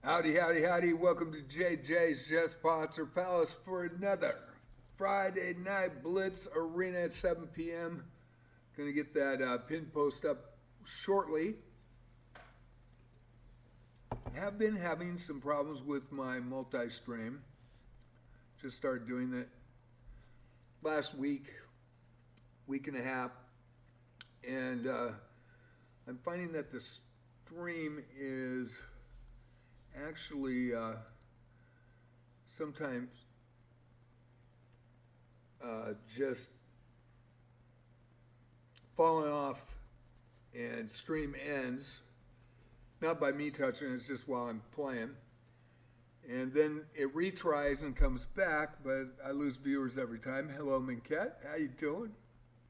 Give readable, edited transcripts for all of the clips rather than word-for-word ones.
Howdy, howdy, howdy. Welcome to JJ's Just Pots or Palace for another Friday night Blitz Arena at 7 p.m. Gonna get that pin post up shortly. Have been having some problems with my multi-stream. Just started doing that last week and a half. And I'm finding that the stream is actually sometimes just falling off and stream ends, not by me touching it, it's just while I'm playing, and then it retries and comes back, but I lose viewers every time. Hello Minket, how you doing?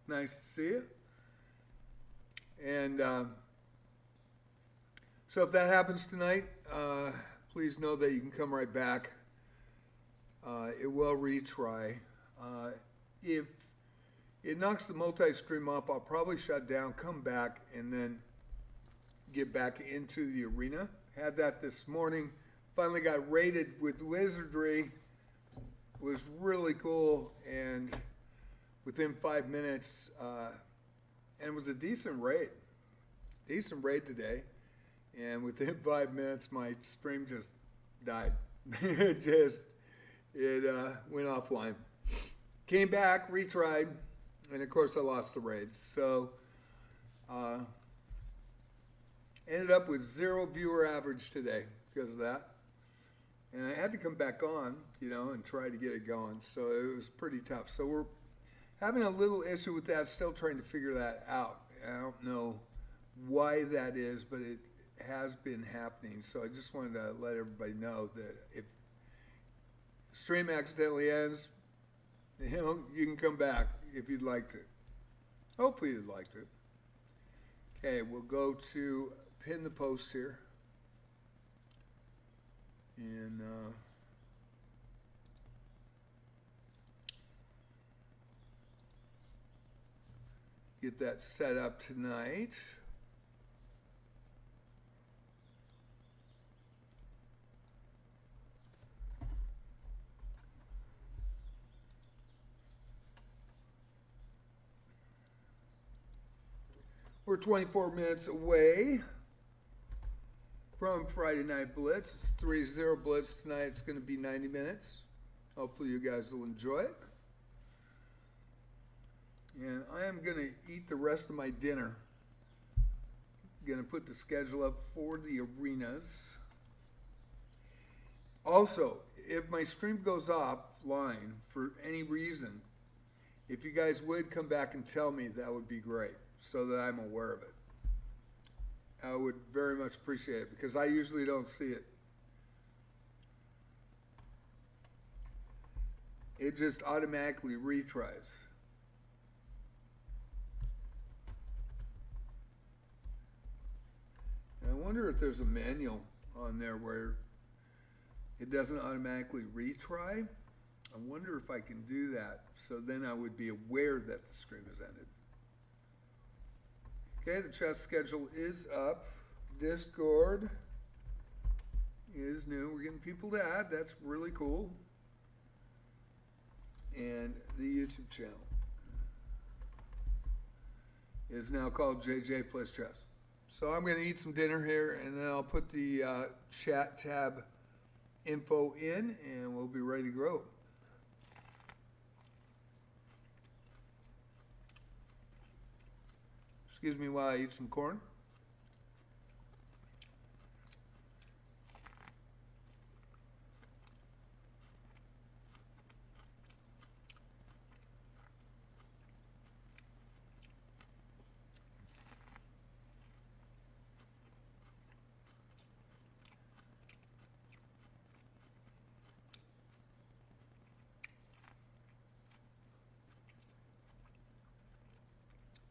Nice to see you. And so if that happens tonight, please know that you can come right back. It will retry. If it knocks the multi-stream off, I'll probably shut down, come back, and then get back into the arena. Had that this morning. Finally got rated with Wizardry. Was really cool, and within 5 minutes, and it was a decent raid. Decent raid today. And within 5 minutes, my stream just died. it went offline. Came back, retried, and of course I lost the raid. So ended up with 0 viewer average today because of that. And I had to come back on, and try to get it going. So it was pretty tough. So we're having a little issue with that, still trying to figure that out. I don't know why that is, but it has been happening. So I just wanted to let everybody know that if the stream accidentally ends, you can come back if you'd like to. Hopefully you'd like to. Okay, we'll go to pin the post here. And get that set up tonight. We're 24 minutes away from Friday Night Blitz. It's 3-0 Blitz tonight. It's going to be 90 minutes. Hopefully you guys will enjoy it. And I am going to eat the rest of my dinner. Going to put the schedule up for the arenas. Also, if my stream goes offline for any reason, if you guys would come back and tell me, that would be great, so that I'm aware of it. I would very much appreciate it because I usually don't see it. It just automatically retries. And I wonder if there's a manual on there where it doesn't automatically retry. I wonder if I can do that, so then I would be aware that the stream has ended. Okay, the chat schedule is up. Discord is new. We're getting people to add. That's really cool. And the YouTube channel is now called JJ Plays Chess. So I'm going to eat some dinner here, and then I'll put the chat tab info in, and we'll be ready to go. Excuse me while I eat some corn.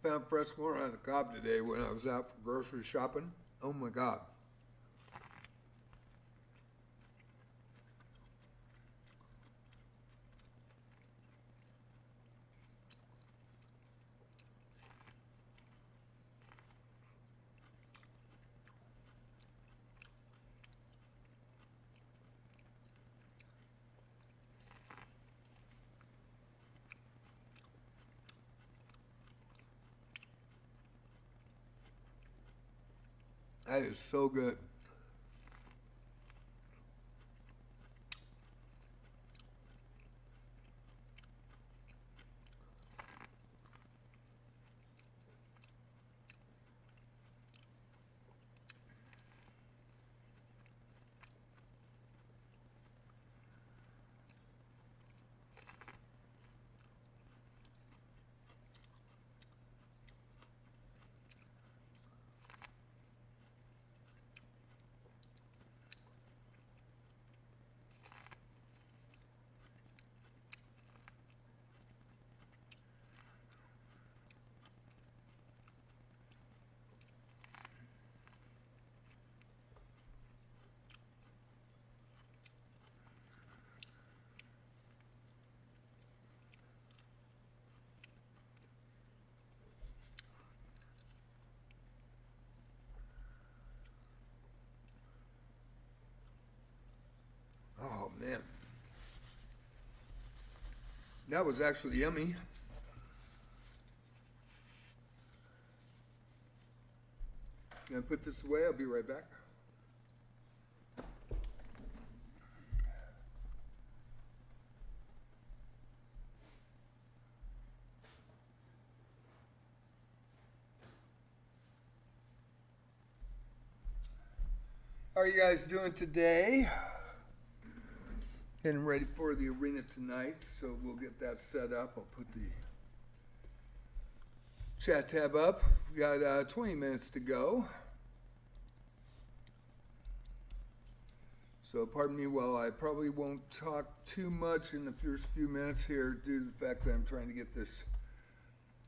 Found fresh corn on the cob today when I was out for grocery shopping. Oh my God. That is so good. Oh man, that was actually yummy. Gonna put this away. I'll be right back. How are you guys doing today? Getting ready for the arena tonight, so we'll get that set up. I'll put the chat tab up. We got 20 minutes to go. So pardon me while I probably won't talk too much in the first few minutes here due to the fact that I'm trying to get this,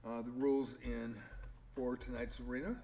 the rules in for tonight's arena.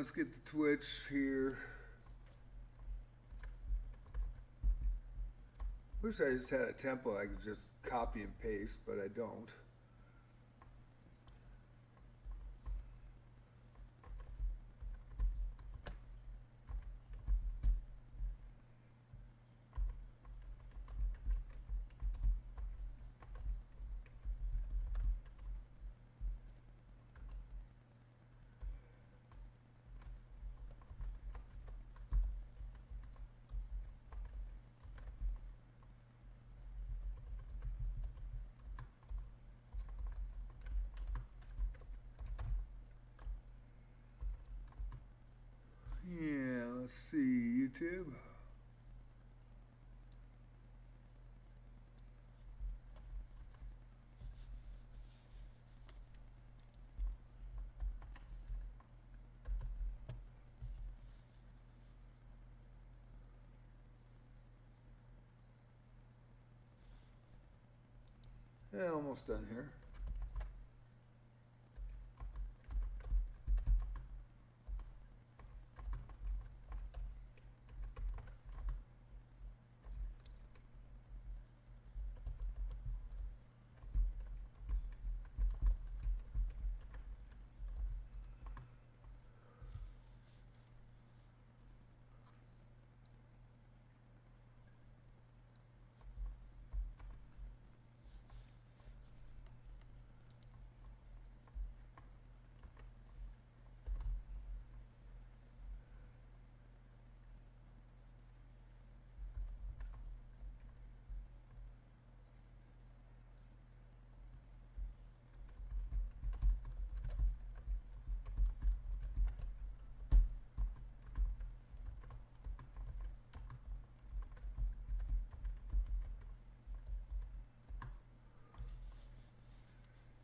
let's get the Twitch here. Wish I just had a template I could just copy and paste, but I don't. Yeah, let's see, YouTube. Yeah, almost done here.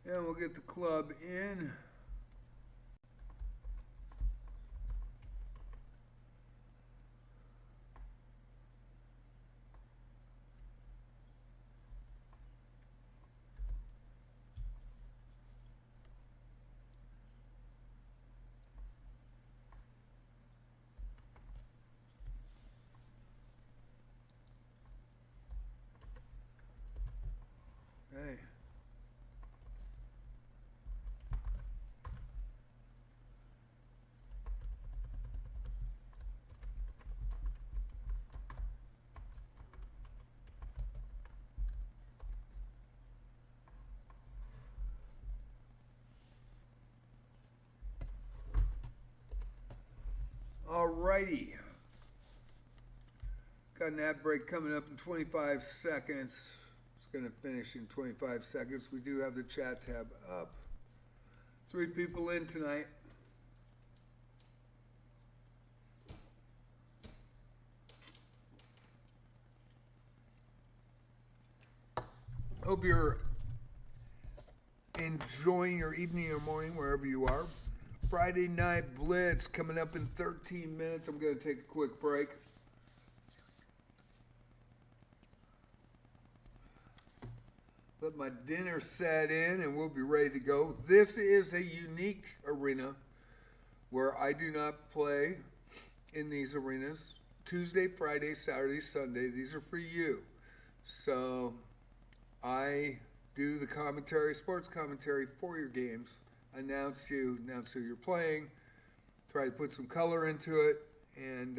And we'll get the club in. Hey. Alrighty. Got an ad break coming up in 25 seconds. It's going to finish in 25 seconds. We do have the chat tab up. 3 people in tonight. Hope you're enjoying your evening or morning wherever you are. Friday night Blitz coming up in 13 minutes. I'm going to take a quick break. Let my dinner set in and we'll be ready to go. This is a unique arena where I do not play in these arenas. Tuesday, Friday, Saturday, Sunday, these are for you. So I do the commentary, sports commentary for your games. Announce who you're playing, try to put some color into it, and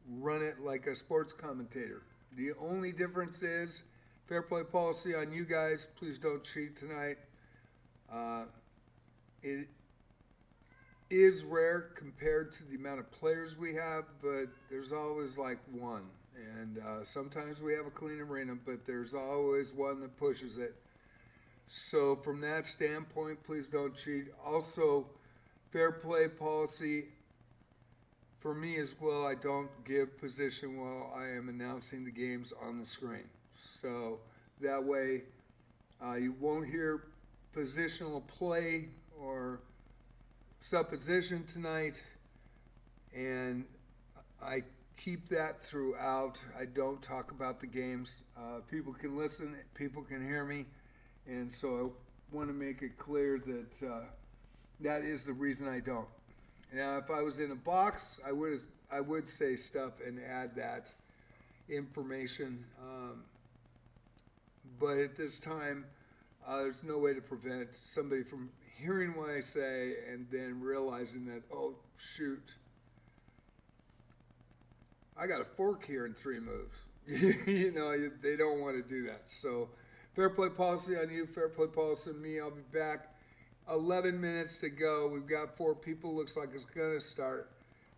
run it like a sports commentator. The only difference is fair play policy on you guys. Please don't cheat tonight. It is rare compared to the amount of players we have, but there's always like one. And sometimes we have a clean arena, but there's always one that pushes it. So from that standpoint, please don't cheat. Also, fair play policy for me as well. I don't give position while I am announcing the games on the screen. So that way you won't hear positional play or supposition tonight. And I keep that throughout. I don't talk about the games. People can listen, people can hear me. And so I want to make it clear that that is the reason I don't. Now, if I was in a box, I would say stuff and add that information. But at this time, there's no way to prevent somebody from hearing what I say and then realizing that, oh, shoot, I got a fork here in 3 moves. They don't want to do that. So fair play policy on you, fair play policy on me. I'll be back. 11 minutes to go. We've got 4 people. Looks like it's going to start.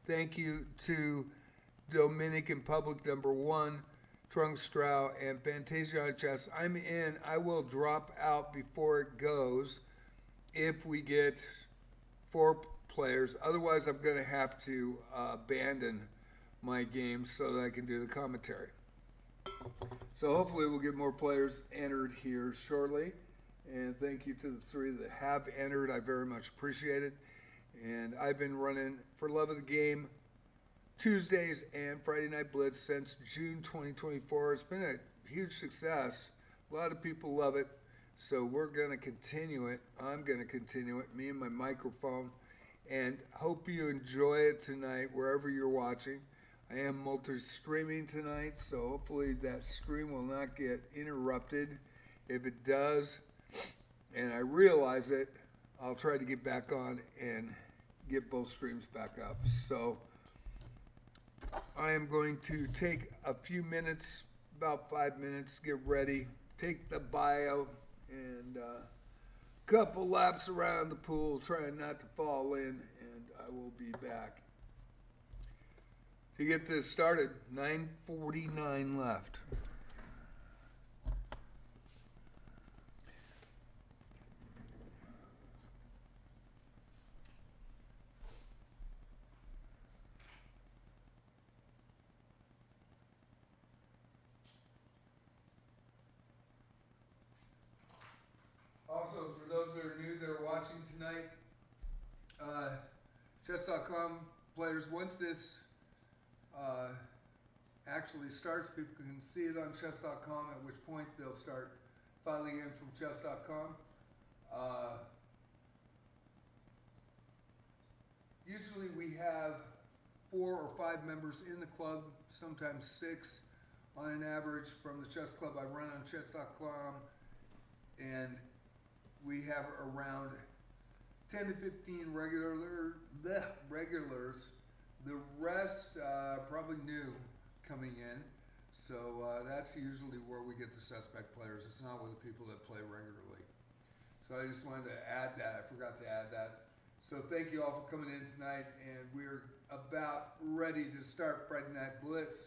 Thank you to Dominican Public number 1, Trunk Strow, and Fantasia on chess. I'm in. I will drop out before it goes if we get 4 players. Otherwise, I'm going to have to abandon my game so that I can do the commentary. So hopefully we'll get more players entered here shortly. And thank you to the 3 that have entered. I very much appreciate it. And I've been running For Love of the Game Tuesdays and Friday Night Blitz since June 2024. It's been a huge success. A lot of people love it. So we're going to continue it. I'm going to continue it, me and my microphone. And hope you enjoy it tonight wherever you're watching. I am multi-streaming tonight, so hopefully that stream will not get interrupted. If it does, and I realize it, I'll try to get back on and get both streams back up. So I am going to take a few minutes, about 5 minutes, get ready, take the bio, and a couple laps around the pool, trying not to fall in, and I will be back. To get this started, 9:49 left. Also, for those that are new that are watching tonight, chess.com players, once this actually starts, people can see it on chess.com, at which point they'll start filing in from chess.com. Usually we have 4 or 5 members in the club, sometimes 6 on an average from the chess club I run on chess.com, and we have around 10 to 15 regulars. The rest probably new coming in. So that's usually where we get the suspect players. It's not with the people that play regularly. So I just wanted to add that. I forgot to add that. So thank you all for coming in tonight, and we're about ready to start Friday Night Blitz.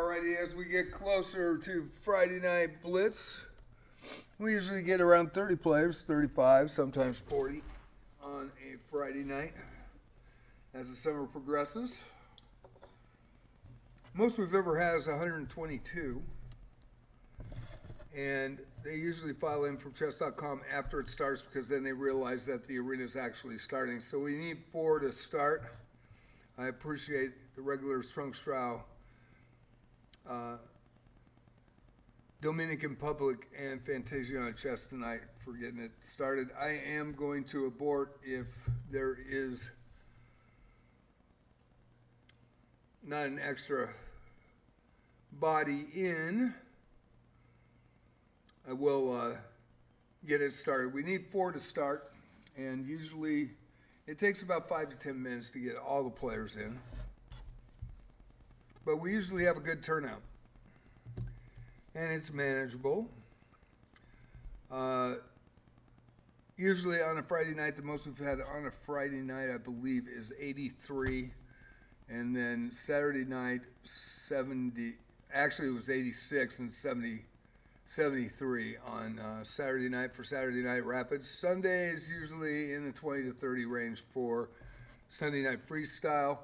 Alrighty, as we get closer to Friday night Blitz, we usually get around 30 players, 35, sometimes 40 on a Friday night as the summer progresses. Most we've ever had is 122, and they usually file in from chess.com after it starts because then they realize that the arena is actually starting. So we need 4 to start. I appreciate the regular Strong Dominican Public and Fantasia Chess tonight for getting it started. I am going to abort if there is not an extra body in. I will get it started. We need 4 to start, and usually it takes about 5 to 10 minutes to get all the players in. But we usually have a good turnout, and it's manageable. Usually on a Friday night, the most we've had on a Friday night, I believe, is 83. And then Saturday night, 70. Actually, it was 86 and 73 on Saturday night for Saturday Night Rapids. Sunday is usually in the 20 to 30 range for Sunday Night Freestyle.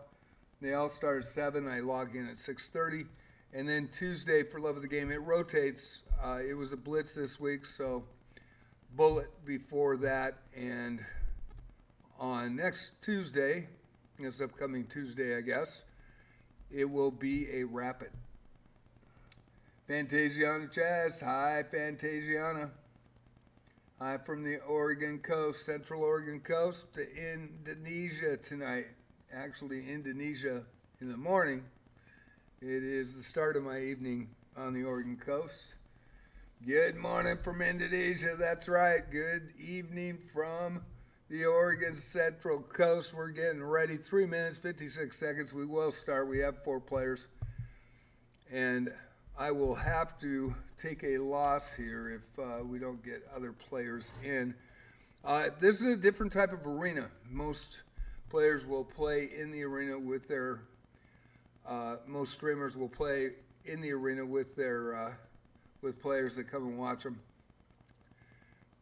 They all start at 7. I log in at 6:30. And then Tuesday, for Love of the Game, it rotates. It was a Blitz this week, so Bullet before that. And on next Tuesday, this upcoming Tuesday, I guess, it will be a Rapid. Fantasiana Chess. Hi, Fantasiana. Hi from the Oregon coast, Central Oregon coast, to Indonesia tonight. Actually, Indonesia in the morning. It is the start of my evening on the Oregon coast. Good morning from Indonesia. That's right. Good evening from the Oregon Central Coast. We're getting ready. 3 minutes, 56 seconds. We will start. We have 4 players. And I will have to take a loss here if we don't get other players in. This is a different type of arena. Most players will play in the arena with their, most streamers will play in the arena with their, with players that come and watch them.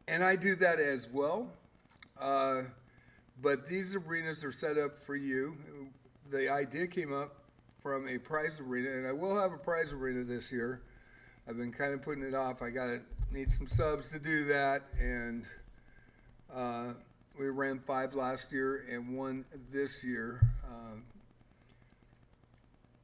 And I do that as well. But these arenas are set up for you. The idea came up from a prize arena, and I will have a prize arena this year. I've been kind of putting it off. I need some subs to do that, and we ran 5 last year and 1 this year.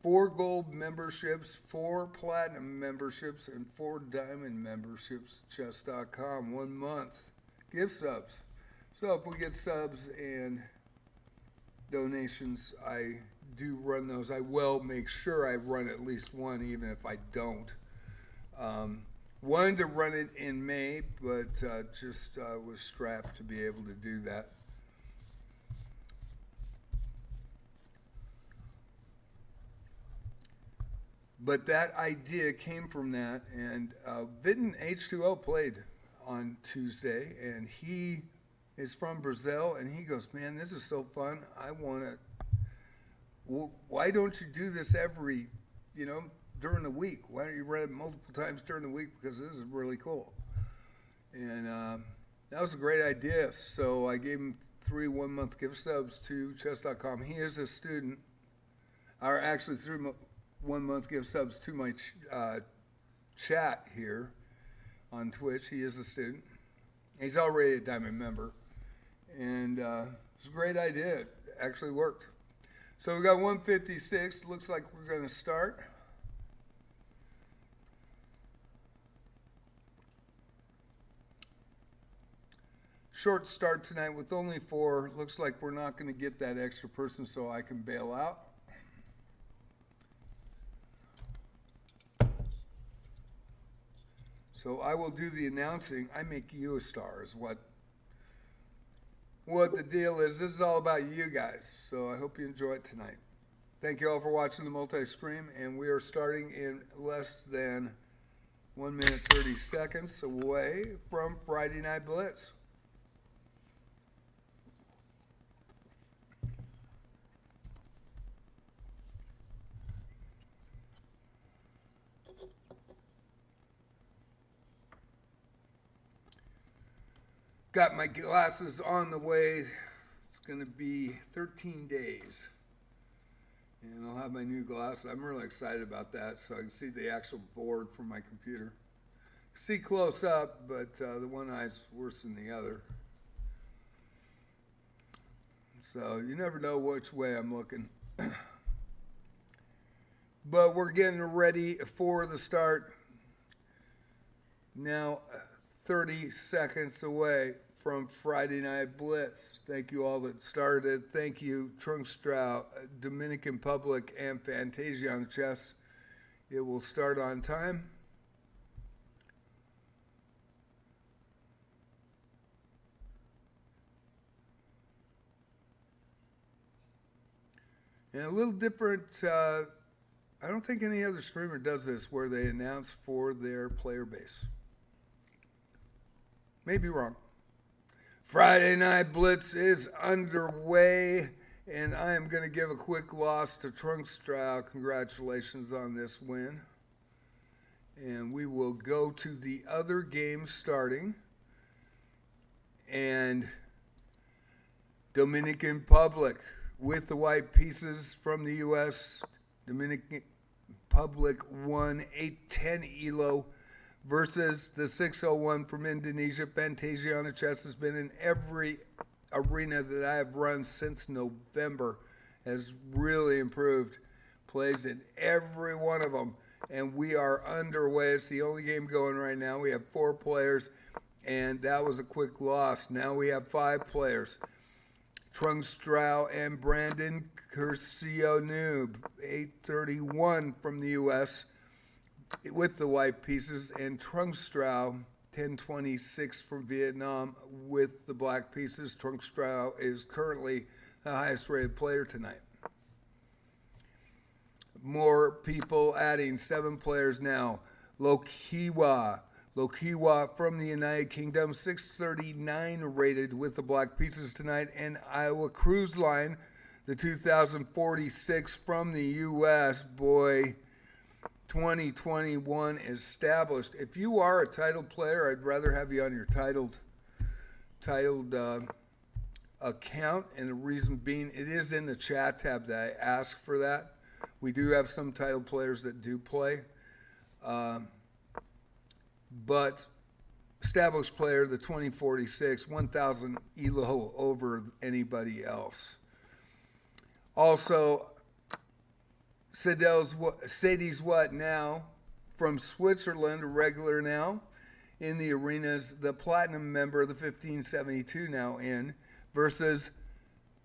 4 gold memberships, 4 platinum memberships, and 4 diamond memberships. Chess.com, 1 month. Gift subs. So if we get subs and donations, I do run those. I will make sure I run at least 1, even if I don't. Wanted to run it in May, but just was strapped to be able to do that. But that idea came from that, and Vitten H2O played on Tuesday, and he is from Brazil, and he goes, man, this is so fun. I want to, well, why don't you do this every, during the week? Why don't you run it multiple times during the week? Because this is really cool. And that was a great idea. So I gave him 3 one-month gift subs to chess.com. He is a student, or actually 3 one-month gift subs to my chat here on Twitch. He is a student. He's already a diamond member. And it's a great idea. It actually worked. So we got 156. Looks like we're going to start. Short start tonight with only 4. Looks like we're not going to get that extra person, so I can bail out. So I will do the announcing. I make you a star is what the deal is. This is all about you guys. So I hope you enjoy it tonight. Thank you all for watching the multi-stream, and we are starting in less than 1 minute 30 seconds away from Friday Night Blitz. Got my glasses on the way. It's going to be 13 days. And I'll have my new glasses. I'm really excited about that, so I can see the actual board from my computer. See close up, but the one eye's worse than the other. So you never know which way I'm looking. But we're getting ready for the start. Now 30 seconds away from Friday Night Blitz. Thank you all that started. Thank you, Trunkstrow, Dominican Public, and Fantasia on Chess. It will start on time. And a little different, I don't think any other streamer does this, where they announce for their player base. Maybe wrong. Friday Night Blitz is underway, and I am going to give a quick loss to Trunkstrow. Congratulations on this win. And we will go to the other game starting. And Dominican Public with the white pieces from the U.S. Dominican Public won 8-10 ELO versus the 601 from Indonesia. Fantasia on the Chess has been in every arena that I have run since November, has really improved. Plays in every one of them, and we are underway. It's the only game going right now. We have 4 players, and that was a quick loss. Now we have 5 players. Trunkstrow and Brandon Curcio Noob, 831 from the U.S. with the white pieces, and Trunkstrow, 1026 from Vietnam with the black pieces. Trunkstrow is currently the highest rated player tonight. More people adding, 7 players now. Lokiwa from the United Kingdom, 639 rated with the black pieces tonight. And Iowa Cruise Line, the 2046 from the U.S. Boy, 2021 established. If you are a titled player, I'd rather have you on your titled account. And the reason being, it is in the chat tab that I ask for that. We do have some titled players that do play. But established player, the 2046, 1,000 ELO over anybody else. Also, Sadie's What Now from Switzerland, a regular now in the arenas, the platinum member, the 1572 now in, versus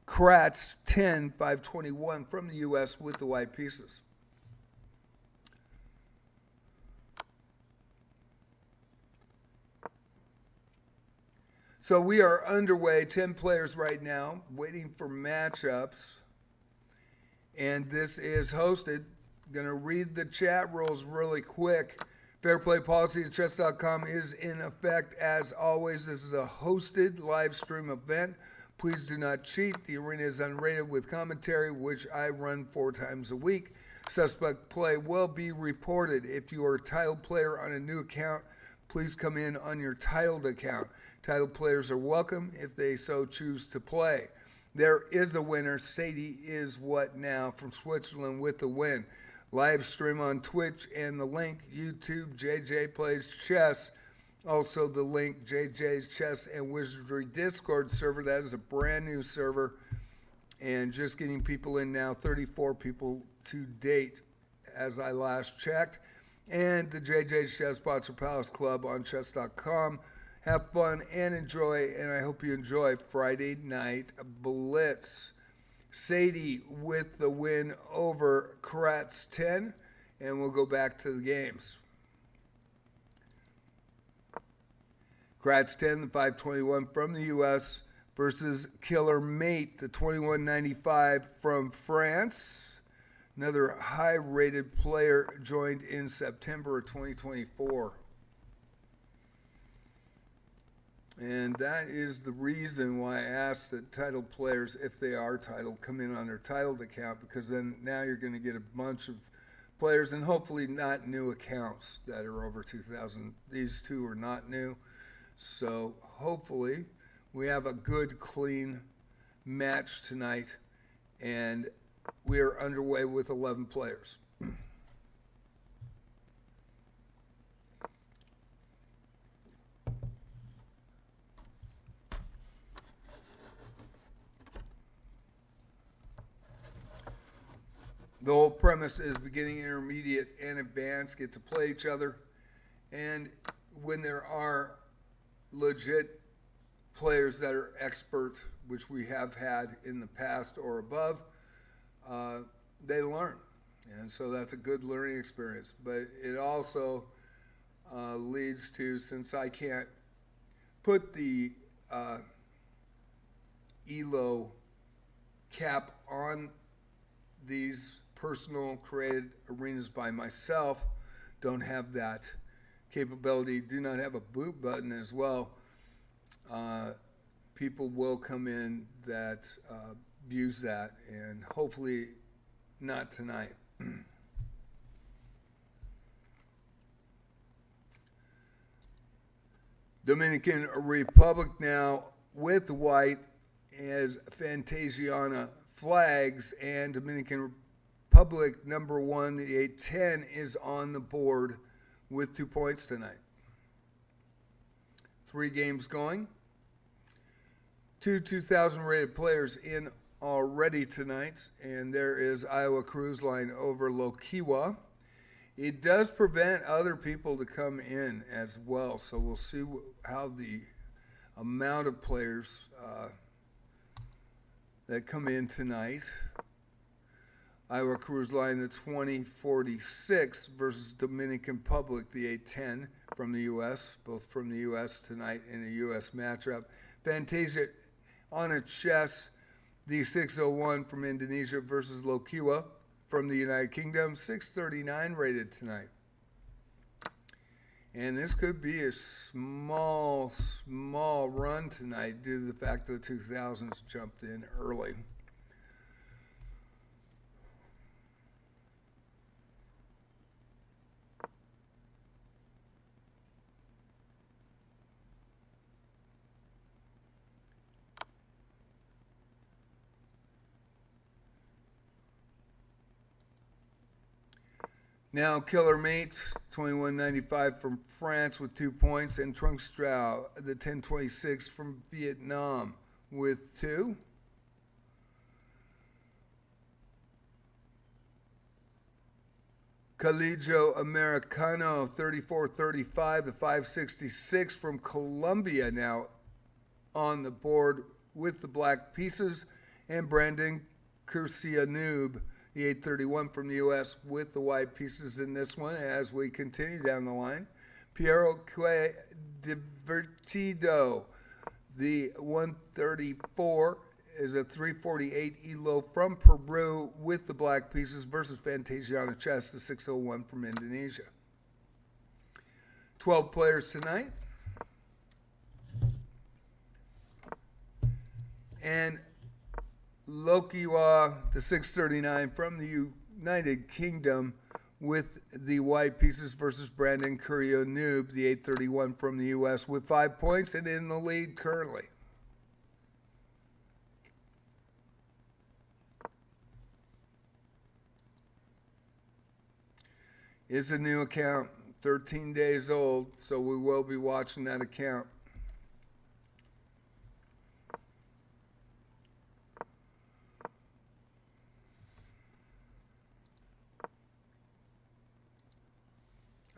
Kratz 10-521 from the U.S. with the white pieces. So we are underway, 10 players right now, waiting for matchups. And this is hosted. Going to read the chat rules really quick. Fair play policy at chess.com is in effect. As always, this is a hosted live stream event. Please do not cheat. The arena is unrated with commentary, which I run 4 times a week. Suspect play will be reported. If you are a titled player on a new account, please come in on your titled account. Titled players are welcome if they so choose to play. There is a winner. Sadie is What Now from Switzerland with the win. Live stream on Twitch and the link YouTube JJ Plays Chess. Also the link JJ's Chess and Wizardry Discord server. That is a brand new server and just getting people in now. 34 people to date as I last checked. And the JJ's Chess Boxer Palace Club on chess.com. Have fun and enjoy, and I hope you enjoy Friday Night Blitz. Sadie with the win over Kratz 10, and we'll go back to the games. Kratz 10, the 521 from the U.S. versus Killer Mate, the 2195 from France. Another high-rated player joined in September of 2024. And that is the reason why I asked that titled players, if they are titled, come in on their titled account, because then now you're going to get a bunch of players and hopefully not new accounts that are over 2,000. These 2 are not new. So hopefully We have a good, clean match tonight, and we are underway with 11 players. The whole premise is beginning, intermediate, and advanced get to play each other. And when there are legit players that are expert, which we have had in the past or above, they learn. And so that's a good learning experience. But it also leads to, since I can't put the ELO cap on these personal created arenas by myself, don't have that capability, do not have a boot button as well, people will come in that use that, and hopefully not tonight. Dominican Republic now with white as Fantasiana flags, and Dominican Republic number 1, the 810, is on the board with 2 points tonight. 3 games going. 2 2,000 rated players in already tonight, and there is Iowa Cruise Line over Lokiwa. It does prevent other people to come in as well, so we'll see how the amount of players that come in tonight. Iowa Cruise Line, the 2046 versus Dominican Republic, the 810 from the U.S., both from the U.S. tonight in a U.S. matchup. Fantasia on a chess, the 601 from Indonesia versus Lokiwa from the United Kingdom, 639 rated tonight. And this could be a small run tonight due to the fact that the 2000s jumped in early. Now, Killer Mate, 2195 from France with 2 points, and Trung Strau, the 1026 from Vietnam with 2. Calijo Americano, 3435, the 566 from Colombia now on the board with the black pieces, and Brandon Kursianub, the 831 from the U.S. with the white pieces in this one as we continue down the line. Piero Que Divertido, the 134, is a 348 ELO from Peru with the black pieces versus Fantasiana Chess, the 601 from Indonesia. 12 players tonight. And Lokiwa, the 639 from the United Kingdom with the white pieces versus Brandon Kurionoob, the 831 from the U.S. with 5 points and in the lead currently. It's a new account, 13 days old, so we will be watching that account.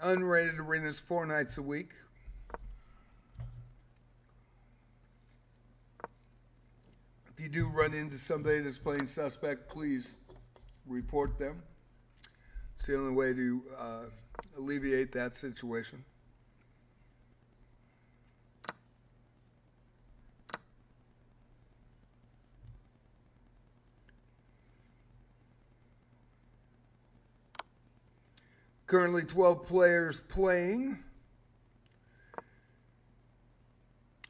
Unrated Arenas 4 nights a week. If you do run into somebody that's playing suspect, please report them. It's the only way to alleviate that situation. Currently 12 players playing.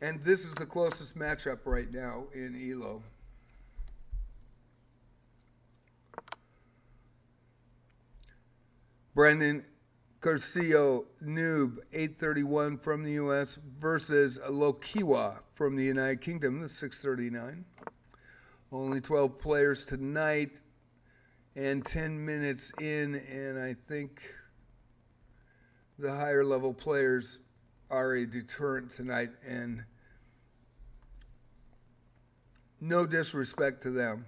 And this is the closest matchup right now in ELO. Brandon Curcio Noob, 831 from the U.S. versus Lokiwa from the United Kingdom, the 639. Only 12 players tonight and 10 minutes in, and I think the higher level players are a deterrent tonight, and no disrespect to them.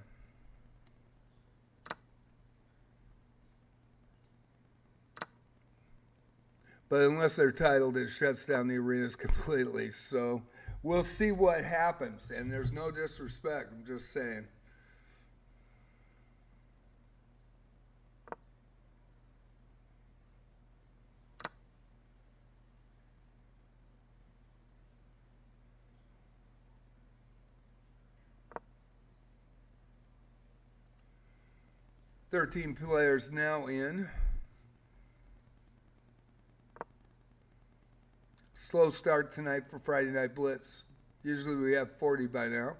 But unless they're titled, it shuts down the arenas completely. So we'll see what happens. And there's no disrespect. I'm just saying. Thirteen players now in. Slow start tonight for Friday Night Blitz. Usually we have 40 by now.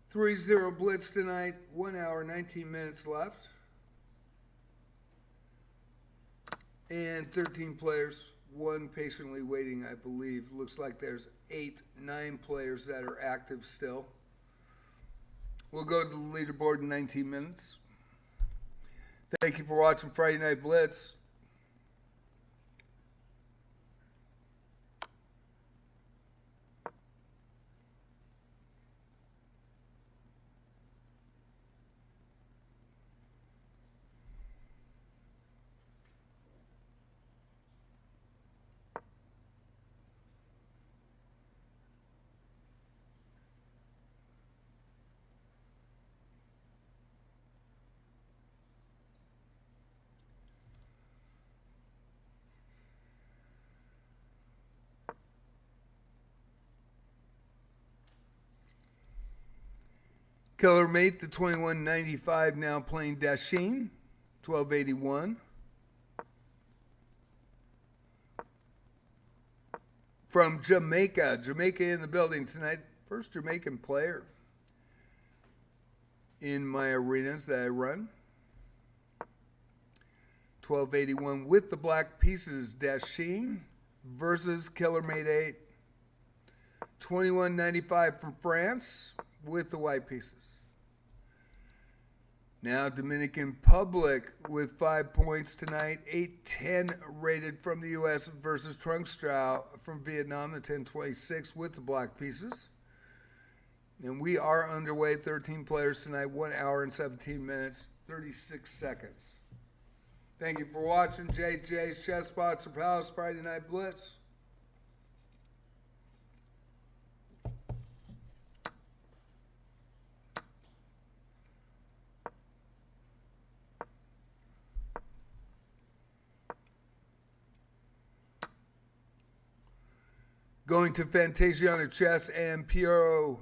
Three-zero Blitz tonight, 1 hour, 19 minutes left. And 13 players, one patiently waiting, I believe. Looks like there's 9 players that are active still. We'll go to the leaderboard in 19 minutes. Thank you for watching Friday Night Blitz. Killer Mate, the 2195, now playing Dashin, 1281. From Jamaica. Jamaica in the building tonight. First Jamaican player in my arenas that I run. 1281 with the black pieces, Dashin versus Killer Mate 8. 2195 from France with the white pieces. Now Dominican Public with 5 points tonight. 810 rated from the U.S. versus Trunkstrau from Vietnam, the 1026 with the black pieces. And we are underway. 13 players tonight. 1 hour and 17 minutes, 36 seconds. Thank you for watching JJ's Chess Spots of Palace Friday Night Blitz. Going to Fantasiana Chess and Piero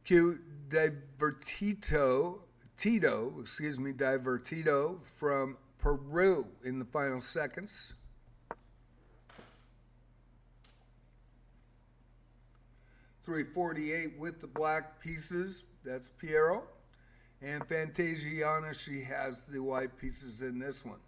Q Divertito from Peru in the final seconds. $348 with the black pieces. That's Piero. And Fantasiana, she has the white pieces in this one.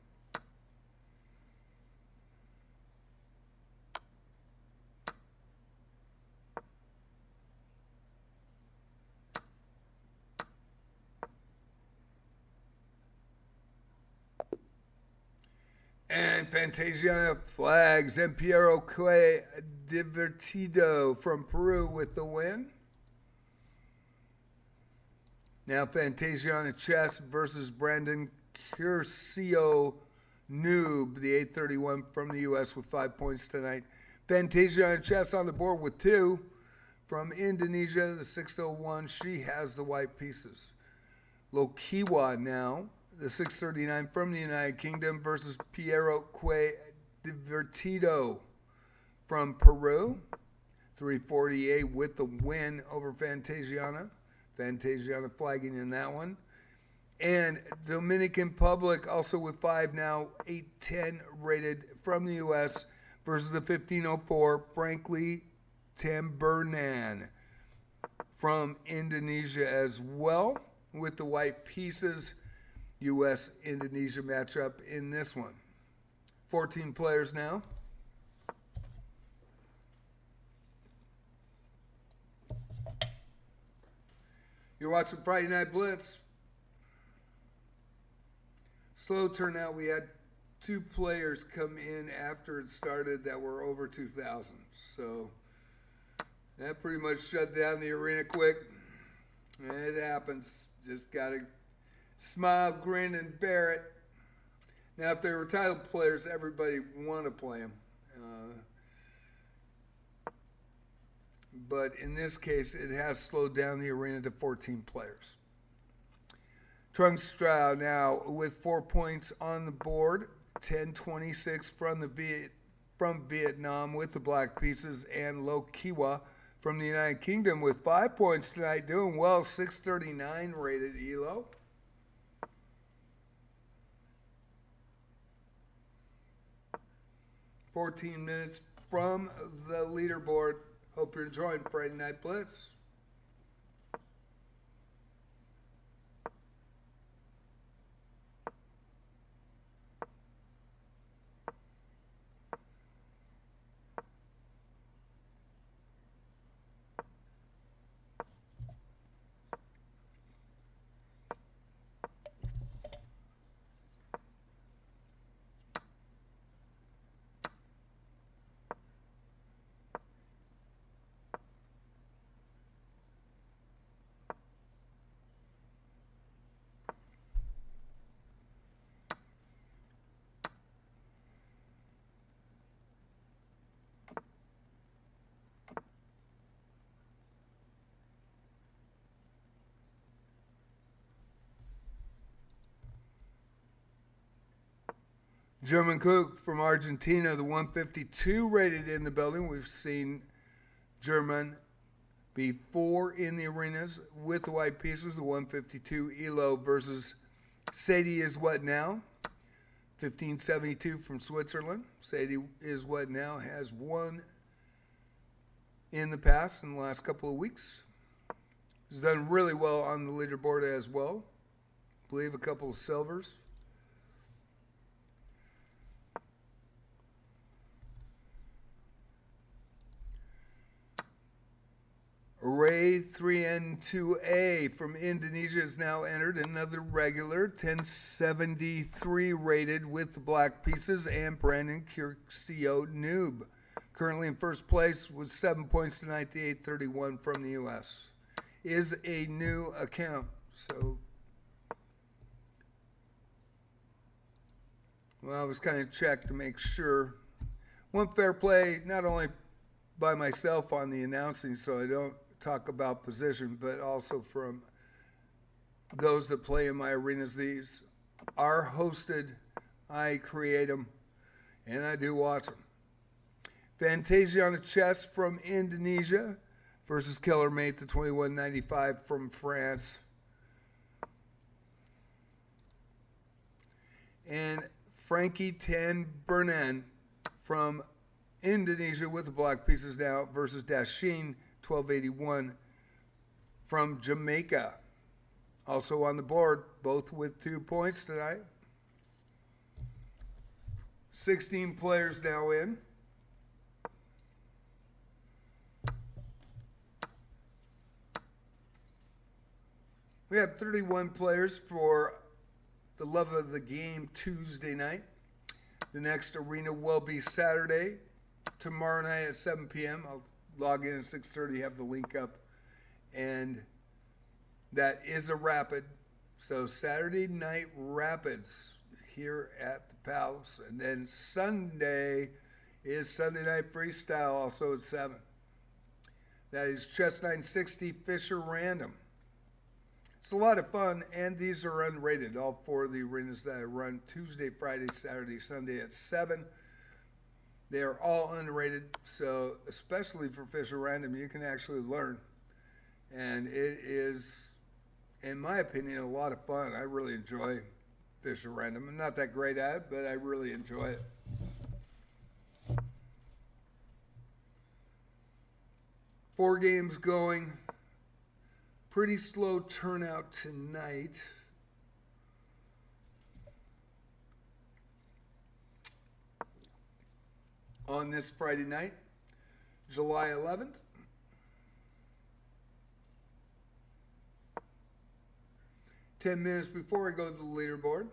And Fantasiana flags and Piero Que Divertido from Peru with the win. Now Fantasiana Chess versus Brandon Curcio Noob, the 831 from the U.S. with 5 points tonight. Fantasiana Chess on the board with 2. From Indonesia, the 601, she has the white pieces. Lokiwa now the 639 from the United Kingdom versus Piero Que Divertido from Peru. 348 with the win over Fantasiana. Fantasiana flagging in that one. And Dominican Republic also with 5 now, 810 rated from the U.S. versus the 1504 Frankly Tambernan from Indonesia as well with the white pieces. U.S.-Indonesia matchup in this one. 14 players now. You're watching Friday Night Blitz. Slow turnout. We had 2 players come in after it started that were over 2,000. So that pretty much shut down the arena quick. It happens. Just got to smile, grin, and bear it. Now, if they were title players, everybody want to play them. But in this case, it has slowed down the arena to 14 players. Trunks Stroud now with 4 points on the board, 10-26 from Vietnam with the black pieces, and Lo Kiwa from the United Kingdom with 5 points tonight, doing well, 639 rated ELO. $14 minutes from the leaderboard. Hope you're enjoying Friday Night Blitz. German Cook from Argentina, the 152 rated in the building. We've seen German before in the arenas with the white pieces, the 152 ELO versus Sadie is what now? 1572 from Switzerland. Sadie is what now has won in the past in the last couple of weeks. He's done really well on the leaderboard as well. I believe a couple of silvers. Array 3N2A from Indonesia is now entered, another regular, 1073 rated with the black pieces, and Brandon Curcio Noob. Currently in first place with 7 points tonight, the 831 from the U.S. Is a new account, so well, I was kind of checked to make sure. One fair play, not only by myself on the announcing, so I don't talk about position, but also from those that play in my arenas. These are hosted. I create them, and I do watch them. Fantasia on the chess from Indonesia versus Killer Mate, the 2195 from France. And Frankie Tan Bernan from Indonesia with the black pieces now versus Dashin 1281 from Jamaica. Also on the board, both with 2 points tonight. 16 players now in. We have 31 players for the Love of the Game Tuesday night. The next arena will be Saturday, tomorrow night at 7 p.m. I'll log in at 6:30, have the link up, and that is a rapid. So Saturday night rapids here at the Palace, and then Sunday is Sunday night freestyle, also at 7. That is Chess 960 Fisher Random. It's a lot of fun, and these are unrated. All 4 of the arenas that I run Tuesday, Friday, Saturday, Sunday at 7. They are all unrated, so especially for Fish at Random, you can actually learn. And it is, in my opinion, a lot of fun. I really enjoy Fish at Random. I'm not that great at it, but I really enjoy it. Four games going. Pretty slow turnout tonight. On this Friday night, July 11th. Ten minutes before I go to the leaderboard.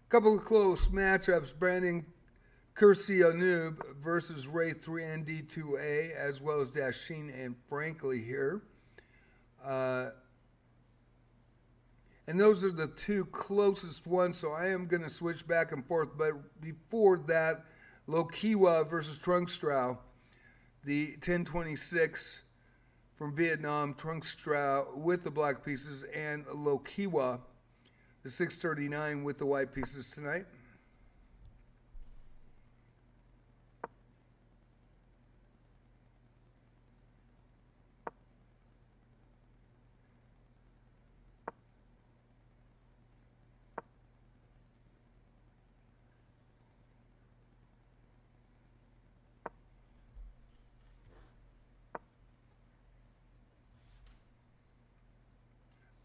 Couple of close matchups. Brandon Curcio versus Ray 3ND2A, as well as Dasheen and Frankly here. And those are the 2 closest ones, so I am going to switch back and forth. But before that, Lokiwa versus Trunkstrau, the 1026 from Vietnam, Trunkstrau with the black pieces, and Lokiwa, the 639 with the white pieces tonight.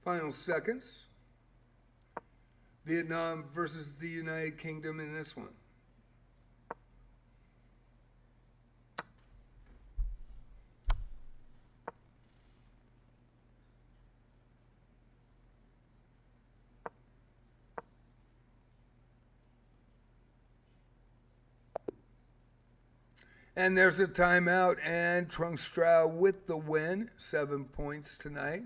Final seconds. Vietnam versus the United Kingdom in this one. And there's a timeout, and Trunkstrau with the win. 7 points tonight.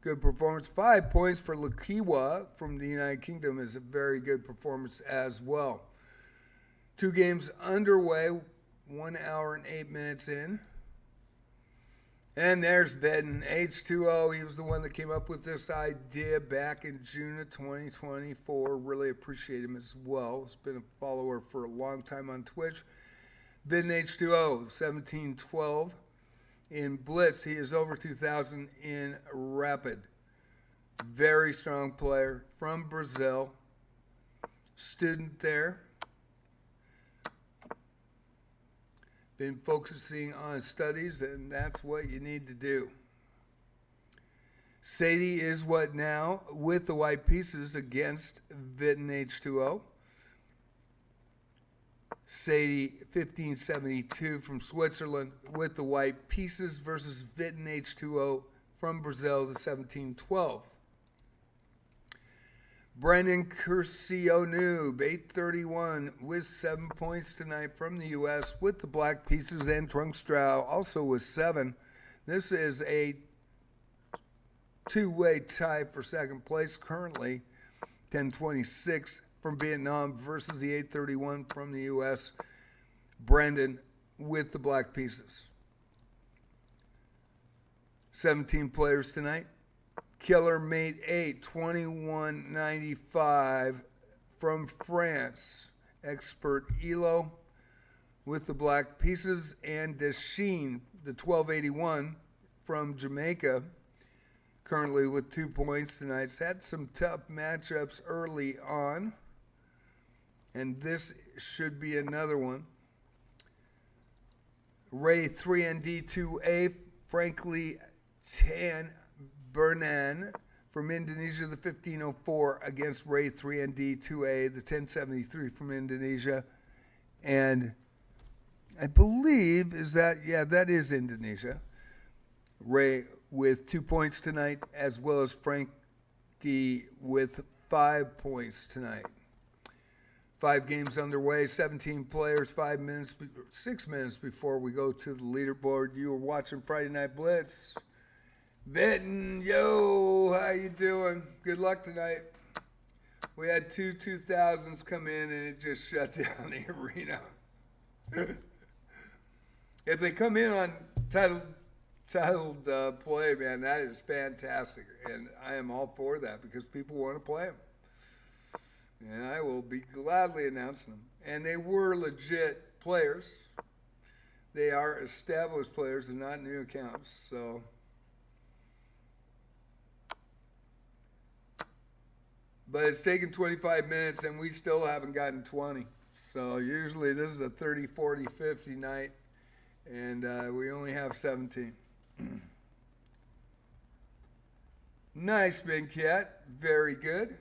Good performance. 5 points for Lokiwa from the United Kingdom is a very good performance as well. 2 games underway, 1 hour and 8 minutes in. And there's Vedden, H2O. He was the one that came up with this idea back in June of 2024. Really appreciate him as well. He's been a follower for a long time on Twitch. Vedden H2O, 1712. In Blitz, he is over 2,000 in Rapid. Very strong player from Brazil. Student there. Been focusing on studies, and that's what you need to do. Sadie is what now with the white pieces against Vedden H2O. Sadie 1572 from Switzerland with the white pieces versus Vedden H2O from Brazil, the 1712. Brandon Curcio 831 with 7 points tonight from the U.S. with the black pieces, and Trunkstrau also with 7. This is a 2-way tie for second place currently. 1026 from Vietnam versus the 831 from the U.S. Brandon with the black pieces. 17 players tonight. Killer Mate 8, 2195 from France. Expert Elo with the black pieces, and Dasheen, the 1281 from Jamaica, currently with 2 points tonight. It's had some tough matchups early on, and this should be another one. Ray 3ND2A, Frankly Tan Bernan from Indonesia, the 1504 against Ray 3ND2A, the 1073 from Indonesia. And I believe that is Indonesia. Ray with 2 points tonight, as well as with 5 points tonight. 5 games underway, 17 players, 6 minutes before we go to the leaderboard. You are watching Friday Night Blitz. Vinton, yo, how you doing? Good luck tonight. We had 2000s come in and it just shut down the arena. If they come in on titled play, man, that is fantastic. And I am all for that because people want to play them. And I will be gladly announcing them. And they were legit players. They are established players and not new accounts. So, but it's taken 25 minutes and we still haven't gotten 20. So usually this is a 30, 40, 50 night. And we only have 17. Nice, Big Cat. Very good.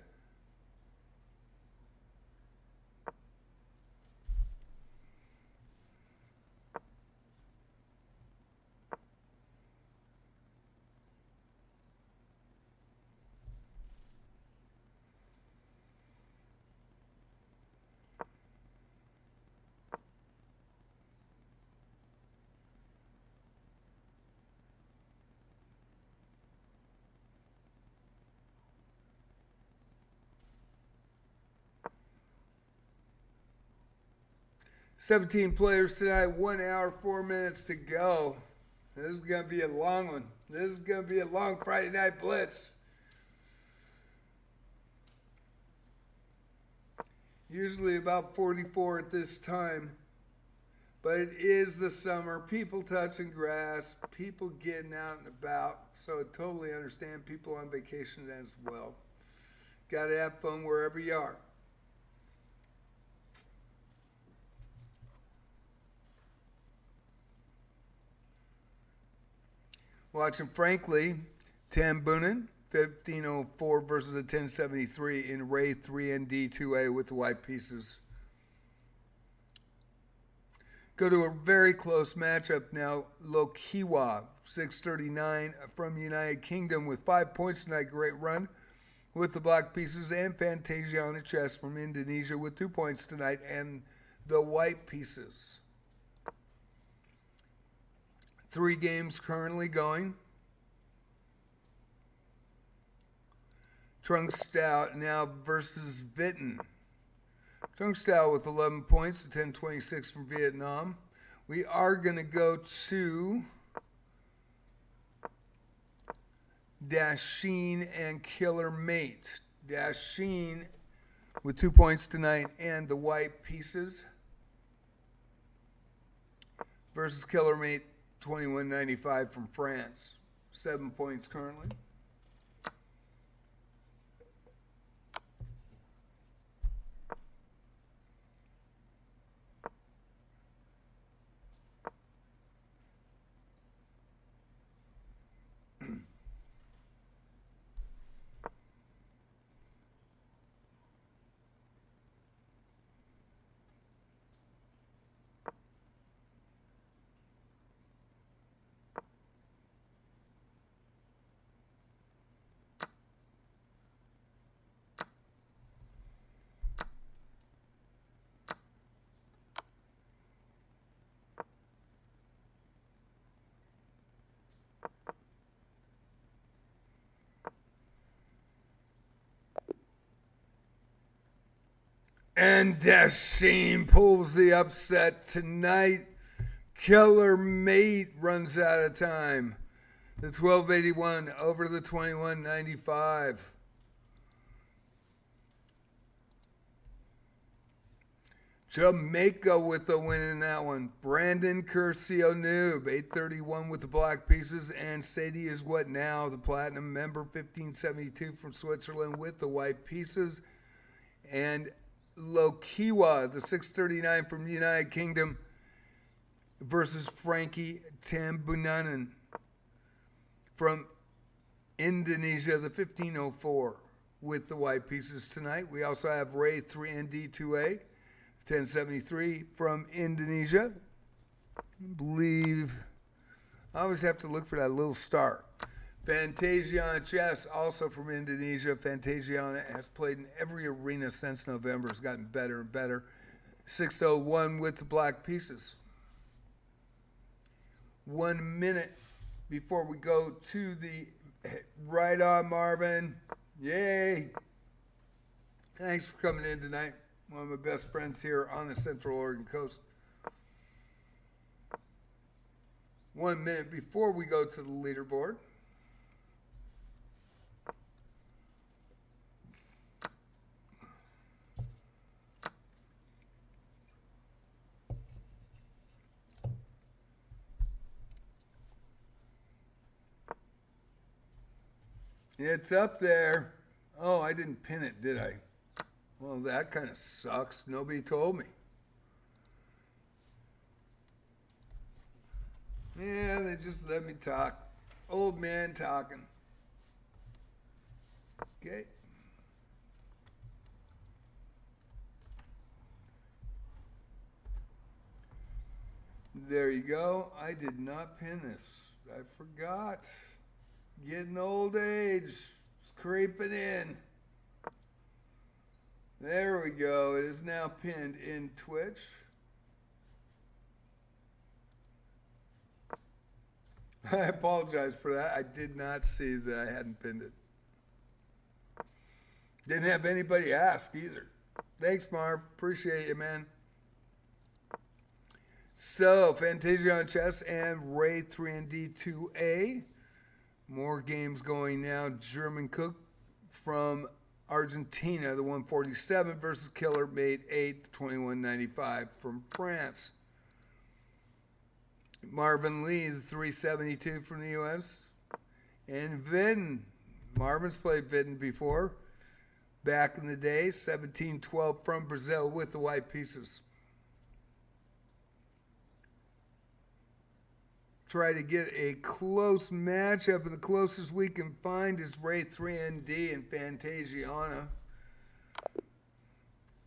"17 players tonight, 1 hour, 4 minutes to go. This is going to be a long one. This is going to be a long Friday Night Blitz. Usually about 44 at this time. But it is the summer. People touching grass. People getting out and about. So I totally understand people on vacation as well. Got to have fun wherever you are. Watching Frankly, Tambunan, 1504 versus a 1073 in Ray 3ND2A with the white pieces. Go to a very close matchup now. Lokiwa, 639 from United Kingdom with 5 points tonight. Great run with the black pieces. And Fantasia on the chest from Indonesia with 2 points tonight and the white pieces. 3 games currently going. Trunk Stout now versus Vinton. Trunk Stout with 11 points, 1026 from Vietnam. We are going to go to Dasheen and Killer Mate. Dasheen with 2 points tonight and the white pieces versus Killer Mate 2195 from France. 7 points currently. And Dasheen pulls the upset tonight. Killer Mate runs out of time. The 1281 over the 2195. Jamaica with the win in that one. Brandon Curcio Noob, 831 with the black pieces. And Sadie is what now? The platinum member, 1572 from Switzerland with the white pieces. And Lokiwa, the 639 from the United Kingdom versus Frankie Tambunan from Indonesia, the 1504 with the white pieces tonight. We also have Ray 3ND2A, 1073 from Indonesia. I believe I always have to look for that little star. Fantasiana Chess, also from Indonesia. Fantasiana has played in every arena since November. Has gotten better and better. 601 with the black pieces. 1 minute before we go to the right on, Marvin. Yay. Thanks for coming in tonight. One of my best friends here on the Central Oregon coast. 1 minute before we go to the leaderboard. It's up there. Oh, I didn't pin it, did I? Well, that kind of sucks. Nobody told me. Yeah, they just let me talk. Old man talking. Okay. There you go. I did not pin this. I forgot. Getting old age. It's creeping in. There we go. It is now pinned in Twitch. I apologize for that. I did not see that I hadn't pinned it. Didn't have anybody ask either. Thanks, Marv. Appreciate you, man. So, Fantasia on Chess and Ray 3 and D2A. More games going now. German Cook from Argentina, the 147 versus Killer Mate 8, 2195 from France. Marvin Lee, the 372 from the U.S. And Vidden. Marvin's played Vidden before. Back in the day, 1712 from Brazil with the white pieces. Try to get a close matchup, and the closest we can find is Ray 3ND and Fantasiana.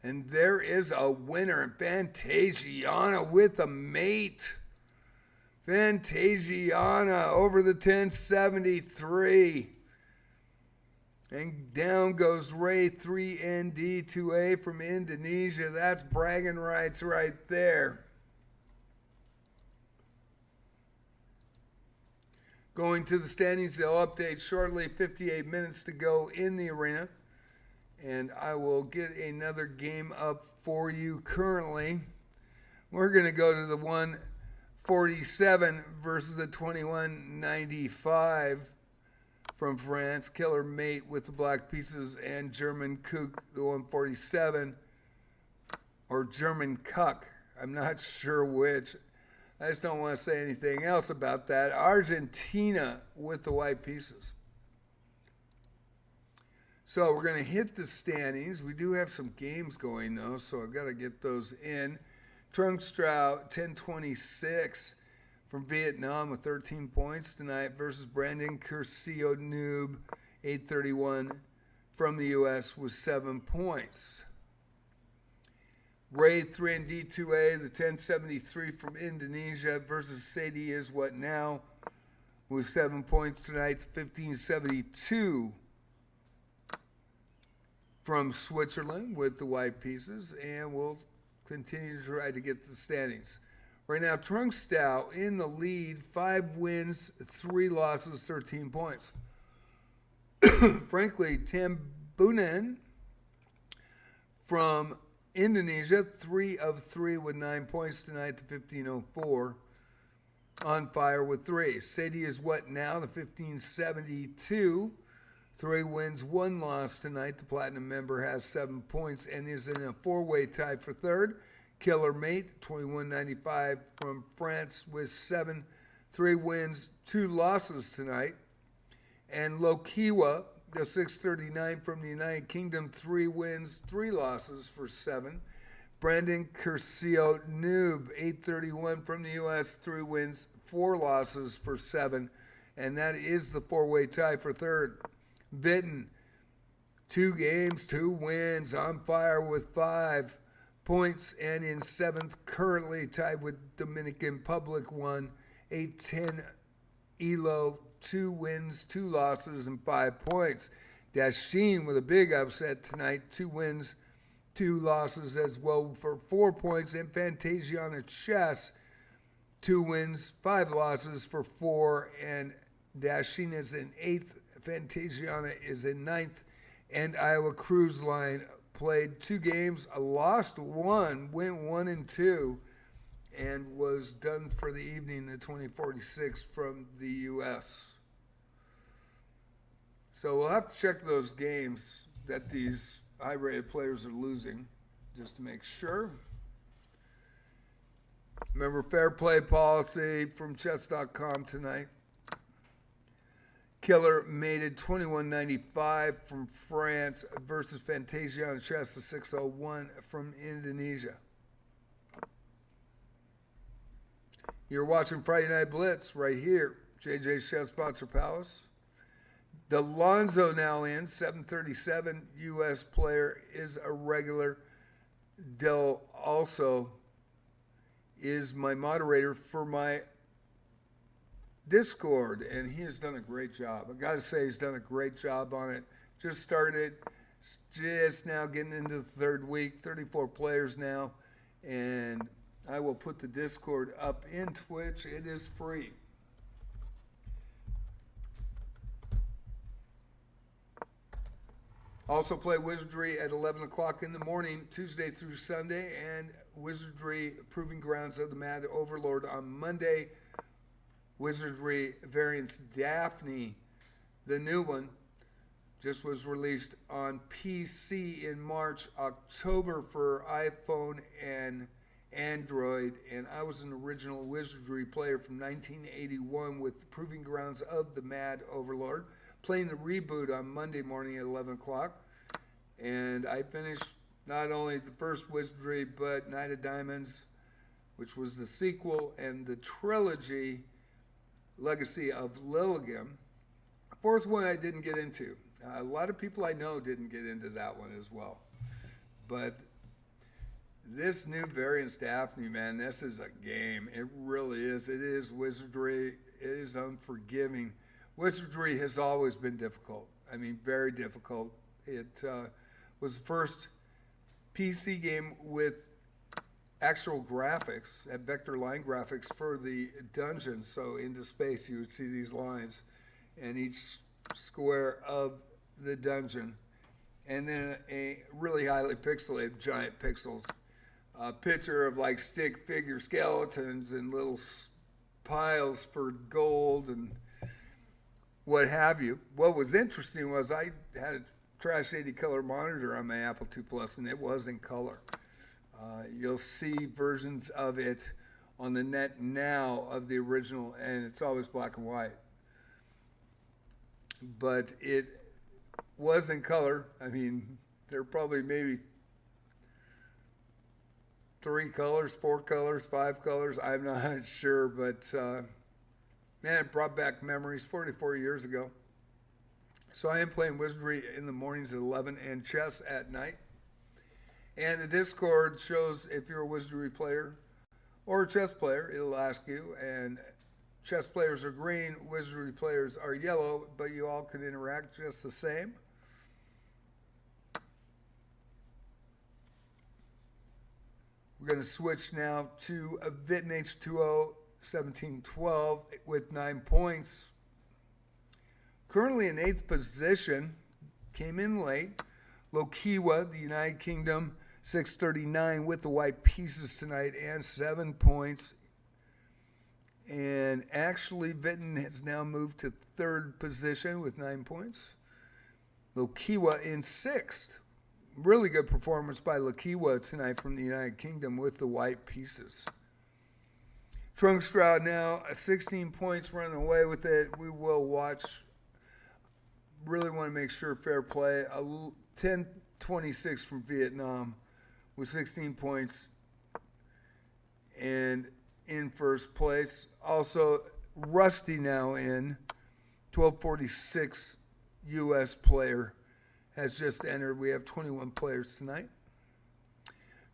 And there is a winner, Fantasiana with a mate. Fantasiana over the 1073. And down goes Ray 3ND2A from Indonesia. That's bragging rights right there. Going to the standings, they'll update shortly. 58 minutes to go in the arena. And I will get another game up for you currently. We're going to go to the 147 versus the 2195 from France. Killer Mate with the black pieces and German Kook, the 147. Or German Cuck. I'm not sure which. I just don't want to say anything else about that. Argentina with the white pieces. So we're going to hit the standings. We do have some games going, though, so I've got to get those in. Trungstrau, 1026 from Vietnam with 13 points tonight versus Brandon Curcio Noob, 831 from the U.S. with 7 points. Ray 3 and D2A, the 1073 from Indonesia versus Sadie is what now with 7 points tonight, 1572 from Switzerland with the white pieces, and we'll continue to try to get the standings. Right now, Trungstau in the lead, 5 wins, 3 losses, 13 points. Frankly, Tambunan from Indonesia, 3 of 3 with 9 points tonight, the 1504. On fire with 3. Sadie is what now? The 1572. 3 wins, 1 loss tonight. The platinum member has 7 points and is in a 4-way tie for third. Killer Mate, 2195 from France with 7. 3 wins, 2 losses tonight. And Lokiwa, the 639 from the United Kingdom, 3 wins, 3 losses for 7. Brandon Curcio Noob, 831 from the U.S., 3 wins, 4 losses for 7. And that is the 4-way tie for third. Vitten, 2 games, 2 wins, on fire with 5 points, and in 7th, currently tied with Dominican Public 1, 810 Elo 2 wins, 2 losses, and 5 points. Dasheen with a big upset tonight, 2 wins, 2 losses as well for 4 points. And Fantasiana Chess, 2 wins, 5 losses for 4. And Dasheen is in 8th. Fantasiana is in 9th. And Iowa Cruise Line played 2 games, lost 1, went 1-2, and was done for the evening, the 2046 from the U.S. So we'll have to check those games that these high-rated players are losing just to make sure. Remember, fair play policy from chess.com tonight. Killer mated 21.95 from France versus Fantasia on chess, the 601 from Indonesia. You're watching Friday Night Blitz right here, JJ's Chess Sponsor Palace. Delonzo now in, 737 U.S. player, is a regular. Del also is my moderator for my Discord, and he has done a great job. I got to say, he's done a great job on it. Just started, just now getting into the 3rd week, 34 players now, and I will put the Discord up in Twitch. It is free. Also play Wizardry at 11 o'clock in the morning, Tuesday through Sunday, and Wizardry Proving Grounds of the Mad Overlord on Monday. Wizardry Variants Daphne, the new one, just was released on PC in March, October for iPhone and Android, and I was an original Wizardry player from 1981 with Proving Grounds of the Mad Overlord, playing the reboot on Monday morning at 11 o'clock, and I finished not only the first Wizardry, but Knight of Diamonds, which was the sequel, and the trilogy Legacy of Lilligam. 4th one I didn't get into. A lot of people I know didn't get into that one as well. But this new Variants Daphne, man, this is a game. It really is. It is Wizardry. It is unforgiving. Wizardry has always been difficult. I mean, very difficult. It was the first PC game with actual graphics, at vector line graphics for the dungeon. So into space you would see these lines and each square of the dungeon, and then a really highly pixelated giant pixels, a picture of like stick figure skeletons and little piles for gold and what have you. What was interesting was I had a Trash 80 color monitor on my Apple II Plus, and it was in color. You'll see versions of it on the net now of the original, and it's always black and white. But it was in color. I mean, there are probably maybe 3 colors, 4 colors, 5 colors. I'm not sure, but man, it brought back memories 44 years ago. So I am playing Wizardry in the mornings at 11 and chess at night. And the Discord shows if you're a Wizardry player or a chess player, it'll ask you. And chess players are green, Wizardry players are yellow, but you all can interact just the same. We're going to switch now to a Vitten H2O 1712 with 9 points. Currently in 8th position, came in late. Lokiwa, the United Kingdom, 639 with the white pieces tonight and 7 points. And actually, Vitten has now moved to 3rd position with 9 points. Lokiwa in 6th. Really good performance by Lokiwa tonight from the United Kingdom with the white pieces. Trunkstroud now 16 points, running away with it. We will watch. Really want to make sure fair play. 10-26 from Vietnam with 16 points and in 1st place. Also, Rusty now in 1246 U.S. player has just entered. We have 21 players tonight.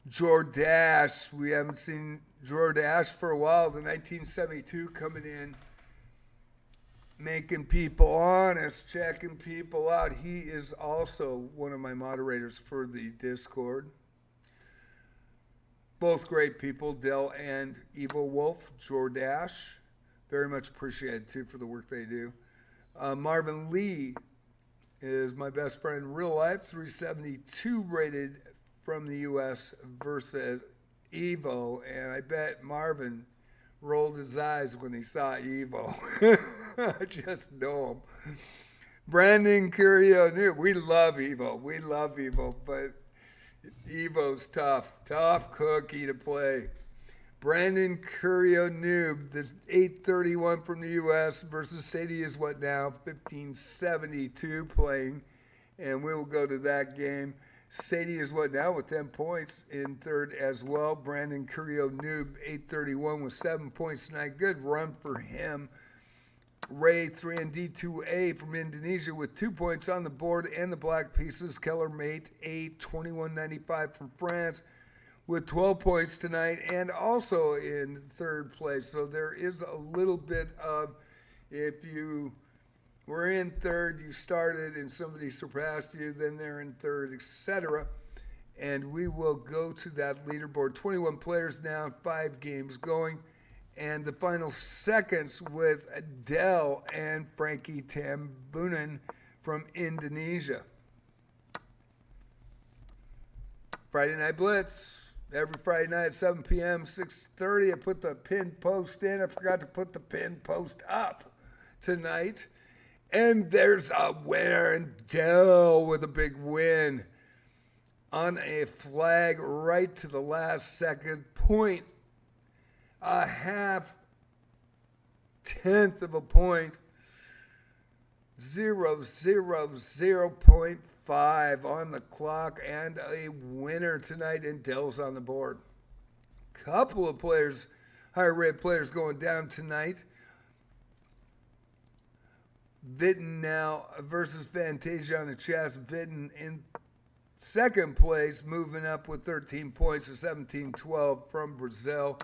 Jordache, we haven't seen Jordache for a while. The 1972 coming in making people honest, checking people out. He is also one of my moderators for the Discord. Both great people, Dell and Evo Wolf, Jordash. Very much appreciated, too, for the work they do. Marvin Lee is my best friend in real life, 372 rated from the U.S. versus Evo. And I bet Marvin rolled his eyes when he saw Evo. I just know him. Brandon Curio, we love Evo, but Evo's tough cookie to play. Brandon Curio Noob, this 831 from the U.S. versus Sadie is what now, 1572 playing, and we will go to that game. Sadie is what now with 10 points in third as well. Brandon Curio Noob, 831 with 7 points tonight. Good run for him. Ray 3D2A from Indonesia with 2 points on the board and the black pieces. Keller Mate 821.95 from France with 12 points tonight and also in third place. So there is a little bit of, if you were in third, you started and somebody surpassed you, then they're in third, etc. And we will go to that leaderboard. 21 players now, 5 games going. And the final seconds with Adele and Frankie Tambunan from Indonesia. Friday Night Blitz. Every Friday night at 7 p.m., 6:30. I put the pinned post in. I forgot to put the pinned post up tonight. And there's a winner, and Dell with a big win on a flag right to the last second. Point, a half tenth of a point, 0.005 on the clock, and a winner tonight, and Dell's on the board. Couple of players, higher rated players going down tonight. Vitten now versus Fantasia on the chest. Vitten in second place, moving up with 13 points to 17-12 from Brazil.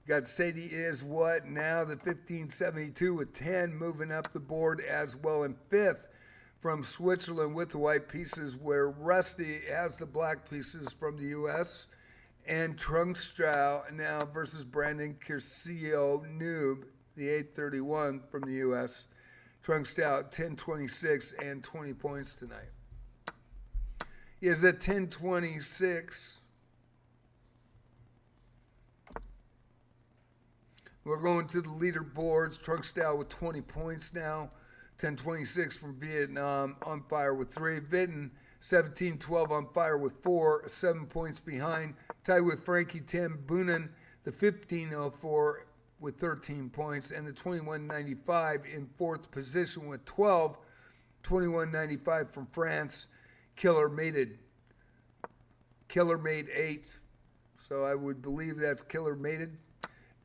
Got Sadie is what now, the 1572 with 10, moving up the board as well in fifth from Switzerland with the white pieces, where Rusty has the black pieces from the U.S. And Trunkstrow now versus Brandon Curcio Noob, the 831 from the U.S. Trunkstrow 1026 and 20 points tonight. Is at 1026. We're going to the leaderboards. Trunkstrow with 20 points now. 1026 from Vietnam, on fire with 3. Vitten, 1712 on fire with 4, 7 points behind. Tied with Frankie Tambunan, the 1504 with 13 points, and the 2195 in fourth position with 12. 2195 from France. Killer Mated 8. So I would believe that's Killer Mated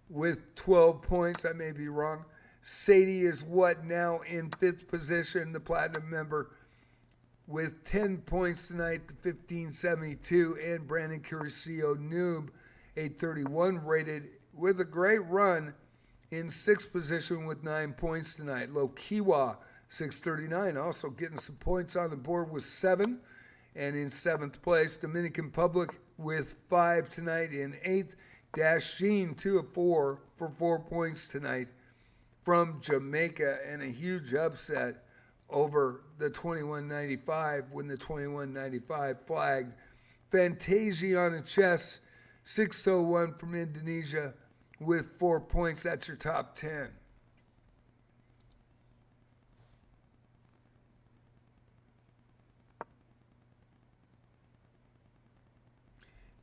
with 12 points. I may be wrong. Sadie is what now in fifth position, the platinum member, with 10 points tonight, the 1572, and Brandon Curcio Noob, 831 rated, with a great run in sixth position with 9 points tonight. Lokiwa, 639, also getting some points on the board with 7, and in seventh place, Dominican Republic with 5 tonight in eighth. Dash Sheen, 2 of 4 for 4 points tonight from Jamaica, and a huge upset over the 2195 when the 2195 flagged. Fantasia on the chest, 601 from Indonesia with 4 points. That's your top 10.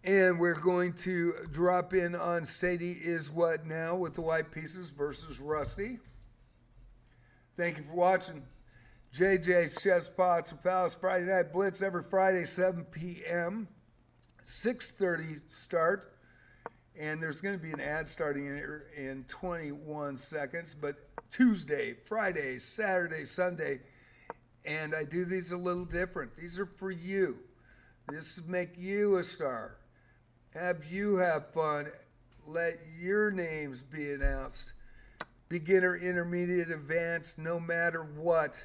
And we're going to drop in on Sadie is what now with the white pieces versus Rusty. Thank you for watching. JJ's Chess Pots and Palace Friday Night Blitz every Friday, 7 p.m. 6:30 start. And there's going to be an ad starting in 21 seconds. But Tuesday, Friday, Saturday, Sunday. And I do these a little different. These are for you. This is make you a star. Have you have fun. Let your names be announced. beginner, intermediate, advanced, no matter what.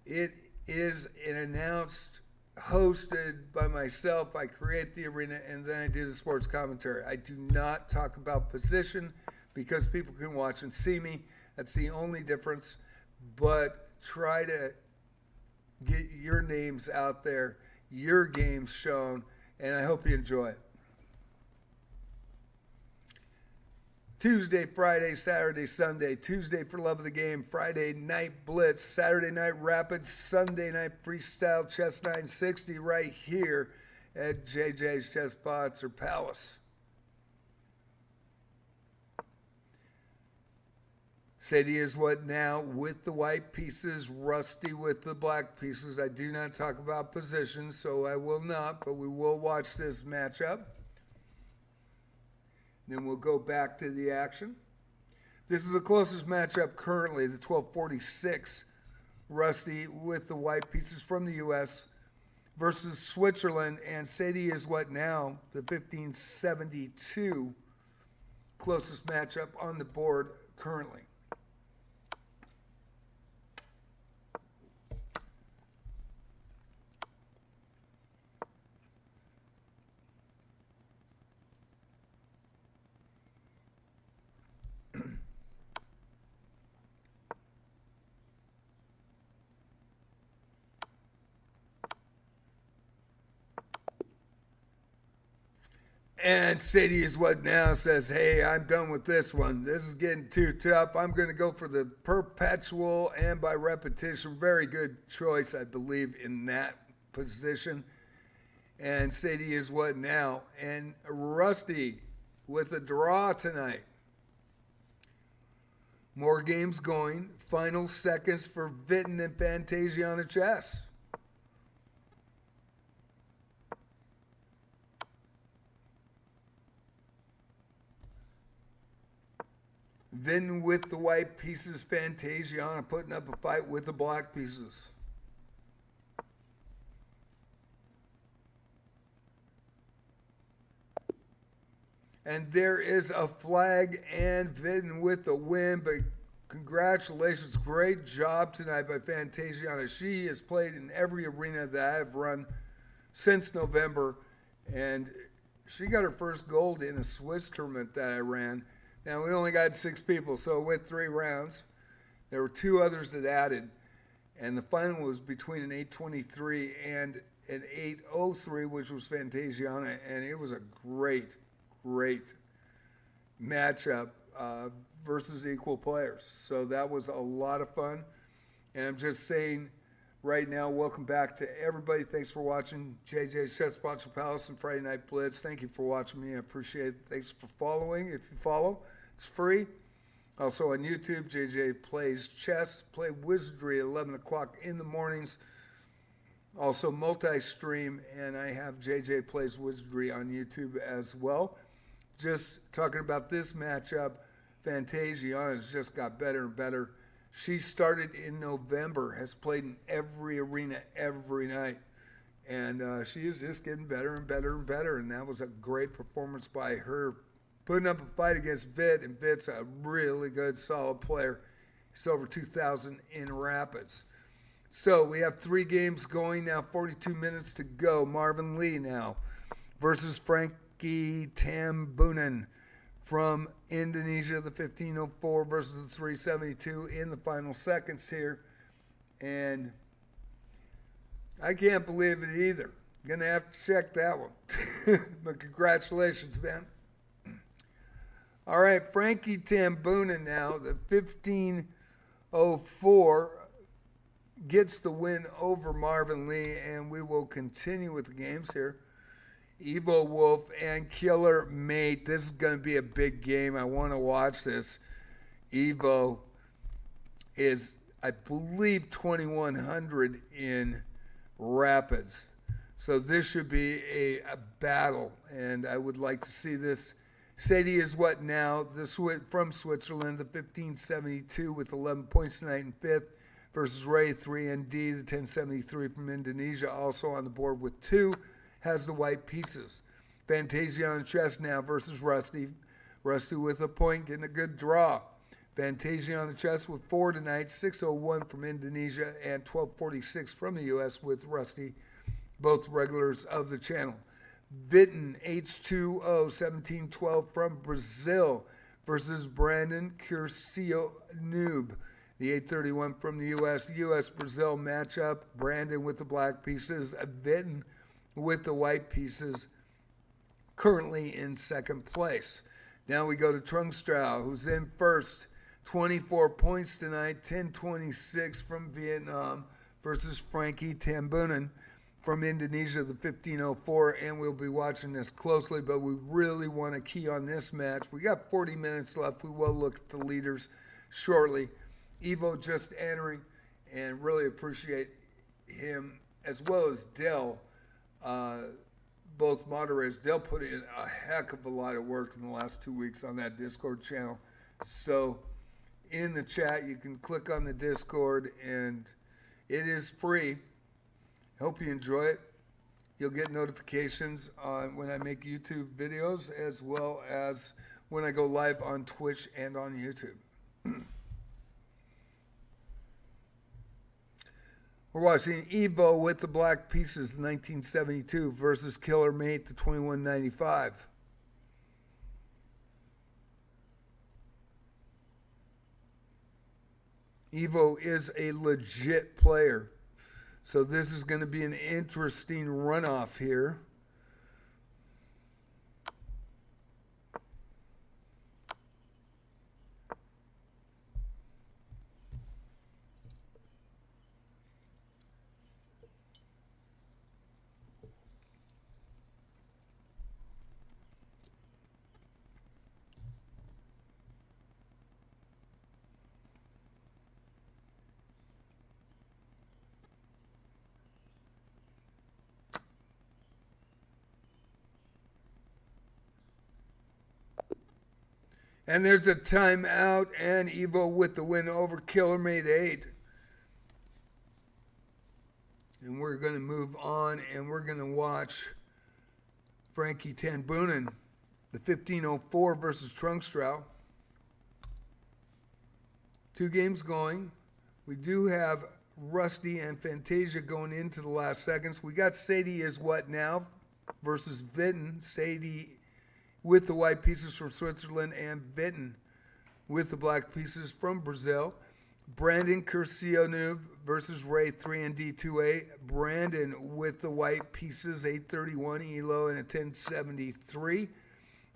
It is an announced, hosted by myself. I create the arena and then I do the sports commentary. I do not talk about position because people can watch and see me. That's the only difference. But try to get your names out there, your games shown, and I hope you enjoy it. Tuesday, Friday, Saturday, Sunday. Tuesday for love of the game. Friday night Blitz. Saturday night Rapid. Sunday night Freestyle Chess 960 right here at JJ's Chess Pots or Palace. Sadie is what now with the white pieces, Rusty with the black pieces. I do not talk about positions, so I will not, but we will watch this matchup. Then we'll go back to the action. This is the closest matchup currently, the 1246. Rusty with the white pieces from the U.S. versus Switzerland. And Sadie is what now, the 1572 closest matchup on the board currently. And Sadie is what now says, hey, I'm done with this one. This is getting too tough. I'm going to go for the perpetual and by repetition. Very good choice, I believe, in that position. And Sadie is what now? And Rusty with a draw tonight. More games going. Final seconds for Vitten and Fantasiana Chess. Then with the white pieces, Fantasiana putting up a fight with the black pieces. And there is a flag and Vitten with the win, but congratulations. Great job tonight by Fantasiana. She has played in every arena that I've run since November, and she got her first gold in a Swiss tournament that I ran. Now, we only got 6 people, so it went 3 rounds. There were 2 others that added, and the final was between an 823 and an 803, which was Fantasiana, and it was a great, great matchup versus equal players. So that was a lot of fun, and I'm just saying right now, welcome back to everybody. Thanks for watching JJ's Chess Pots Palace and Friday Night Blitz. Thank you for watching me. I appreciate it. Thanks for following. If you follow, it's free. Also on YouTube, JJ Plays Chess. Play Wizardry at 11 o'clock in the mornings. Also multi-stream, and I have JJ Plays Wizardry on YouTube as well. Just talking about this matchup, Fantasiana has just got better and better. She started in November, has played in every arena every night, and she is just getting better and better and better, and that was a great performance by her, putting up a fight against Vit, and Vit's a really good, solid player. He's over 2,000 in Rapids. So we have 3 games going now, 42 minutes to go. Marvin Lee now versus Frankie Tambunan from Indonesia, the 1504 versus the 372 in the final seconds here. And I can't believe it either. Gonna have to check that one. But congratulations, man. All right, Frankie Tambunan now, the 1504, gets the win over Marvin Lee, and we will continue with the games here. Evo Wolf and Killer Mate. This is going to be a big game. I want to watch this. Evo is, I believe, 2,100 in Rapids. So this should be a battle, and I would like to see this. Sadie is what now? From Switzerland, the 1572 with 11 points tonight in 5th versus Ray 3ND, the 1073 from Indonesia, also on the board with 2. Has the white pieces. Fantasiana Chess now versus Rusty. Rusty with a point, getting a good draw. Fantasia on the chest with 4 tonight, 6:01 from Indonesia and 12:46 from the U.S. with Rusty, both regulars of the channel. Vitten H2O 1712 from Brazil versus Brandon Curcio Noob. The 831 from the U.S. Brazil matchup. Brandon with the black pieces, Vitten with the white pieces, currently in second place. Now we go to Trungstrow, who's in first. 24 points tonight, 10-26 from Vietnam versus Frankie Tambunan from Indonesia, the 1504, and we'll be watching this closely, but we really want to key on this match. We got 40 minutes left. We will look at the leaders shortly. Evo just entering, and really appreciate him as well as Dell, both moderators. Dell put in a heck of a lot of work in the last 2 weeks on that Discord channel. So in the chat, you can click on the Discord, and it is free. Hope you enjoy it. You'll get notifications on when I make YouTube videos, as well as when I go live on Twitch and on YouTube. We're watching Evo with the black pieces, 1972, versus Killer Mate, the 2195. Evo is a legit player. So this is going to be an interesting runoff here. And there's a timeout, and Evo with the win over Killer Mate 8. And we're going to move on, and we're going to watch Frankie Tambunan, the 1504 versus Trungstrow. 2 games going. We do have Rusty and Fantasia going into the last seconds. We got Sadie is what now versus Vitten. Sadie with the white pieces from Switzerland, and Vitten with the black pieces from Brazil. Brandon Curcio versus Ray 3 and D2A. Brandon with the white pieces, 831 ELO and a 1073.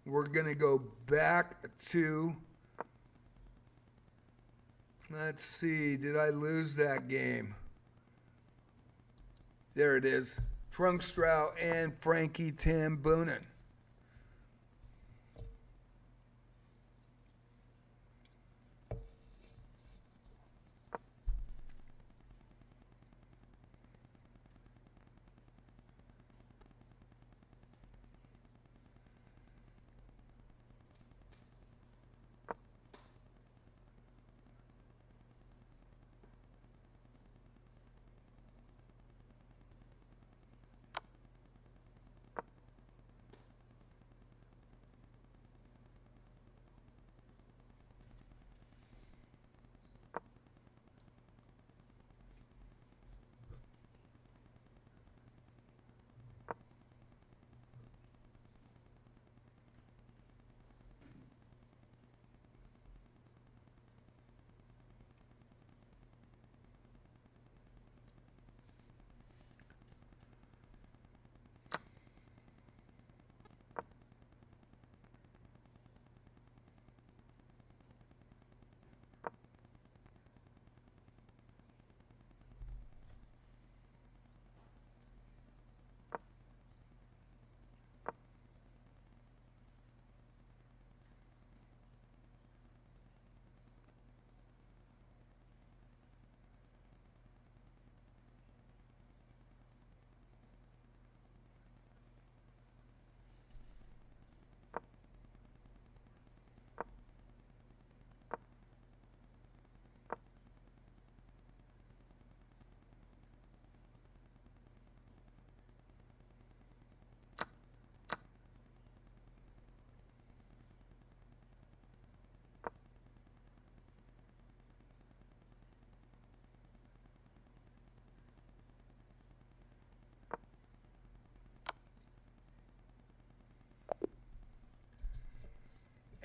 We're going to go back to, let's see, did I lose that game? There it is. Trungstrow and Frankie Tambunan.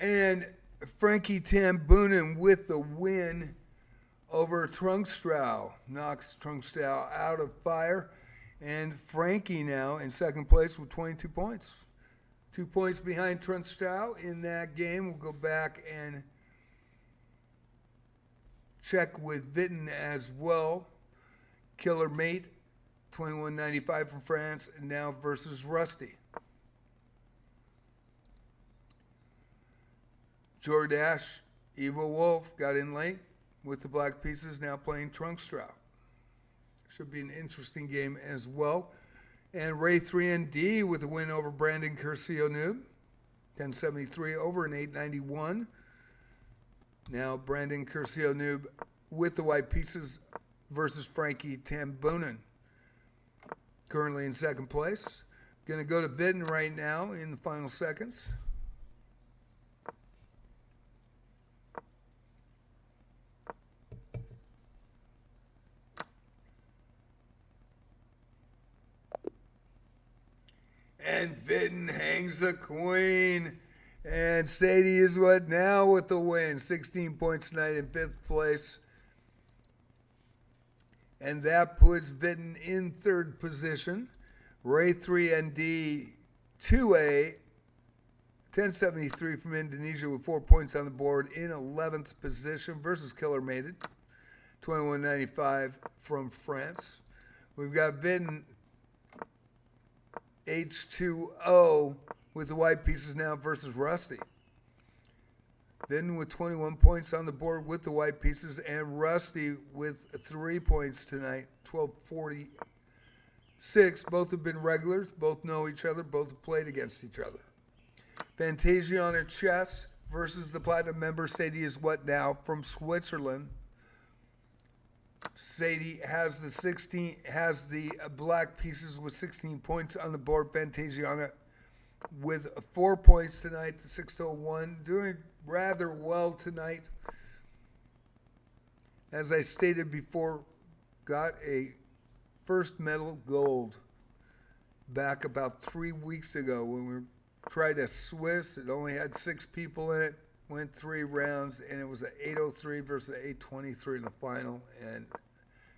And Frankie Tambunan with the win over Trunkstrow. Knocks Trunkstrow out of fire. And Frankie now in second place with 22 points. 2 points behind Trunkstrow in that game. We'll go back and check with Vitten as well. Killer Mate, 21.95 from France, now versus Rusty. Jordache, Evil Wolf got in late with the Black Pieces, now playing Trunkstrow. Should be an interesting game as well. And Ray 3ND with a win over Brandon Curcio Noob, 1073 over an 891. Now Brandon Curcio Noob with the White Pieces versus Frankie Tambunan. Currently in second place. Going to go to Vitten right now in the final seconds. And Vitten hangs a queen. And Sadie is what now with the win. 16 points tonight in fifth place. And that puts Vitten in third position. Ray 3ND 2A, 1073 from Indonesia with 4 points on the board in 11th position versus Killer Mated, 21.95 from France. We've got Vitten H2O with the White Pieces now versus Rusty. Vitten with 21 points on the board with the White Pieces, and Rusty with 3 points tonight, 12:46. Both have been regulars, both know each other, both have played against each other. Fantasiana Chess versus the Platinum member Sadie is what now from Switzerland. Sadie has the Black Pieces with 16 points on the board. Fantasiana with 4 points tonight, the 601, doing rather well tonight. As I stated before, got a first medal gold back about 3 weeks ago when we tried a Swiss. It only had 6 people in it, went 3 rounds, and it was an 803 versus an 823 in the final. And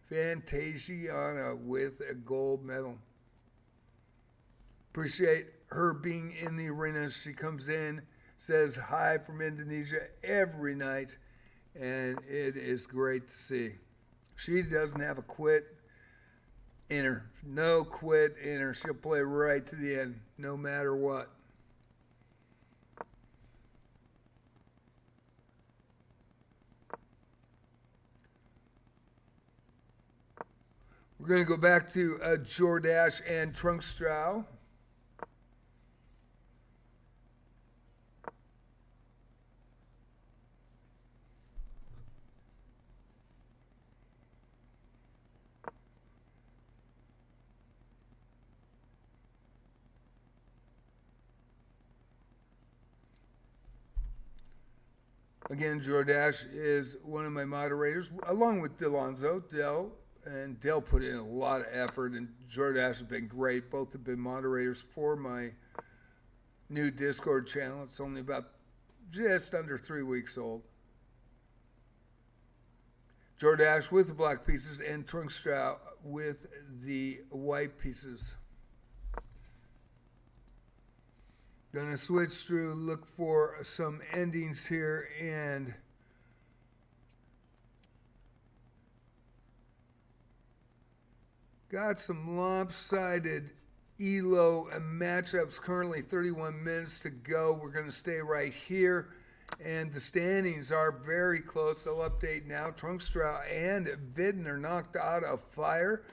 Fantasiana with a gold medal. Appreciate her being in the arena. She comes in, says hi from Indonesia every night, and it is great to see. She doesn't have a quit in her. No quit in her. She'll play right to the end, no matter what. We're going to go back to Jordache and Trunkstrow. Again, Jordache is one of my moderators, along with Delonzo, Del. And Dale put in a lot of effort, and Jordache has been great. Both have been moderators for my new Discord channel. It's only about just under 3 weeks old. Jordache with the Black Pieces and Trunkstrow with the White Pieces. Gonna switch through, look for some endings here, and got some lopsided ELO and matchups currently, 31 minutes to go. We're going to stay right here, and the standings are very close. I'll update now. Trunkstrow and Vitten are knocked out of fire.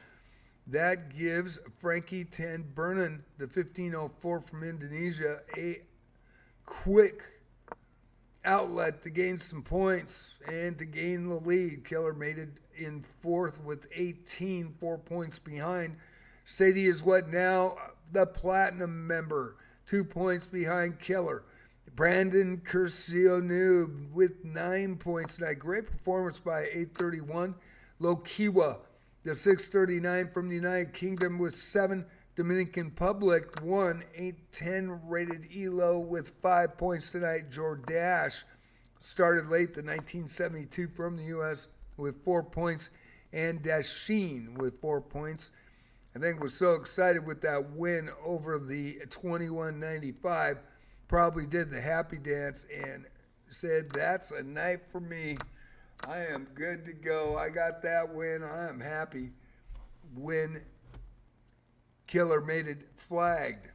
That gives Frankie Tambunan, the 1504 from Indonesia, a quick outlet to gain some points and to gain the lead. Killer made it in fourth with 18, 4 points behind. Sadie is what now? The Platinum member, 2 points behind Killer. Brandon Curcio Noob with 9 points tonight. Great performance by 831. Lokiwa, the 639 from the United Kingdom with 7. Dominican Republic won 8-10 rated ELO with 5 points tonight. Jordache started late, the 1972 from the U.S. with 4 points, and Dasheen with 4 points. I think was so excited with that win over the 21-95, probably did the happy dance and said, that's a night for me. I am good to go. I got that win. I am happy. When Killer made it flagged.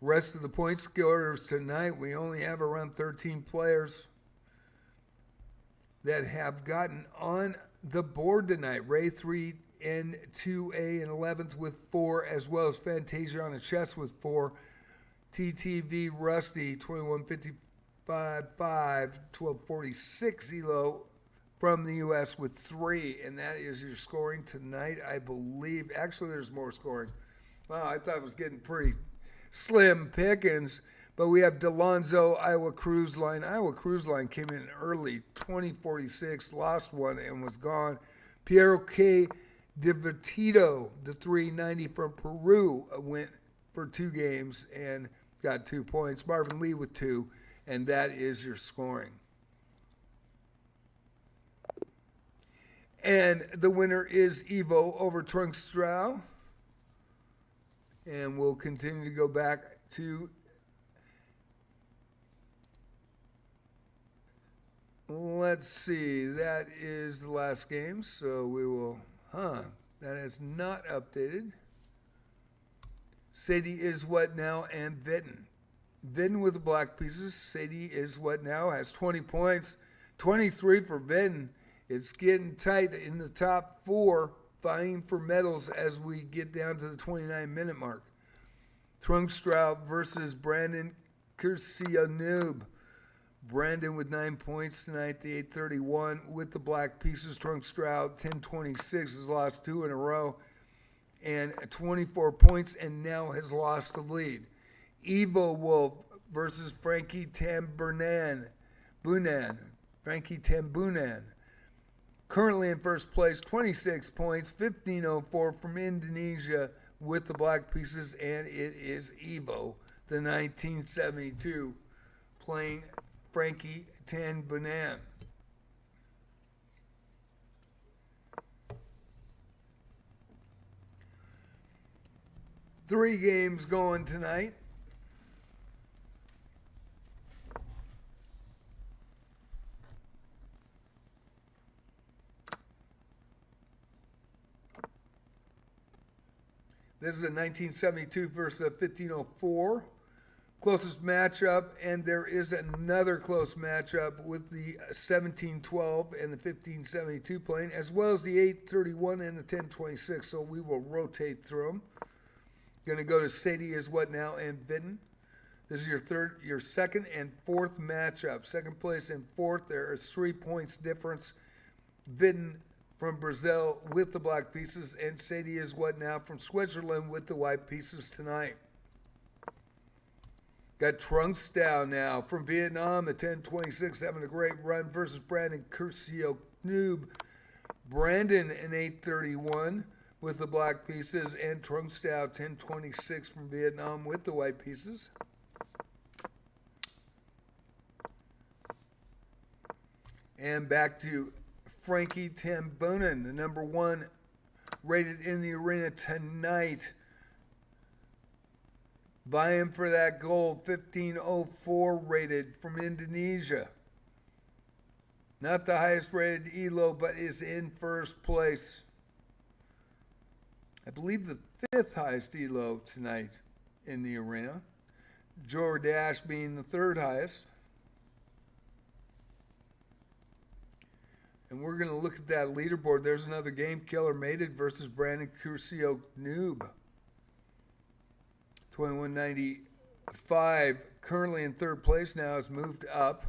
Rest of the point scorers tonight, we only have around 13 players that have gotten on the board tonight. Ray 3 and 2A and 11th with 4, as well as Fantasia on the chest with 4. TTV Rusty 2155 1246 ELO from the U.S. with 3, and that is your scoring tonight, I believe. Actually, there's more scoring. Wow, I thought it was getting pretty slim pickings. But we have Delonzo, Iowa Cruise Line. Iowa Cruise Line came in early, 2046, lost one and was gone. Piero K. Divertido, the 390 from Peru, went for 2 games and got 2 points. Marvin Lee with 2, and that is your scoring. And the winner is Evo over Trunkstrow. And we'll continue to go back to, let's see, that is the last game. So we will, that is not updated. Sadie is what now, and Vitten. Vitten with the black pieces. Sadie is what now, has 20 points, 23 for Vitten. It's getting tight in the top 4, vying for medals as we get down to the 29-minute mark. Trunkstrout versus Brandon Kirsia-Noob. Brandon with 9 points tonight, the 831 with the black pieces. Trunkstrout, 1026, has lost 2 in a row, and 24 points, and now has lost the lead. Evo Wolf versus Frankie Tambunan. Frankie Tambunan. Currently in first place, 26 points, 1504 from Indonesia with the black pieces, and it is Evo, the 1972, playing Frankie Tambunan. Three games going tonight. This is a 1972 versus a 1504. Closest matchup, and there is another close matchup with the 1712 and the 1572 playing, as well as the 831 and the 1026. So we will rotate through them. Going to go to Sadie is what now, and Vitten. This is your second and fourth matchup. Second place and fourth, there is 3 points difference. Vitten from Brazil with the black pieces, and Sadie is what now from Switzerland with the white pieces tonight. Got Trunks down now from Vietnam, the 1026, having a great run versus Brandon Curcio-Noob. Brandon in 831 with the black pieces, and Trunks down 1026 from Vietnam with the white pieces. And back to Frankie Tambunan, the number 1 rated in the arena tonight. Vying for that gold, 1504 rated from Indonesia. Not the highest rated ELO, but is in first place. I believe the 5th highest ELO tonight in the arena. Jordache being the 3rd highest. And we're going to look at that leaderboard. There's another game. Killer Mated versus Brandon Curcio-Noob. 2195, currently in 3rd place now, has moved up.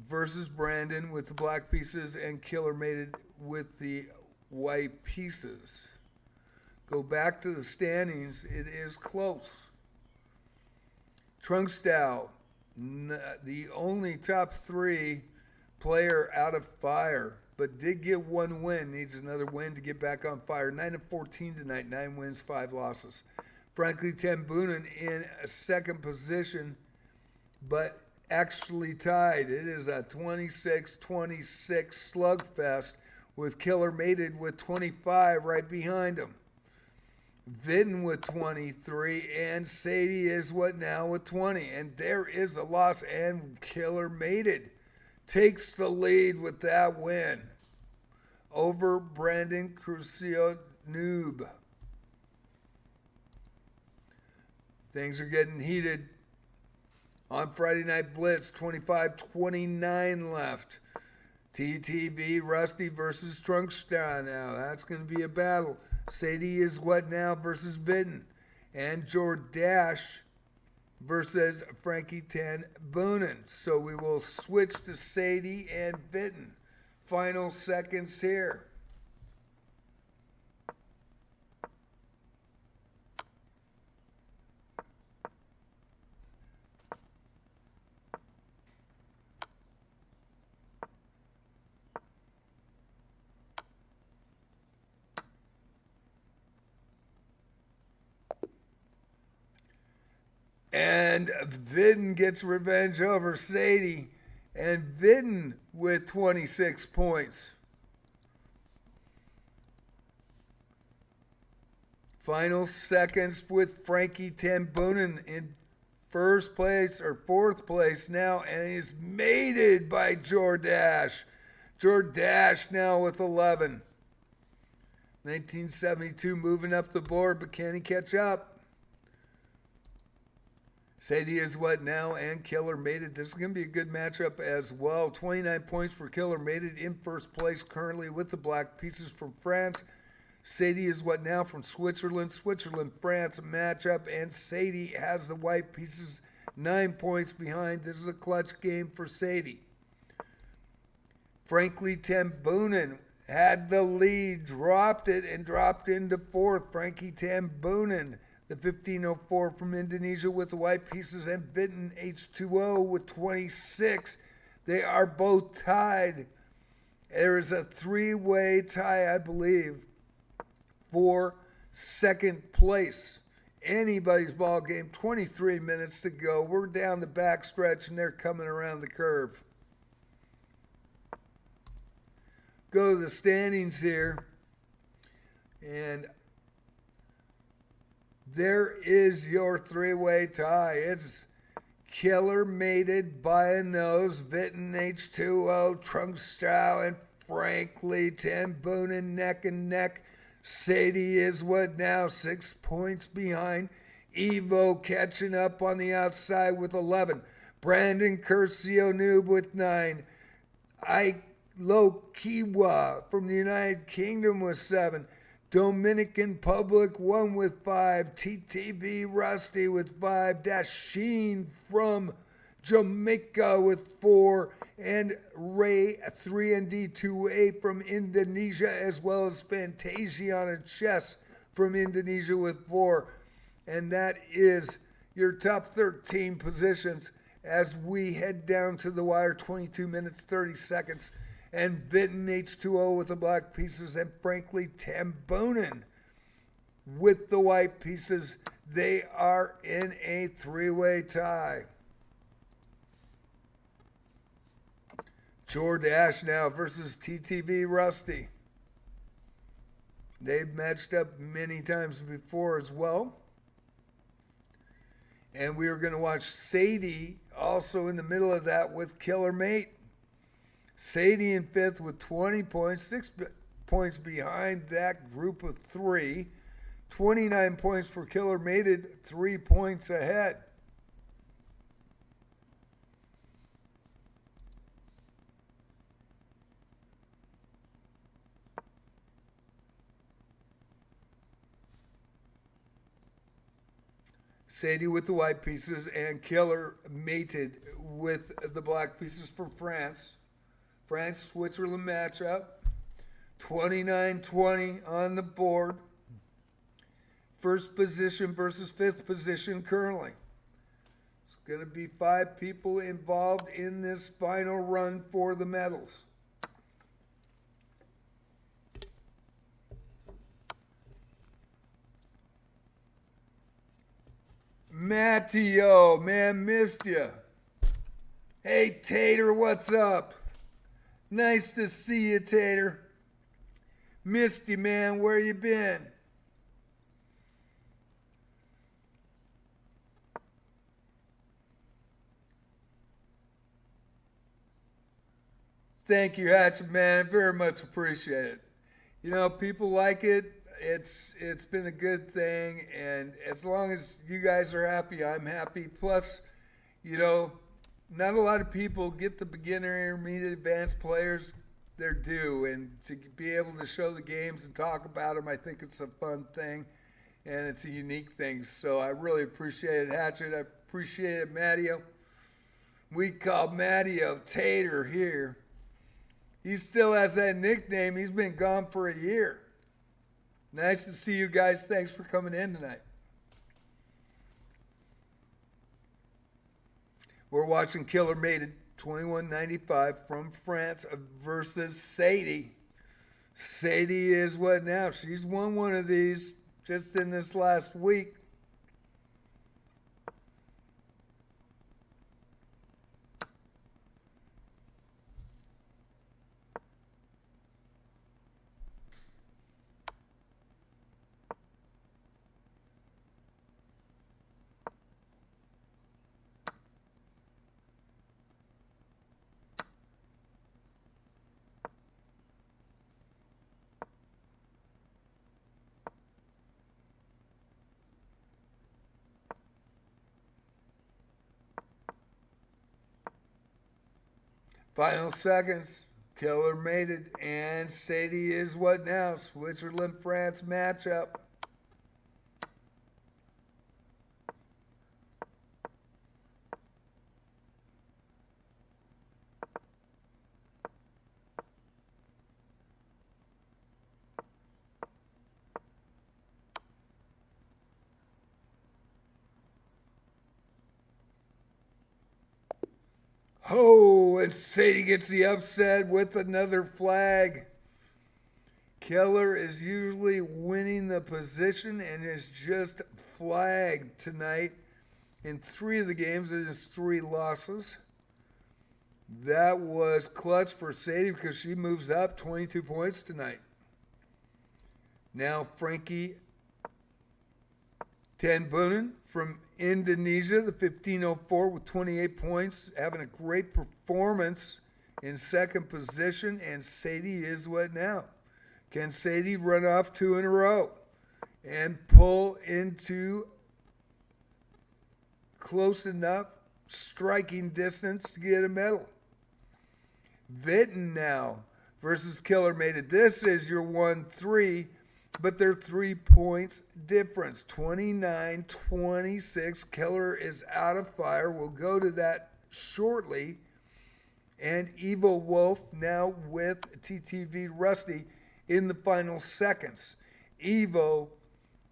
Versus Brandon with the black pieces, and Killer Mated with the white pieces. Go back to the standings. It is close. Trunkstow, the only top 3 player out of fire, but did get one win. Needs another win to get back on fire. 9-14 tonight, 9 wins, 5 losses. Frankly, Tambunan in second position, but actually tied. It is a 26-26 slugfest with Killer Mated with 25 right behind him. Vidden with 23, and Sadie is what now with 20. And there is a loss, and Killer Mated takes the lead with that win over Brandon Crucio Noob. Things are getting heated. On Friday Night Blitz, 25-29 left. TTV Rusty versus Trunkstar now. That's going to be a battle. Sadie is what now versus Vidden. And Jordash versus Frankie Ten Boonen. So we will switch to Sadie and Vidden. Final seconds here. And Vidden gets revenge over Sadie. And Vidden with 26 points. Final seconds with Frankie Tambunan in first place or fourth place now. And he's mated by Jordash. Jordash now with 11. 1972 moving up the board, but can he catch up? Sadie is what now, and Killer Mated. This is going to be a good matchup as well. 29 points for Killer Mated in first place currently with the Black Pieces from France. Sadie is what now from Switzerland. Switzerland, France matchup, and Sadie has the White Pieces 9 points behind. This is a clutch game for Sadie. Frankly Tambunan had the lead, dropped it, and dropped into fourth. Frankie Tambunan, the 1504 from Indonesia with the White Pieces, and Vidden H2O with 26. They are both tied. There is a three-way tie, I believe, for second place. Anybody's ball game, 23 minutes to go. We're down the back stretch, and they're coming around the curve. Go to the standings here, and there is your three-way tie. It's Killer Mated by a nose, Vidden H2O, Trunkstar, and Frankly Tambunan neck and neck. Sadie is what now, 6 points behind. Evo catching up on the outside with 11. Brandon Curcio Noob with 9. Lokiwa from the United Kingdom with 7. Dominican Public 1 with 5. TTV Rusty with 5. Dashin from Jamaica with 4. And Ray 3ND2A from Indonesia, as well as Fantasiana Chess from Indonesia with 4. And that is your top 13 positions as we head down to the wire. 22 minutes, 30 seconds. And Vidden H2O with the Black Pieces, and Frankly Tambunan with the White Pieces. They are in a three-way tie. Jordash now versus TTV Rusty. They've matched up many times before as well. And we are going to watch Sadie also in the middle of that with Killer Mate. Sadie in fifth with 20 points, 6 points behind that group of 3. 29 points for Killer Mated, 3 points ahead. Sadie with the White Pieces, and Killer Mated with the Black Pieces from France. France-Switzerland matchup. 29-20 on the board. First position versus fifth position currently. Going to be 5 people involved in this final run for the medals. Matteo, man, missed you. Hey, Tater, what's up? Nice to see you, Tater. Missed you, man. Where you been? Thank you, Hatchet Man. Very much appreciate it. You know, people like it. It's been a good thing, and as long as you guys are happy, I'm happy. Plus, you know, not a lot of people get the beginner, intermediate, advanced players their due, and to be able to show the games and talk about them, I think it's a fun thing, and it's a unique thing. So I really appreciate it, Hatchet. I appreciate it, Matteo. We call Matteo Tater here. He still has that nickname. He's been gone for a year. Nice to see you guys. Thanks for coming in tonight. We're watching Killer Mated 2195 from France versus Sadie. Sadie is what now? She's won one of these just in this last week. Final seconds. Killer Mated and Sadie is what now? Switzerland, France matchup. Oh, and Sadie gets the upset with another flag. Keller is usually winning the position and is just flagged tonight in 3 of the games. It is 3 losses. That was clutch for Sadie because she moves up 22 points tonight. Now Frankie Tanbunan from Indonesia, the 1504 with 28 points, having a great performance in second position. And Sadie is what now? Can Sadie run off 2 in a row and pull into close enough striking distance to get a medal? Vinton now versus Killer Mated. This is your 1-3. But they're 3 points difference. 29-26. Keller is out of fire. We'll go to that shortly. And Evo Wolf now with TTV Rusty in the final seconds. Evo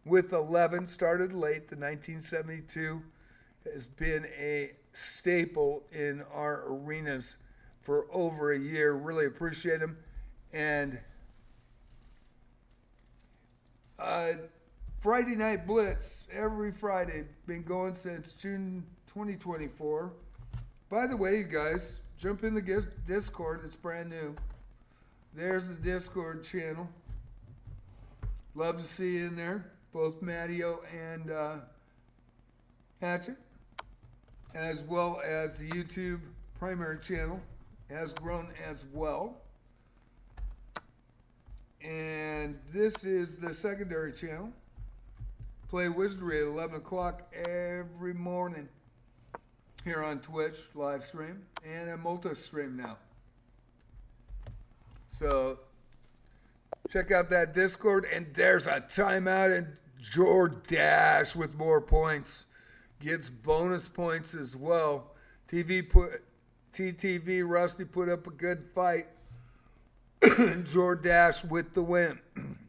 with 11 started late. The 1972 has been a staple in our arenas for over a year. Really appreciate him. And Friday Night Blitz, every Friday, been going since June 2024. By the way, you guys, jump in the Discord, it's brand new. There's the Discord channel. Love to see you in there, both Matteo and Hatchet, as well as the YouTube primary channel has grown as well. And this is the secondary channel. Play Wizardry at 11 o'clock every morning here on Twitch, live stream, and a multi-stream now. So check out that Discord, and there's a timeout, and Jordash with more points gets bonus points as well. TTV Rusty put up a good fight. Jordash with the win.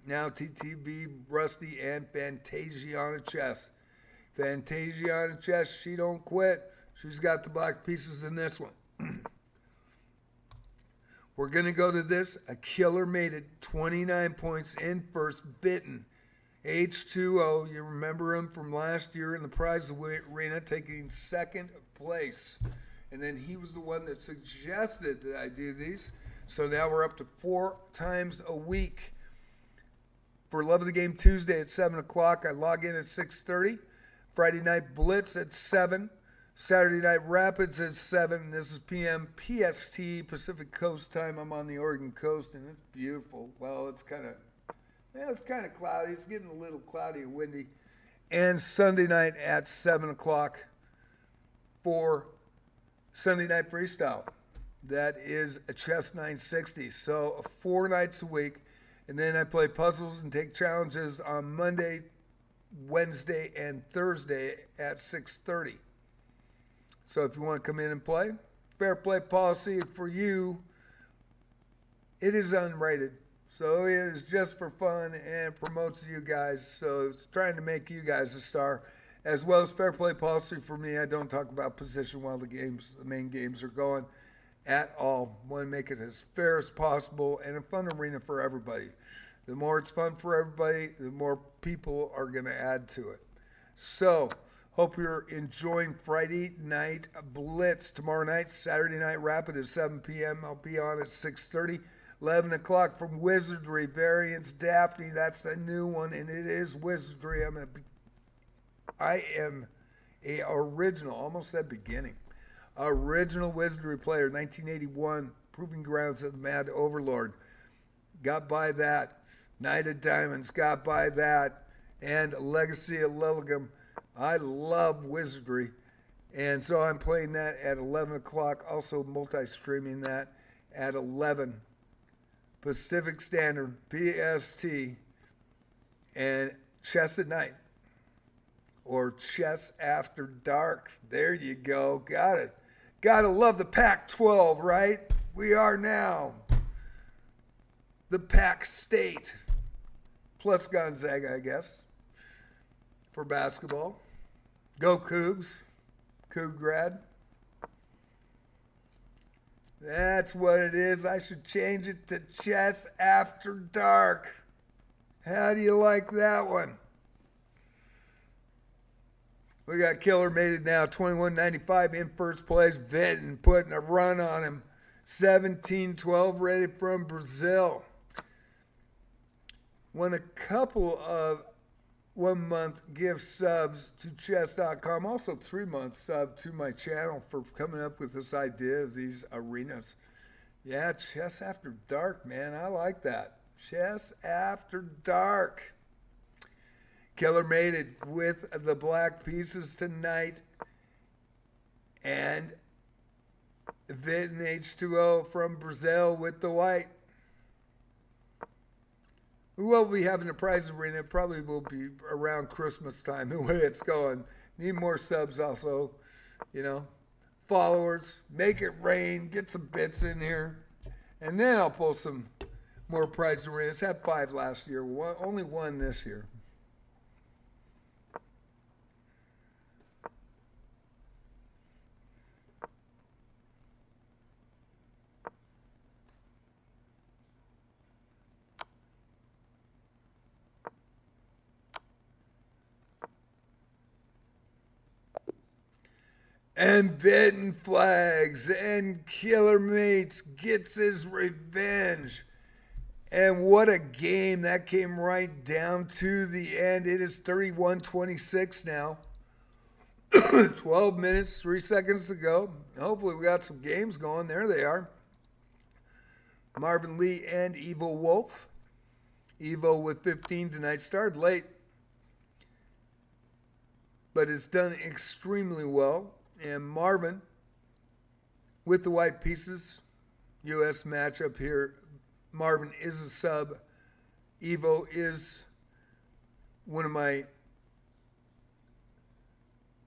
Now TTV Rusty and Fantasia on a chess. Fantasia on a chess, she don't quit. She's got the black pieces in this one. We're going to go to this. A killer made it 29 points in first. Vitten, H2O. You remember him from last year in the prize arena, taking second place. And then he was the one that suggested that I do these. So now we're up to 4 times a week. For Love of the Game Tuesday at 7 o'clock, I log in at 6:30. Friday night Blitz at 7. Saturday night Rapids at 7. This is PM PST, Pacific Coast time. I'm on the Oregon coast, and it's beautiful. Well, it's kind of cloudy. It's getting a little cloudy and windy. And Sunday night at 7 o'clock for Sunday Night Freestyle. That is a Chess 960. So 4 nights a week. And then I play puzzles and take challenges on Monday, Wednesday, and Thursday at 6:30. So if you want to come in and play, fair play policy for you, it is unrated. So it is just for fun and promotes you guys. So it's trying to make you guys a star. As well as fair play policy for me, I don't talk about position while the main games are going at all. Want to make it as fair as possible and a fun arena for everybody. The more it's fun for everybody, the more people are going to add to it. So, hope you're enjoying Friday night Blitz. Tomorrow night, Saturday night Rapid at 7 p.m. I'll be on at 6:30. 11 o'clock from Wizardry, Variants Daphne. That's the new one, and it is Wizardry. I am a original, almost said beginning. Original Wizardry player, 1981, Proving Grounds of the Mad Overlord. Got by that. Knight of Diamonds, got by that. And Legacy of Lilligam. I love Wizardry. And so I'm playing that at 11 o'clock. Also multi-streaming that at 11 Pacific Standard, PST. And Chess at Night. Or Chess After Dark. There you go. Got it. Gotta love the Pac-12, right? We are now the Pac State. Plus Gonzaga, I guess, for basketball. Go Cougs. Coug grad. That's what it is. I should change it to Chess After Dark. How do you like that one? We got Killer made it now, 21.95 in first place. Vitten putting a run on him. 17-12 rated from Brazil. Won a couple of 1-month gift subs to chess.com. Also 3-month sub to my channel for coming up with this idea of these arenas. Yeah, Chess After Dark, man. I like that. Chess After Dark. Killer made it with the black pieces tonight. And Vitten H2O from Brazil with the white. We will be having a prize arena. It probably will be around Christmas time, the way it's going. Need more subs also, followers. Make it rain. Get some bits in here. And then I'll pull some more prize arenas. Had 5 last year. Only 1 this year. And Vitten flags, and Killer Mates gets his revenge. And what a game. That came right down to the end. It is 31-26 now. 12 minutes, 3 seconds to go. Hopefully we got some games going. There they are. Marvin Lee and Evo Wolf. Evo with 15 tonight. Started late, but it's done extremely well. And Marvin with the white pieces. U.S. matchup here. Marvin is a sub. Evo is one of my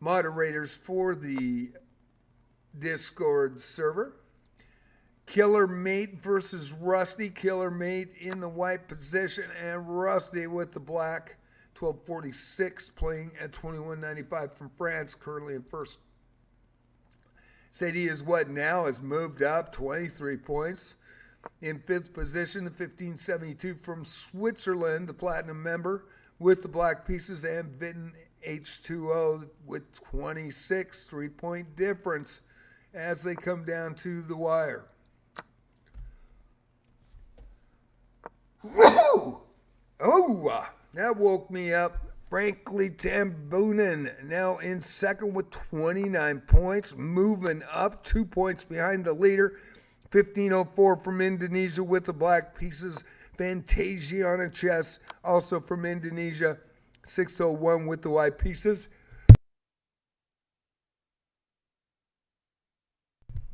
moderators for the Discord server. Killer Mate versus Rusty. Killer Mate in the white position and Rusty with the black. 1246 playing at 21.95 from France, currently in first Sadie is what now has moved up 23 points. In fifth position, the 1572 from Switzerland, the platinum member with the black pieces, and Vitten H2O with 26, 3-point difference as they come down to the wire. Whoa! Oh, that woke me up. Frankly Tambunan now in second with 29 points, moving up 2 points behind the leader. 1504 from Indonesia with the black pieces. Fantasiana Chess also from Indonesia. 601 with the white pieces.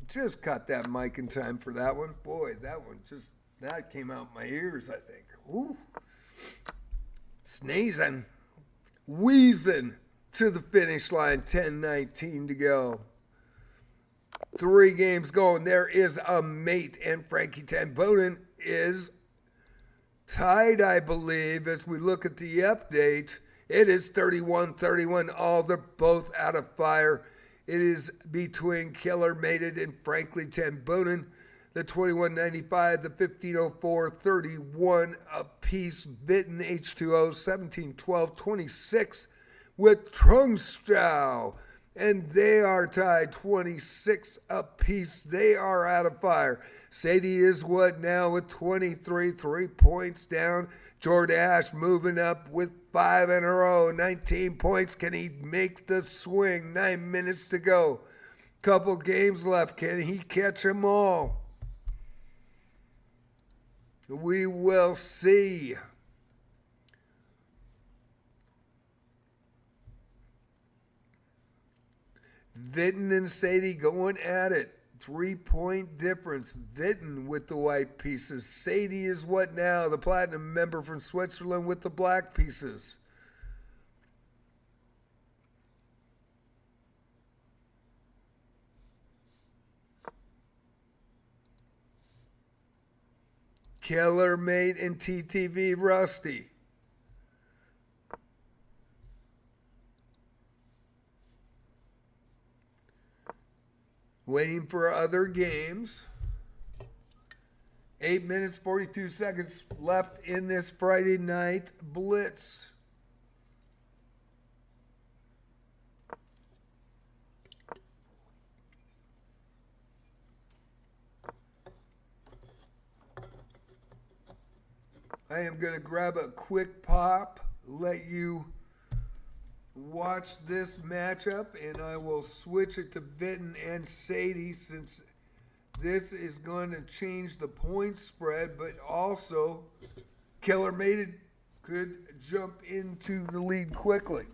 Just cut that mic in time for that one. Boy, that came out my ears, I think. Ooh. Sneezing. Wheezing to the finish line. 10:19 to go. 3 games going. There is a mate, and Frankie Tambunan is tied, I believe, as we look at the update. It is 31-31. They're both out of fire. It is between Killer Mated and Frankly Tambunan. The 2195, the 1504, 31 apiece. Vitten H2O, 17-12, 26 with Trungstow. And they are tied 26 apiece. They are out of fire. Sadie is what now with 23, 3 points down. Jordash moving up with 5 in a row, 19 points. Can he make the swing? 9 minutes to go. Couple games left. Can he catch them all? We will see. Vitten and Sadie going at it. 3-point difference. Vitten with the white pieces. Sadie is what now? The platinum member from Switzerland with the black pieces. Killer Mate and TTV Rusty. Waiting for other games. 8 minutes, 42 seconds left in this Friday night Blitz. I am going to grab a quick pop, let you watch this matchup, and I will switch it to Vitten and Sadie since this is going to change the point spread, but also Killer Mated could jump into the lead quickly.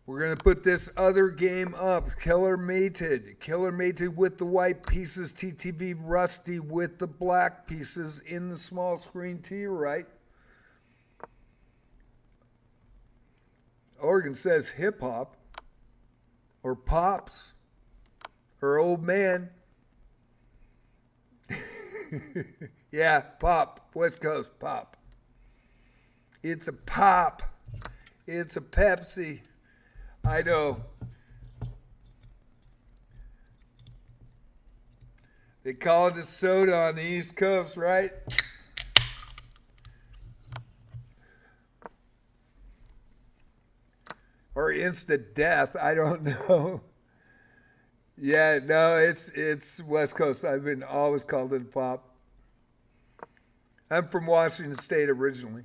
We're going to put this other game up. Killer Mated. Killer Mated with the white pieces. TTV Rusty with the black pieces in the small screen to your right. Oregon says hip hop or pops or old man. Yeah, pop. West Coast pop. It's a pop. It's a Pepsi. I know. They call it a soda on the East Coast, right? Or instant death. I don't know. Yeah, no, it's West Coast. I've been always called it a pop. I'm from Washington State originally.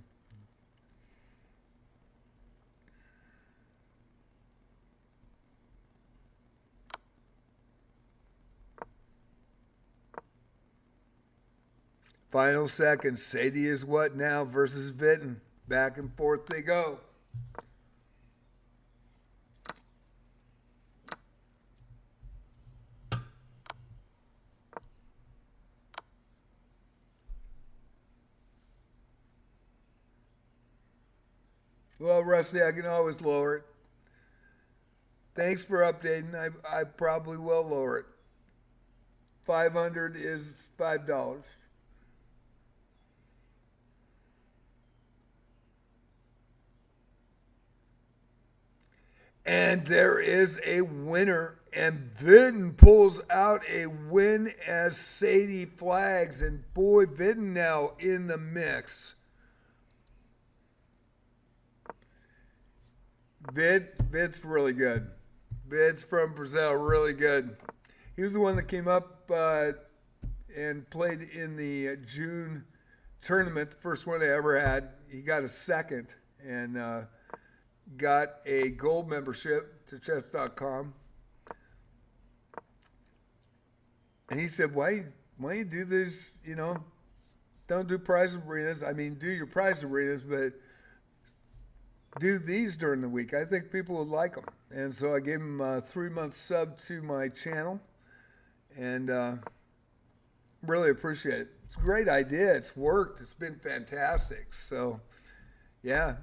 Final seconds. Sadie is what now versus Vitten. Back and forth they go. Well, Rusty, I can always lower it. Thanks for updating. I probably will lower it. 500 is $5. And there is a winner, and Vidden pulls out a win as Sadie flags, and boy, Vidden now in the mix. Vid's really good. Vid's from Brazil, really good. He was the one that came up and played in the June tournament, the first one they ever had. He got a second and got a gold membership to chess.com. And he said, why you do this, don't do prize arenas. I mean, do your prize arenas, but do these during the week. I think people would like them. And so I gave him a 3-month sub to my channel and really appreciate it. It's a great idea. It's worked. It's been fantastic. So, yeah.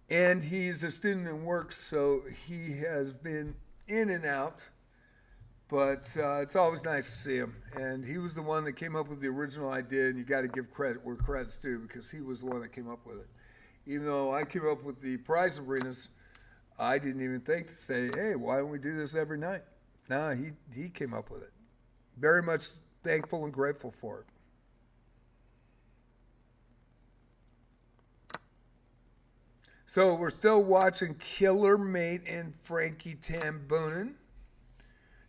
And he's a student in work, so he has been in and out. But it's always nice to see him. And he was the one that came up with the original idea, and you got to give credit where credit's due because he was the one that came up with it. Even though I came up with the prize arenas, I didn't even think to say, hey, why don't we do this every night? No, he came up with it. Very much thankful and grateful for it. So we're still watching Killer Mate and Frankie Tambunan.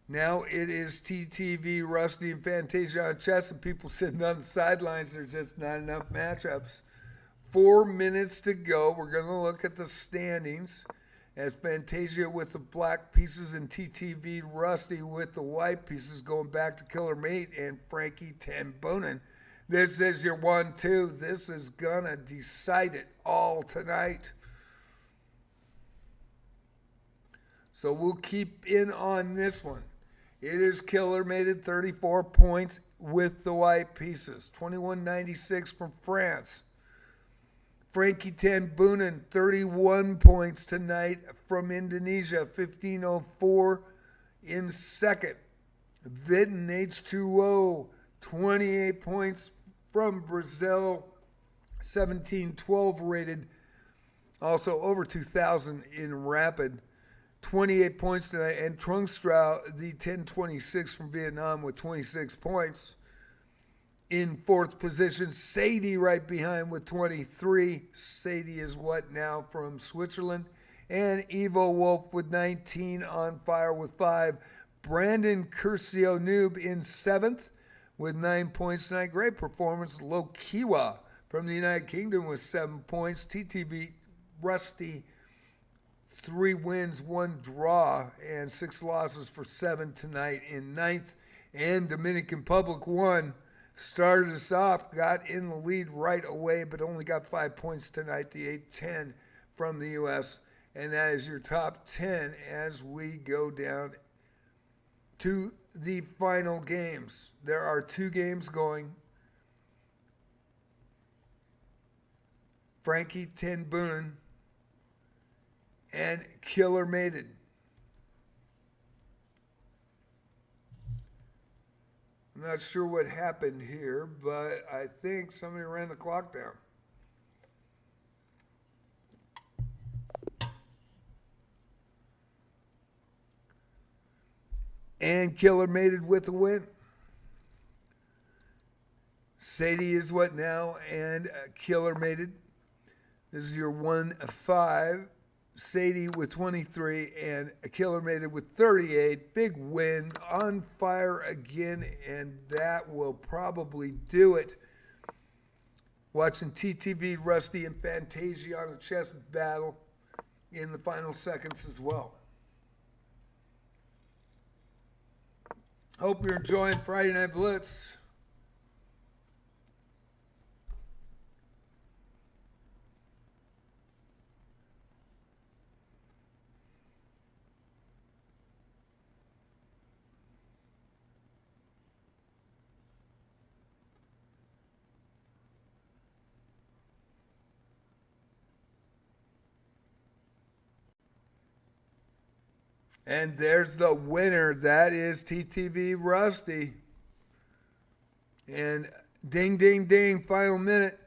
Now it is TTV, Rusty, and Fantasia on chess, and people sitting on the sidelines. There's just not enough matchups. 4 minutes to go. We're going to look at the standings as Fantasia with the black pieces and TTV Rusty with the white pieces going back to Killer Mate and Frankie Tambunan. This is your 1-2. This is going to decide it all tonight. So we'll keep in on this one. It is Killer Mate at 34 points with the white pieces. 21.96 from France. Frankie Tambunan, 31 points tonight from Indonesia, 15.04 in second. Vidden H2O, 28 points from Brazil, 17.12 rated, also over 2,000 in rapid. 28 points tonight. And Trungstrow, the 10.26 from Vietnam with 26 points. In fourth position, Sadie right behind with 23. Sadie is what now from Switzerland. And Evo Wolf with 19, on fire with 5. Brandon Curcio Noob in seventh with 9 points tonight. Great performance. Lokiwa from the United Kingdom with 7 points. TTV Rusty, 3 wins, 1 draw, and 6 losses for 7 tonight in ninth. And Dominican Republic 1. Started us off, got in the lead right away, but only got 5 points tonight, the 8-10 from the U.S. And that is your top 10 as we go down to the final games. There are 2 games going. Frankie Tambunan and Killer Mated. I'm not sure what happened here, but I think somebody ran the clock down. And Killer Mated with the win. Sadie is what now, and Killer Mated. This is your 1-5. Sadie with 23 and Killer Mated with 38. Big win, on fire again, and that will probably do it. Watching TTV Rusty and Fantasia on a chess battle in the final seconds as well. Hope you're enjoying Friday Night Blitz. And there's the winner. That is TTV Rusty. And ding, ding, ding, final minute.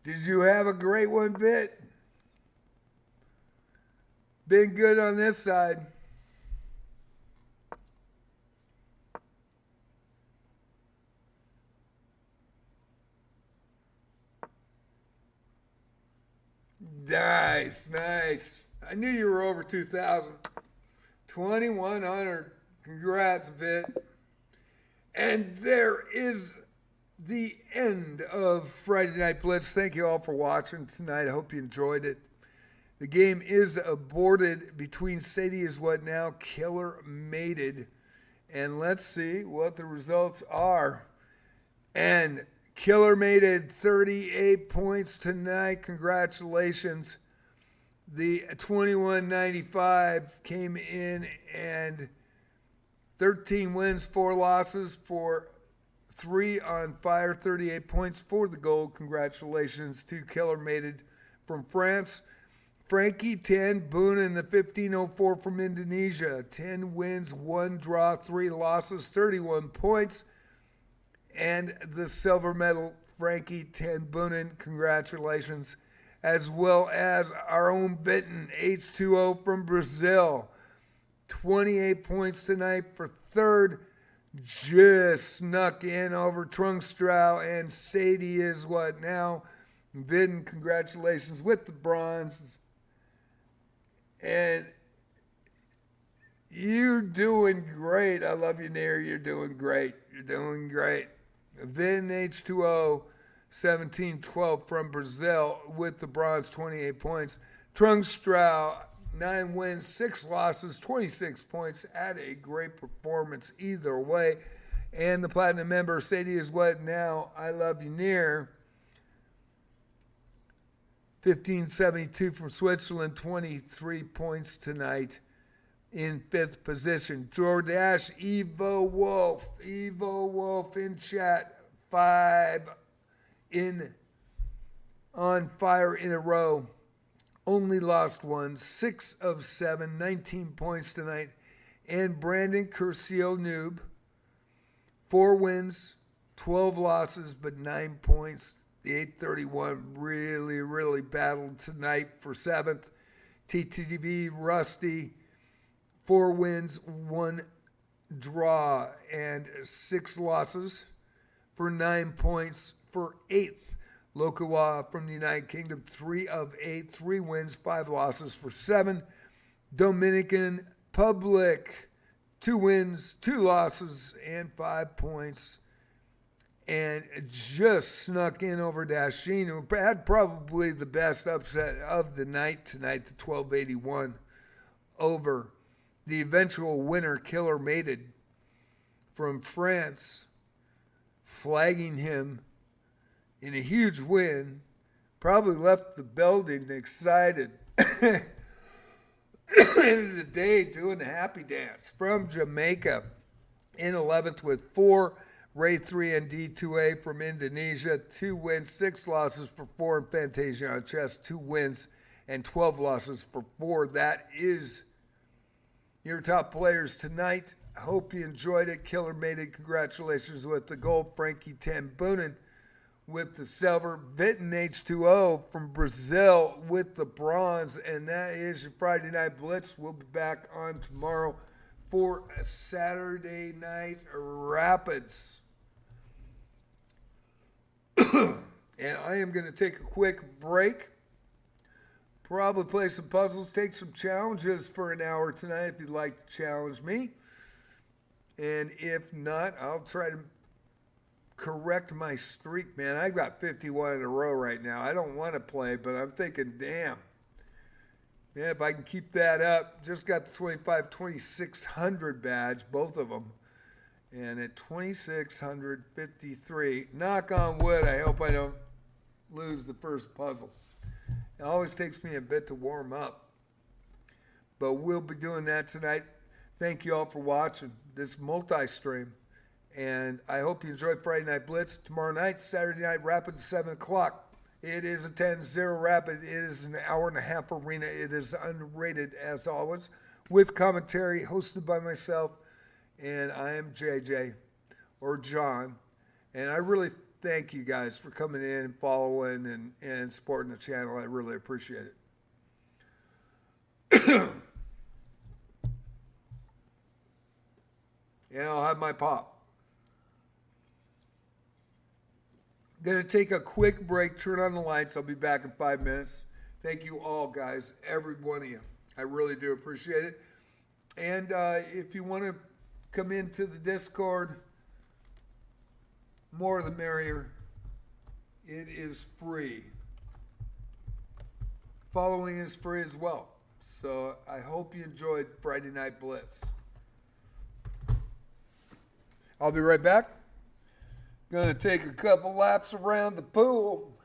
Did you have a great one, Bit? Been good on this side. Nice, nice. I knew you were over 2,000. 2,100. Congrats, Bit. And there is the end of Friday Night Blitz. Thank you all for watching tonight. I hope you enjoyed it. The game is aborted between Sadie Is What Now, Killer Mated. And let's see what the results are. And Killer Mated, 38 points tonight. Congratulations. The 2195 came in and 13 wins, 4 losses for 3 on fire, 38 points for the gold. Congratulations to Killer Mated from France. Frankie 10, Boonin the 1504 from Indonesia. 10 wins, 1 draw, 3 losses, 31 points. And the silver medal, Frankie 10, Boonin. Congratulations. As well as our own Vinton, H2O from Brazil. 28 points tonight for third. Just snuck in over Trungstrow, and Sadie Is What Now. Vinton, congratulations with the bronze. And you're doing great. I love you, Nair. You're doing great. You're doing great. Vin H2O, 1712 from Brazil with the bronze, 28 points. Trungstrow, 9 wins, 6 losses, 26 points. Had a great performance either way. And the platinum member, Sadie Is What Now, I Love You Near. 1572 from Switzerland, 23 points tonight in 5th position. Jordash, Evo Wolf in chat, 5 on fire in a row. Only lost one, 6 of 7, 19 points tonight. And Brandon Curcio Noob, 4 wins, 12 losses, but 9 points. The 831 really battled tonight for 7th. TTV Rusty, 4 wins, 1 draw, and 6 losses for 9 points for 8th. Lokawa from the United Kingdom, 3 of 8, 3 wins, 5 losses for 7. Dominican Public, 2 wins, 2 losses, and 5 points. And just snuck in over Dashin, who had probably the best upset of the night tonight, the 1281, over the eventual winner, Killer Mated from France, flagging him in a huge win. Probably left the building excited. End of the day doing the happy dance from Jamaica in 11th with 4. Ray 3 and D2A from Indonesia, 2 wins, 6 losses for 4. And Fantasia on chess, 2 wins and 12 losses for 4. That is your top players tonight. I hope you enjoyed it. Killer Mated, congratulations with the gold. Frankie 10 Boonin with the silver. Vinton H2O from Brazil with the bronze. And that is your Friday Night Blitz. We'll be back on tomorrow for Saturday Night Rapids. And I am going to take a quick break. Probably play some puzzles, take some challenges for an hour tonight if you'd like to challenge me. And if not, I'll try to correct my streak, man. I got 51 in a row right now. I don't want to play, but I'm thinking, damn. And if I can keep that up, just got the 2600 badge, both of them. And at 2653, knock on wood, I hope I don't lose the first puzzle. It always takes me a bit to warm up. But we'll be doing that tonight. Thank you all for watching this multi-stream. And I hope you enjoyed Friday Night Blitz. Tomorrow night, Saturday Night Rapid, 7 o'clock. It is a 10-0 Rapid. It is an hour-and-a-half arena. It is unrated, as always, with commentary hosted by myself. And I am JJ, or John. And I really thank you guys for coming in and following and supporting the channel. I really appreciate it. And I'll have my pop. Gonna take a quick break, turn on the lights. I'll be back in 5 minutes. Thank you all, guys, every one of you. I really do appreciate it. And if you want to come into the Discord, more the merrier. It is free. Following is free as well. So I hope you enjoyed Friday Night Blitz. I'll be right back. Gonna take a couple laps around the pool.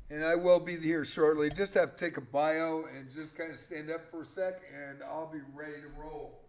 And I will be here shortly. Just have to take a bio and just kind of stand up for a sec, and I'll be ready to roll.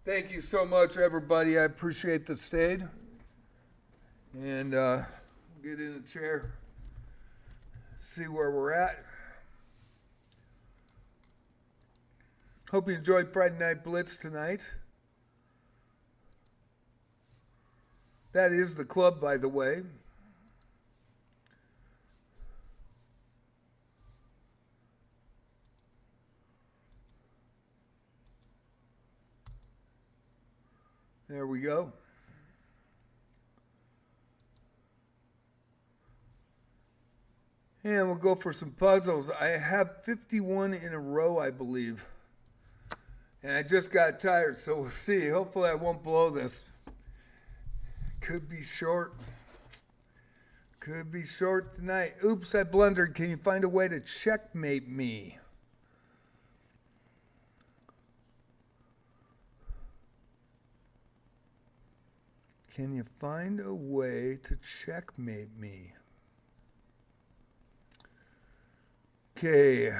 Thank you so much, everybody. I appreciate the stayed. And get in a chair, see where we're at. Hope you enjoyed Friday Night Blitz tonight. That is the club, by the way. There we go. And we'll go for some puzzles. I have 51 in a row, I believe. And I just got tired, so we'll see. Hopefully I won't blow this. Could be short. Could be short tonight. Oops, I blundered. Can you find a way to checkmate me? Can you find a way to checkmate me? Okay.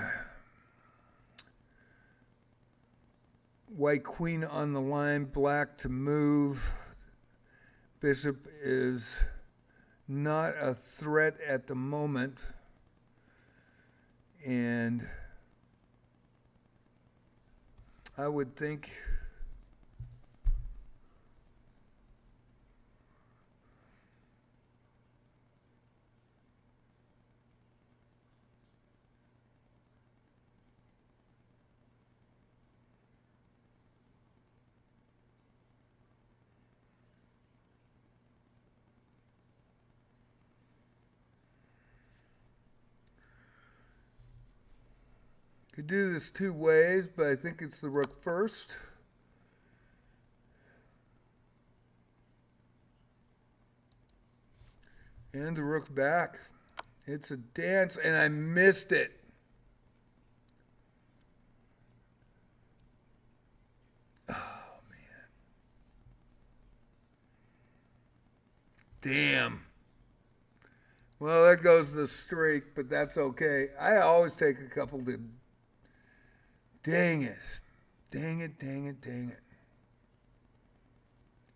White queen on the line, black to move. Bishop is not a threat at the moment. And I would think could do this two ways, but I think it's the rook first. And the rook back. It's a dance, and I missed it. Oh, man. Damn. Well, there goes the streak, but that's okay. I always take a couple to... Dang it. Dang it, dang it, dang it.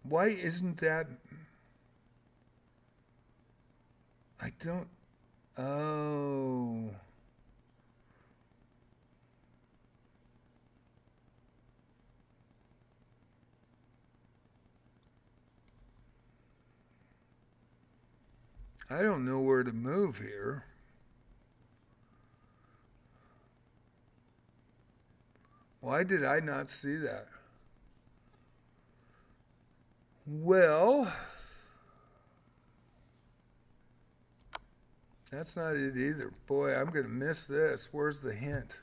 Why isn't that... I don't... Oh... I don't know where to move here. Why did I not see that? Well, that's not it either. Boy, I'm going to miss this. Where's the hint?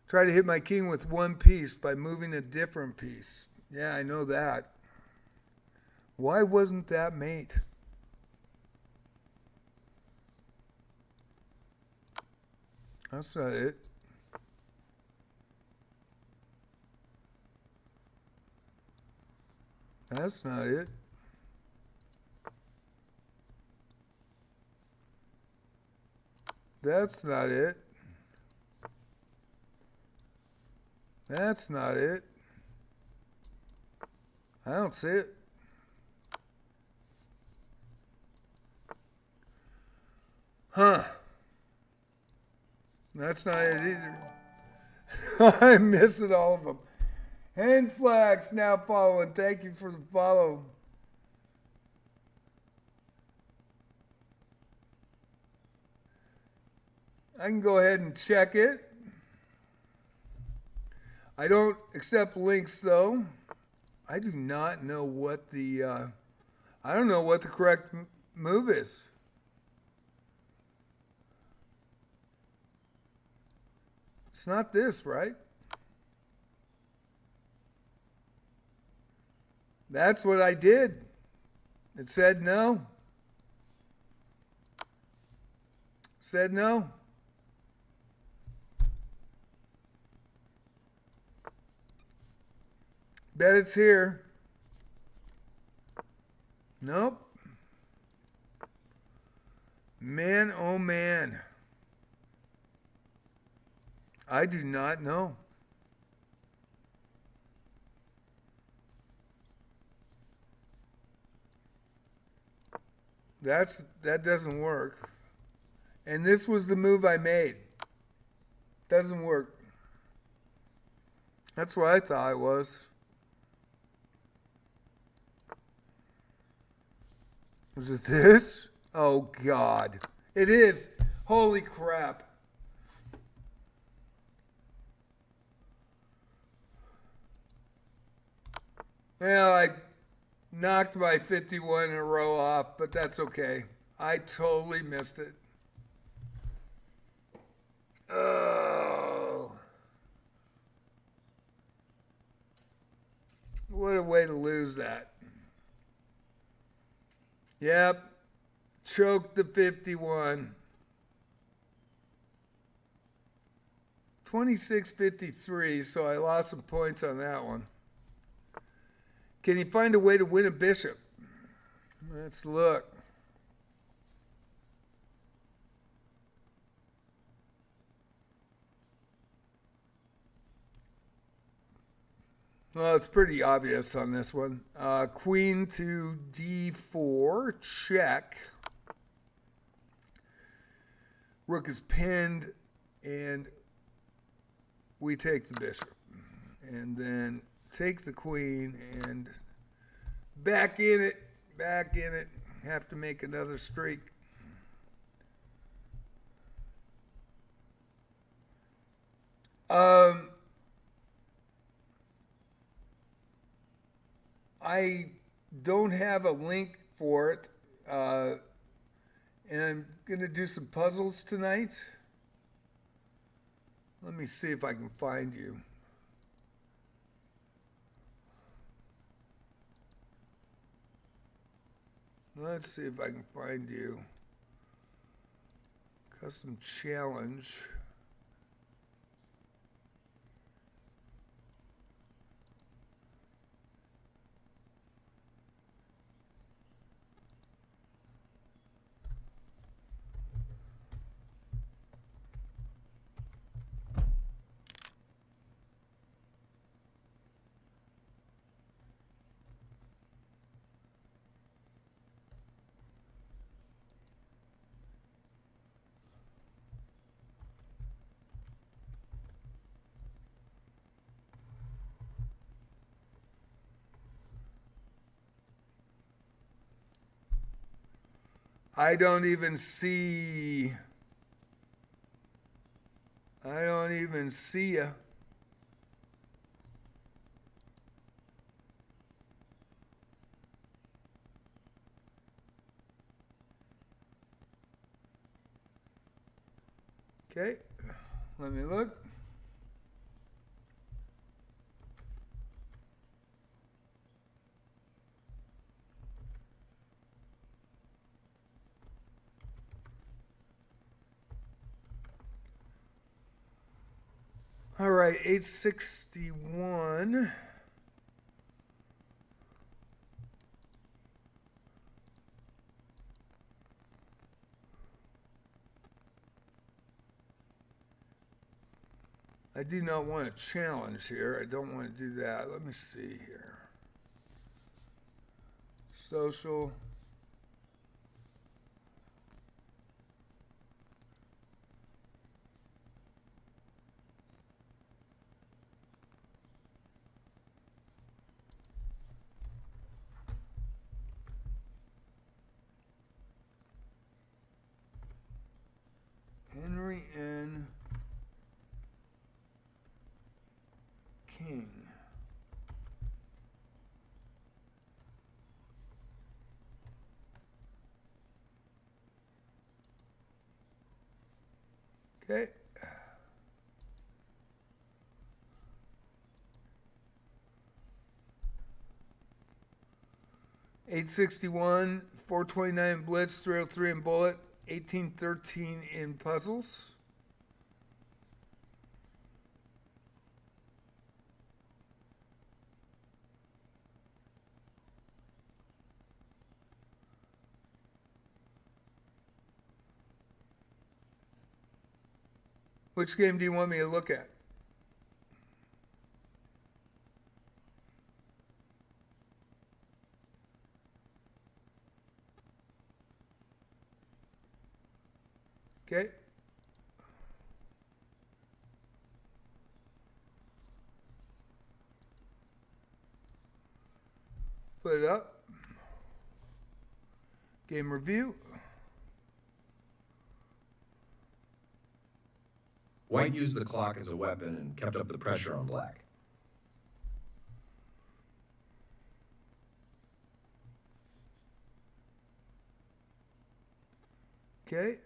Try to hit my king with one piece by moving a different piece. Yeah, I know that. Why wasn't that mate? That's not it. That's not it. That's not it. That's not it. I don't see it. Huh. That's not it either. I'm missing all of them. Hand flags now following. Thank you for the follow. I can go ahead and check it. I don't accept links though. I do not know what the, I don't know what the correct move is. It's not this, right? That's what I did. It said no. Said no. Bet it's here. Nope. Man, oh man. I do not know. that doesn't work. And this was the move I made. Doesn't work. That's what I thought it was. Was it this? Oh, God. It is. Holy crap. Well, I knocked my 51 in a row off, but that's okay. I totally missed it. Oh. What a way to lose that. Yep. Choked the 51. 26-53, so I lost some points on that one. Can you find a way to win a bishop? Let's look. Well, it's pretty obvious on this one. Queen to d4, check. Rook is pinned, and we take the bishop. And then take the queen and back in it. Have to make another streak. I don't have a link for it, and I'm going to do some puzzles tonight. Let me see if I can find you. Let's see if I can find you. Custom challenge. I don't even see ya. Okay, let me look. All right, 861. I do not want a challenge here. I don't want to do that. Let me see here. Social. Henry N. King. Okay. $861, $429 Blitz, $303 in Bullet, $1813 in Puzzles. Which game do you want me to look at? Okay. Put it up. Game review. White used the clock as a weapon and kept up the pressure on black. Okay.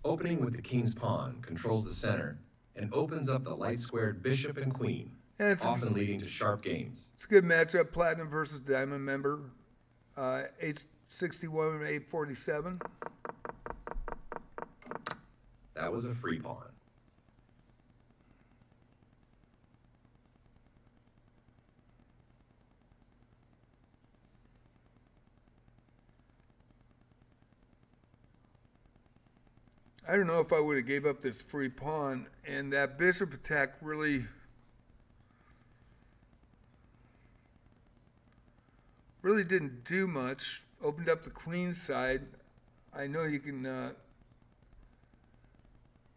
Opening with the king's pawn controls the center and opens up the light-squared bishop and queen, often leading to sharp games. It's a good matchup, Platinum versus Diamond member. 861 and 847. That was a free pawn. I don't know if I would have gave up this free pawn, and that bishop attack really didn't do much. Opened up the queen side. I know you can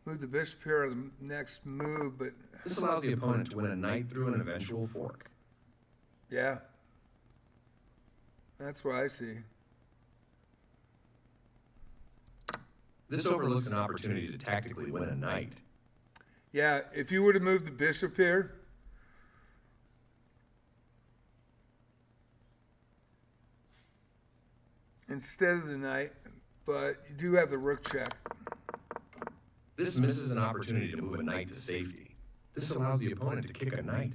move the bishop here on the next move, but This allows the opponent to win a knight through an eventual fork. yeah, that's what I see. This overlooks an opportunity to tactically win a knight. Yeah, if you would have moved the bishop here, instead of the knight, but you do have the rook check. This misses an opportunity to move a knight to safety. This allows the opponent to kick a knight.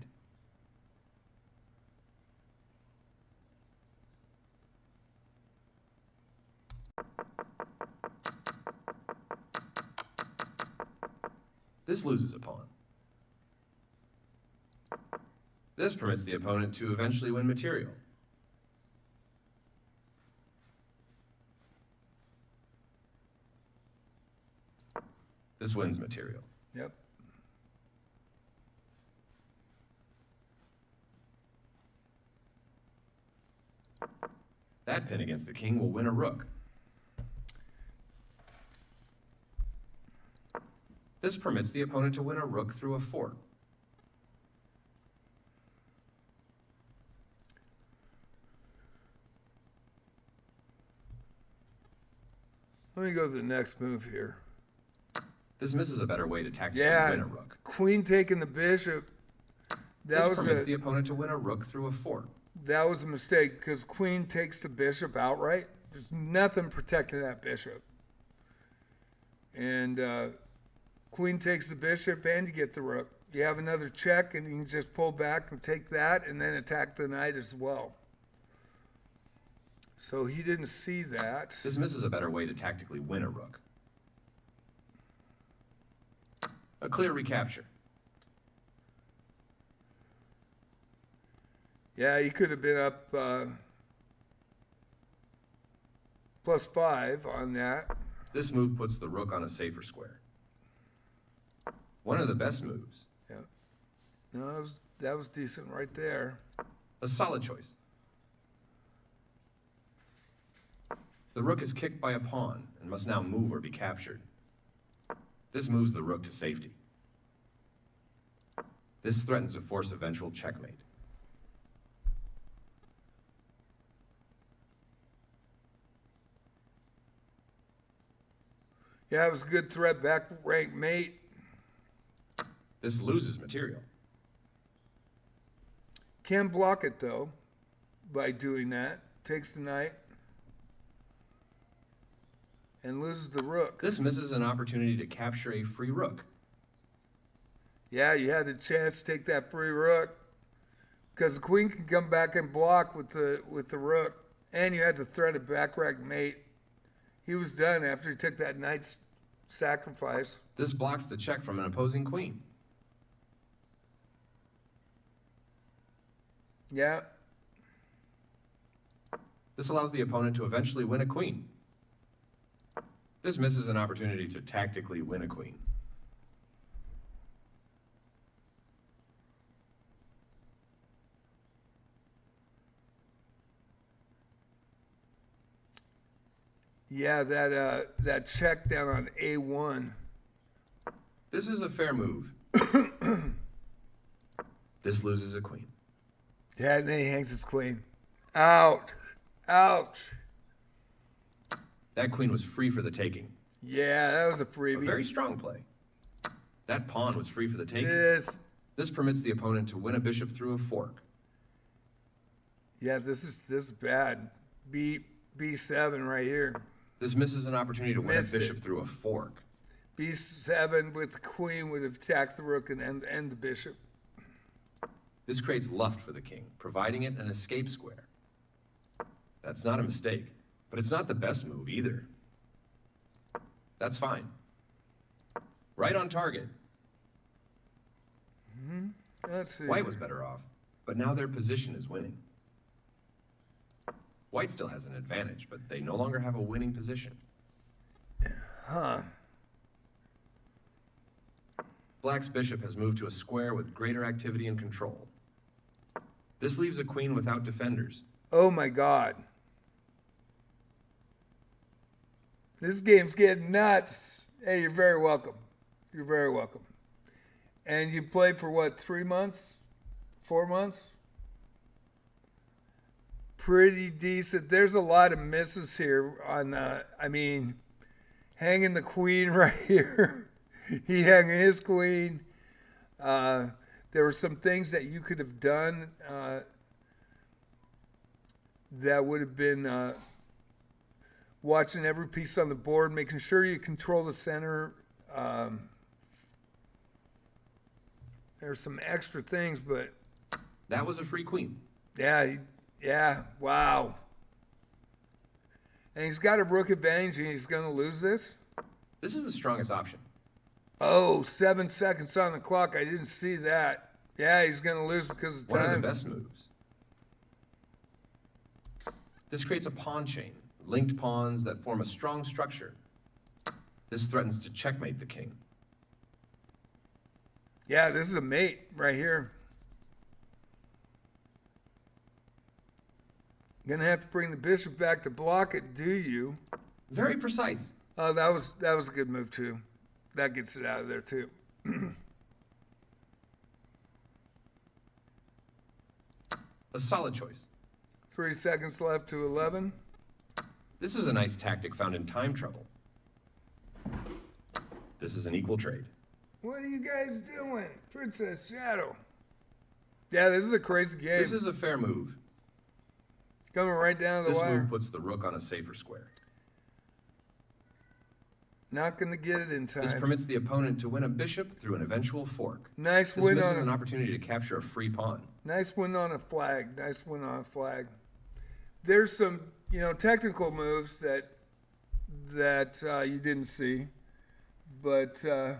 This loses a pawn. This permits the opponent to eventually win material. This wins material. Yep. That pin against the king will win a rook. This permits the opponent to win a rook through a fork. Let me go to the next move here. This misses a better way to tactically win a rook. Queen taking the bishop. This permits the opponent to win a rook through a fork. That was a mistake because queen takes the bishop outright. There's nothing protecting that bishop. And queen takes the bishop and you get the rook. You have another check and you can just pull back and take that and then attack the knight as well. So he didn't see that. This misses a better way to tactically win a rook. A clear recapture. Yeah, he could have been up +5 on that. This move puts the rook on a safer square. One of the best moves. Yeah. No, that was decent right there. A solid choice. The rook is kicked by a pawn and must now move or be captured. This moves the rook to safety. This threatens to force eventual checkmate. Yeah, it was a good threat, back rank mate. This loses material. Can block it though by doing that. Takes the knight and loses the rook. This misses an opportunity to capture a free rook. Yeah, you had the chance to take that free rook because the queen can come back and block with the rook, and you had the threat of back rank mate. He was done after he took that knight's sacrifice. This blocks the check from an opposing queen. Yeah. This allows the opponent to eventually win a queen. This misses an opportunity to tactically win a queen. Yeah, that check down on A1. This is a fair move. This loses a queen. Yeah, and then he hangs his queen. Out. Ouch. That queen was free for the taking. Yeah, that was a A freebie. very strong play. That pawn was free for the taking. This permits the opponent to win a bishop through a fork. Yeah, this is bad. B7 right here. This misses an opportunity to win a bishop through a fork. B7 with the queen would have attacked the rook and end the bishop. This creates luft for the king, providing it an escape square. That's not a mistake, but it's not the best move either. That's fine. Right on target. Let's see. White was better off, but now their position is winning. White still has an advantage, but they no longer have a winning position. Huh. Black's bishop has moved to a square with greater activity and control. This leaves a queen without defenders. Oh my God. This game's getting nuts. Hey, you're very welcome. You're very welcome. And you played for what, 3 months? 4 months? Pretty decent. There's a lot of misses here on, hanging the queen right here. He hung his queen. There were some things that you could have done that would have been watching every piece on the board, making sure you control the center. There's some extra things, but That was a free queen. yeah, wow. And he's got a rook advantage, and he's going to lose this? This is the strongest option. Oh, 7 seconds on the clock. I didn't see that. Yeah, he's going to lose because of time. One of the best moves. This creates a pawn chain, linked pawns that form a strong structure. This threatens to checkmate the king. Yeah, this is a mate right here. Gonna have to bring the bishop back to block it, do you? Very precise. Oh, that was a good move too. That gets it out of there too. A solid choice. 3 seconds left to 11. This is a nice tactic found in time trouble. This is an equal trade. What are you guys doing? Princess Shadow. Yeah, this is a crazy game. This is a fair move. Coming right down to the This wire. move puts the rook on a safer square. Not going to get it in time. This permits the opponent to win a bishop through an eventual fork. Nice This win misses on an a, opportunity to capture a free pawn. nice win on a flag. Nice win on a flag. There's some, technical moves that you didn't see, but I'm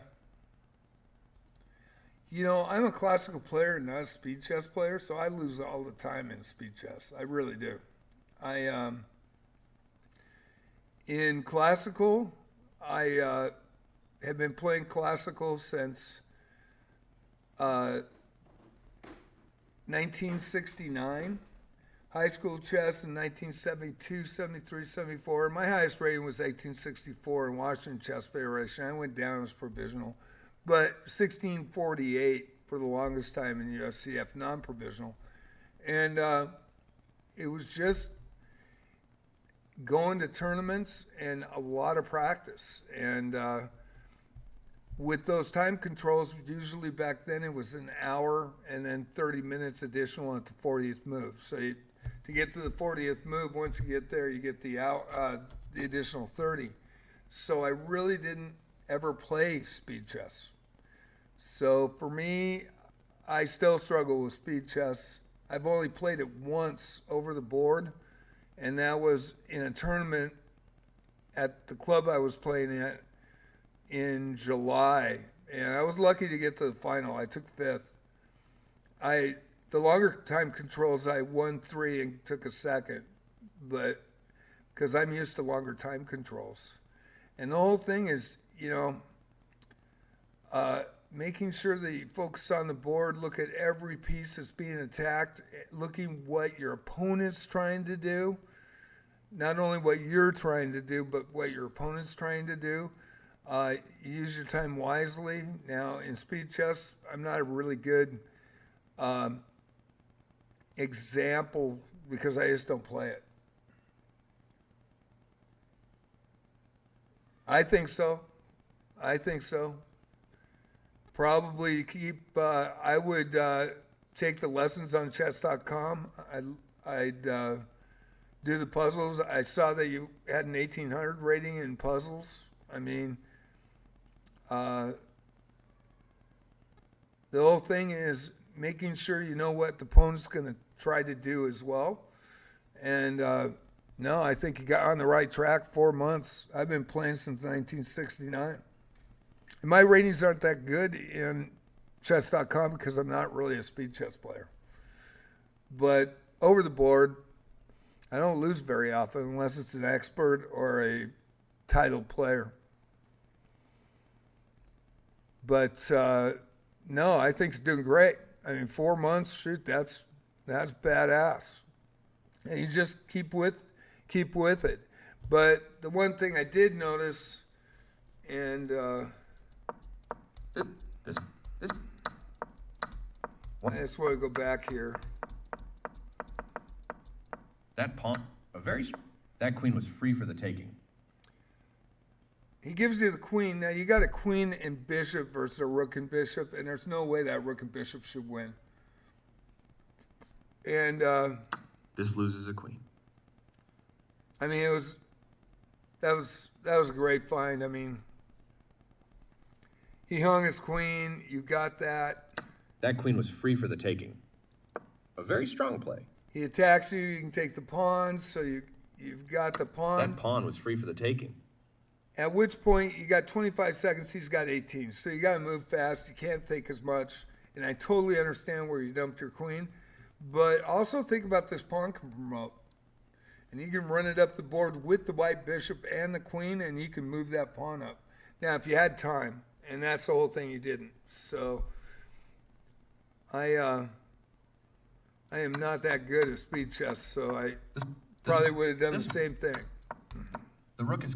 a classical player, not a speed chess player, so I lose all the time in speed chess. I really do. In classical, I have been playing classical since 1969. High school chess in 1972, 73, 74. My highest rating was 1864 in Washington Chess Federation. I went down as provisional. But 1648 for the longest time in USCF, non-provisional. And it was just going to tournaments and a lot of practice. And with those time controls, usually back then it was an hour and then 30 minutes additional at the 40th move. So to get to the 40th move, once you get there, you get the additional 30. So I really didn't ever play speed chess. So for me, I still struggle with speed chess. I've only played it once over the board, and that was in a tournament at the club I was playing at in July. And I was lucky to get to the final. I took 5th. The longer time controls, I won 3 and took a 2nd, but because I'm used to longer time controls. And the whole thing is, making sure that you focus on the board, look at every piece that's being attacked, looking what your opponent's trying to do. not only what you're trying to do, but what your opponent's trying to do. Use your time wisely. Now, in speed chess, I'm not a really good example because I just don't play it. I think so. I think so. Probably keep, I would take the lessons on chess.com. I'd do the puzzles. I saw that you had an 1800 rating in puzzles. I mean, the whole thing is making sure you know what the opponent's going to try to do as well. And no, I think you got on the right track. 4 months. I've been playing since 1969. And my ratings aren't that good in chess.com because I'm not really a speed chess player. But over the board, I don't lose very often unless it's an expert or a titled player. But no, I think it's doing great. I mean, 4 months, shoot, that's badass. And you just keep with it. But the one thing I did notice, and This. I just want to go back here. That pawn, that queen was free for the taking. He gives you the queen. Now, you got a queen and bishop versus a rook and bishop, and there's no way that rook and bishop should win. And This loses a queen. I mean, that was a great find. I mean, he hung his queen. You got that. That queen was free for the taking. A very strong play. He attacks you. You can take the pawn. So you've got the pawn. That pawn was free for the taking. At which point you got 25 seconds. He's got 18. So you got to move fast. You can't think as much. And I totally understand where you dumped your queen. But also think about this pawn can promote. And you can run it up the board with the white bishop and the queen, and you can move that pawn up. Now, if you had time, and that's the whole thing, you didn't. So I am not that good at speed chess, so I probably would have done the same thing. The rook is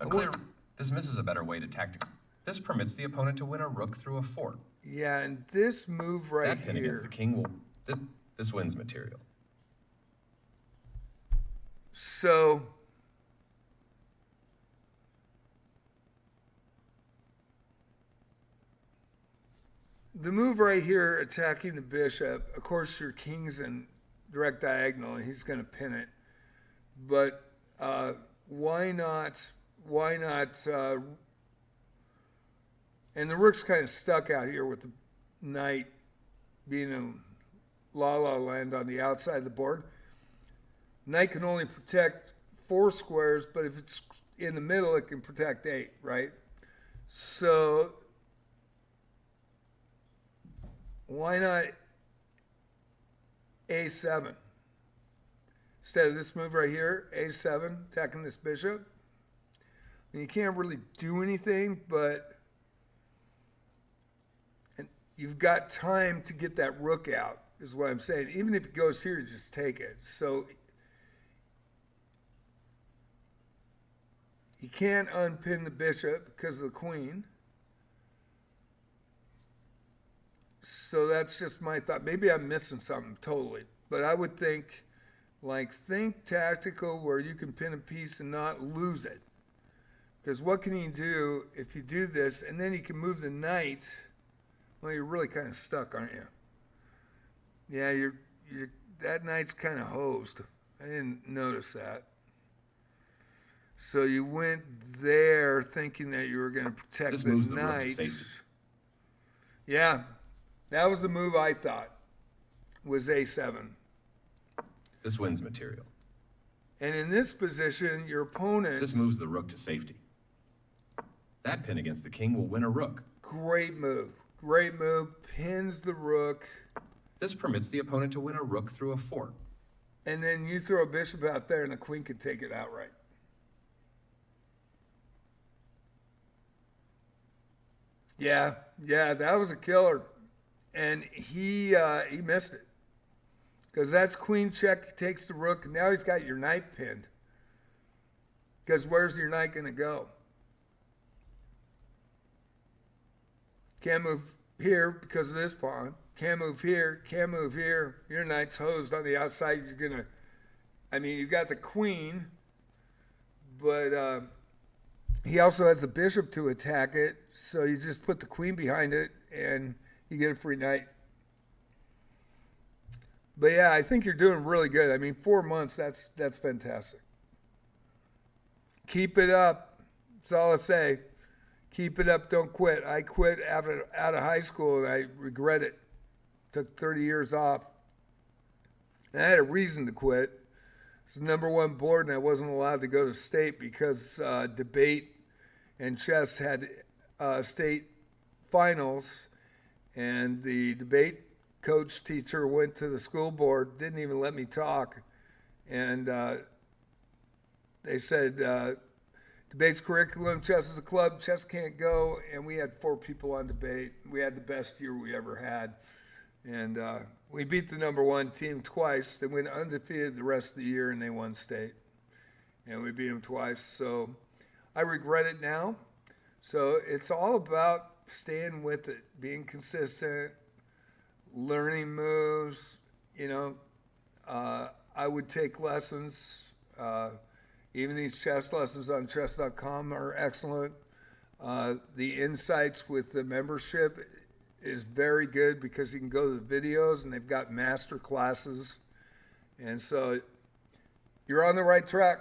a clear. This misses a better way to tactic. This permits the opponent to win a rook through a fort. Yeah, and this move right That pin here. against the king will. This wins material. So the move right here, attacking the bishop, of course your king's in direct diagonal and he's going to pin it. But why not, and the rook's kind of stuck out here with the knight being in la-la land on the outside of the board. Knight can only protect 4 squares, but if it's in the middle, it can protect 8, right? So why not A7? Instead of this move right here, A7, attacking this bishop. I mean, you can't really do anything, but and you've got time to get that rook out, is what I'm saying. Even if it goes here, just take it. So you can't unpin the bishop because of the queen. So that's just my thought. Maybe I'm missing something totally. But I would think tactical where you can pin a piece and not lose it. Because what can you do if you do this and then you can move the knight? Well, you're really kind of stuck, aren't you? Yeah, you're that knight's kind of hosed. I didn't notice that. So you went there thinking that you were going to protect This the moves the rook to knight. safety. Yeah, that was the move I thought was A7. This wins material. And in this position, your opponent... This moves the rook to safety. That pin against the king will win a rook. Great move. Great move. Pins the rook. This permits the opponent to win a rook through a fort. And then you throw a bishop out there and the queen could take it outright. Yeah, that was a killer. And he missed it. Because that's queen check, takes the rook, and now he's got your knight pinned. Because where's your knight going to go? Can't move here because of this pawn. Can't move here, can't move here. Your knight's hosed on the outside. You're going to, I mean, you got the queen, but he also has the bishop to attack it. So you just put the queen behind it and you get a free knight. But yeah, I think you're doing really good. I mean, 4 months, that's fantastic. Keep it up. That's all I say. Keep it up, don't quit. I quit out of high school and I regret it. Took 30 years off. And I had a reason to quit. It was the #1 board and I wasn't allowed to go to state because debate and chess had state finals, and the debate coach teacher went to the school board, didn't even let me talk, and they said debate's curriculum, chess is a club, chess can't go, and we had 4 people on debate. We had the best year we ever had, and we beat the #1 team twice. They went undefeated the rest of the year, and they won state, and we beat them twice. So I regret it now. So it's all about staying with it, being consistent, learning moves. You know, I would take lessons. Even these chess lessons on chess.com are excellent. The insights with the membership is very good because you can go to the videos and they've got master classes. And so you're on the right track,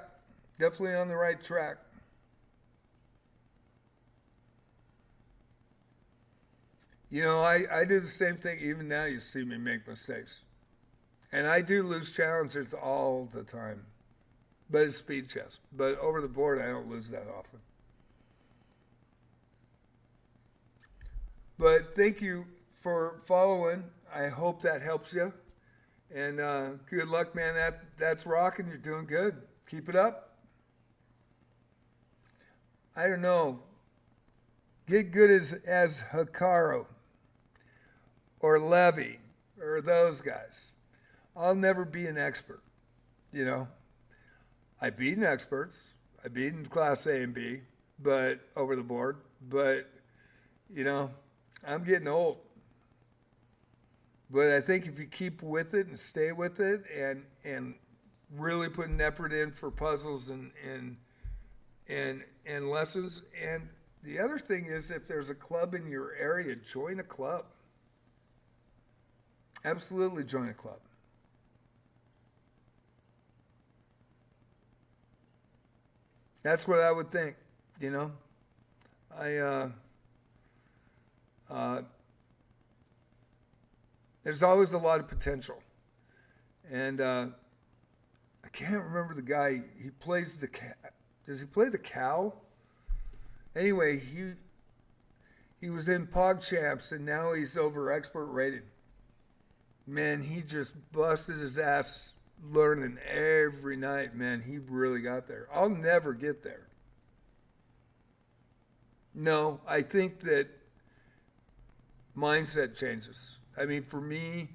definitely on the right track. You know, I do the same thing. Even now you see me make mistakes. And I do lose challengers all the time. But it's speed chess. But over the board, I don't lose that often. But thank you for following. I hope that helps you. And good luck, man. That's rocking. You're doing good. Keep it up. I don't know. Get good as Hikaru or Levy or those guys. I'll never be an expert, you know. I've beaten experts. I've beaten class A and B, but over the board. But, you know, I'm getting old. But I think if you keep with it and stay with it and really put an effort in for puzzles and lessons. And the other thing is, if there's a club in your area, join a club. Absolutely join a club. That's what I would think, you know. There's always a lot of potential. And I can't remember the guy. He plays the cat. Does he play the cow? Anyway, he was in PogChamps and now he's over expert rated. Man, he just busted his ass learning every night. Man, he really got there. I'll never get there. No, I think that mindset changes. I mean, for me,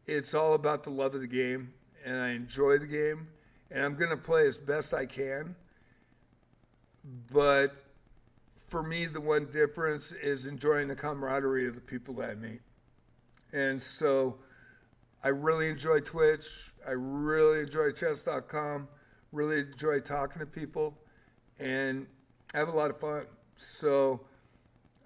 it's all about the love of the game, and I enjoy the game, and I'm going to play as best I can. But for me, the one difference is enjoying the camaraderie of the people that I meet. And so I really enjoy Twitch. I really enjoy chess.com. Really enjoy talking to people. And I have a lot of fun. So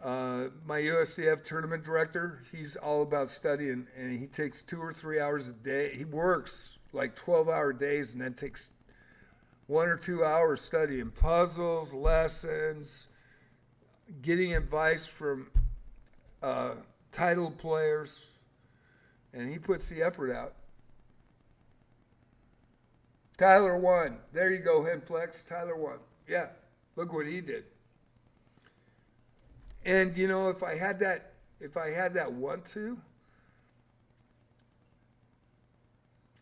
my USCF tournament director, he's all about studying. And he takes 2 or 3 hours a day. He works like 12-hour days and then takes 1 or 2 hours studying puzzles, lessons, getting advice from title players. And he puts the effort out. Tyler won. There you go, Henflex. Tyler won. Yeah, look what he did. And you know, if I had that want to,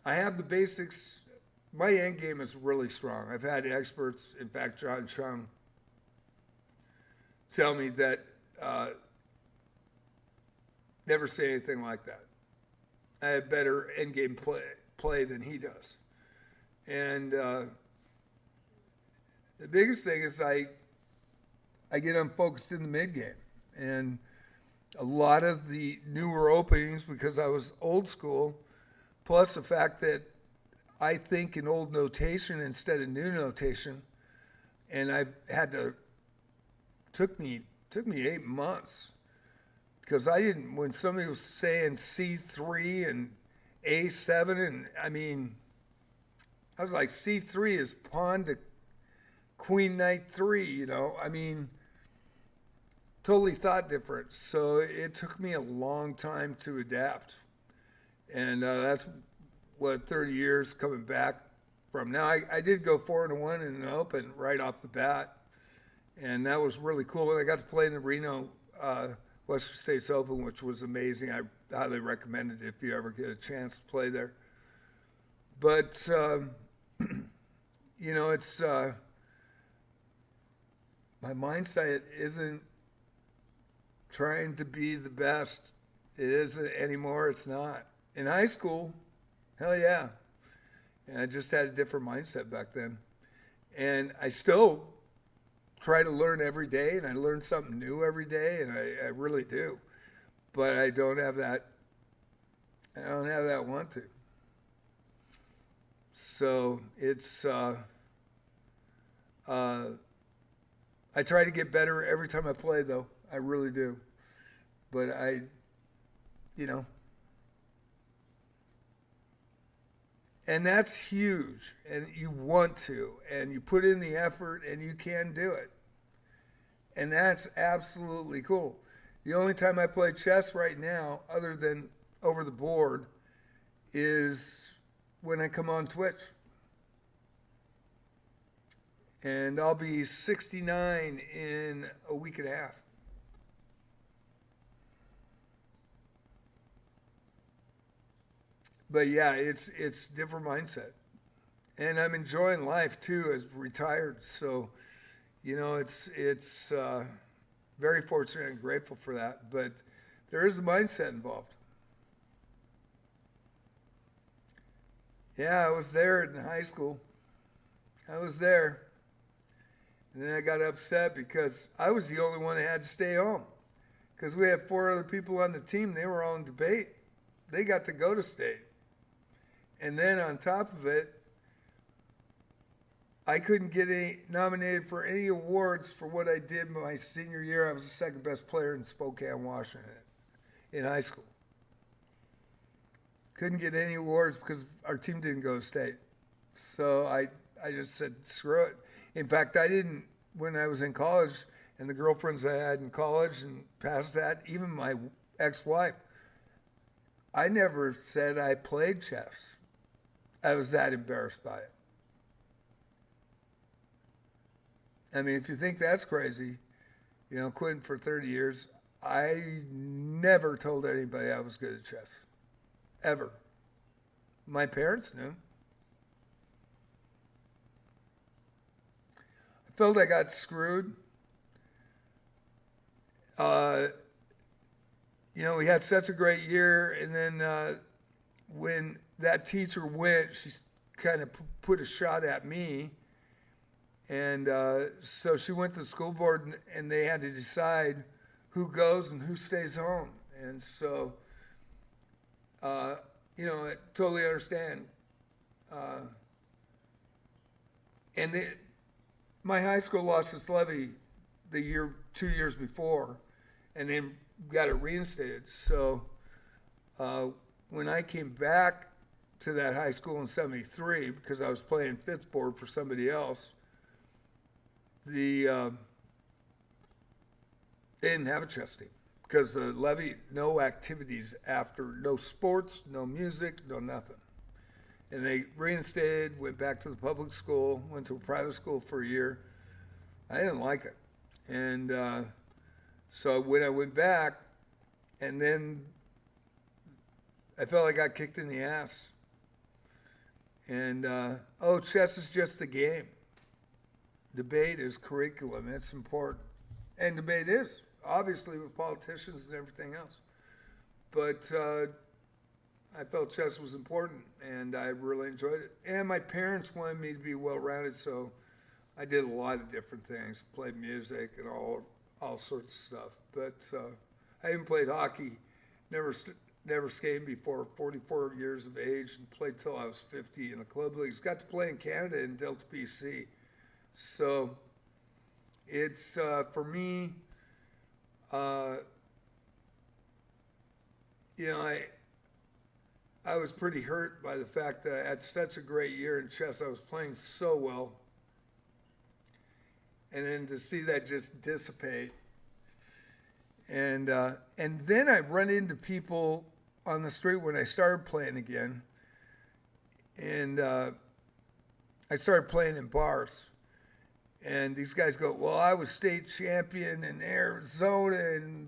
I have the basics. My end game is really strong. I've had experts, in fact, John Chung, tell me that never say anything like that. I have better endgame play than he does. And the biggest thing is I get unfocused in the mid game. And a lot of the newer openings, because I was old school, plus the fact that I think in old notation instead of new notation, and I've had to took me 8 months because I didn't, when somebody was saying C3 and A7, and I mean, I was like, C3 is pawn to queen knight 3, you know, I mean, totally thought different. So it took me a long time to adapt. And that's what 30 years coming back from. Now, I did go 4-1 in the Open right off the bat. And that was really cool. And I got to play in the Reno Western States Open, which was amazing. I highly recommend it if you ever get a chance to play there. But, you know, it's my mindset isn't trying to be the best. It isn't anymore. It's not. In high school, hell yeah. And I just had a different mindset back then. And I still try to learn every day, and I learn something new every day, and I really do. But I don't have that want to. So it's, I try to get better every time I play, though. I really do. But you know, and that's huge, and you want to, and you put in the effort, and you can do it. And that's absolutely cool. The only time I play chess right now, other than over the board, is when I come on Twitch. And I'll be 69 in a week and a half. But yeah, it's different mindset. And I'm enjoying life too as retired. So, you know, it's very fortunate and grateful for that. But there is a mindset involved. Yeah, I was there in high school. I was there. And then I got upset because I was the only one that had to stay home. Because we had 4 other people on the team. They were all in debate. They got to go to state. And then on top of it, I couldn't get nominated for any awards for what I did my senior year. I was the second best player in Spokane, Washington, in high school. Couldn't get any awards because our team didn't go to state. So I just said, screw it. In fact, I didn't, when I was in college, and the girlfriends I had in college and past that, even my ex-wife, I never said I played chess. I was that embarrassed by it. I mean, if you think that's crazy, you know, quitting for 30 years, I never told anybody I was good at chess. Ever. My parents knew. I felt I got screwed. You know, we had such a great year, and then when that teacher went, she kind of put a shot at me. And so she went to the school board, and they had to decide who goes and who stays home. And so, you know, I totally understand. My high school lost its levy 2 years before, and then got it reinstated. So when I came back to that high school in '73, because I was playing fifth board for somebody else, they didn't have a chess team because the levy, no activities after, no sports, no music, no nothing. And they reinstated, went back to the public school, went to a private school for a year. I didn't like it. And so when I went back, and then I felt like I got kicked in the ass. And, chess is just a game. Debate is curriculum. It's important. And debate is, obviously, with politicians and everything else. But I felt chess was important, and I really enjoyed it. And my parents wanted me to be well-rounded, so I did a lot of different things, played music and all sorts of stuff. But I even played hockey, never skated before 44 years of age, and played till I was 50 in the club leagues. Got to play in Canada in Delta BC. So it's, for me, you know, I was pretty hurt by the fact that I had such a great year in chess. I was playing so well. And then to see that just dissipate. And then I run into people on the street when I started playing again. And I started playing in bars. And these guys go, well, I was state champion in Arizona and,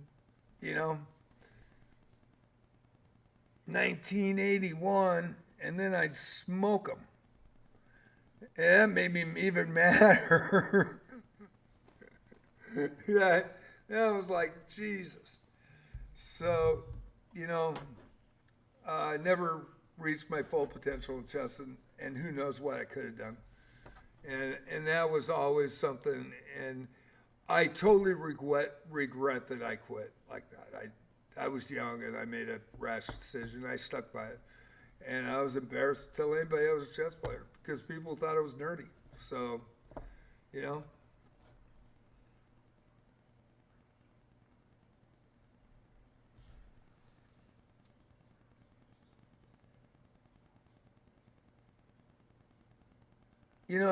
1981, and then I'd smoke them. And that made me even madder. That was like, Jesus. So, I never reached my full potential in chess, and who knows what I could have done. And that was always something, and I totally regret that I quit like that. I was young and I made a rash decision. I stuck by it. And I was embarrassed to tell anybody I was a chess player because people thought I was nerdy. So,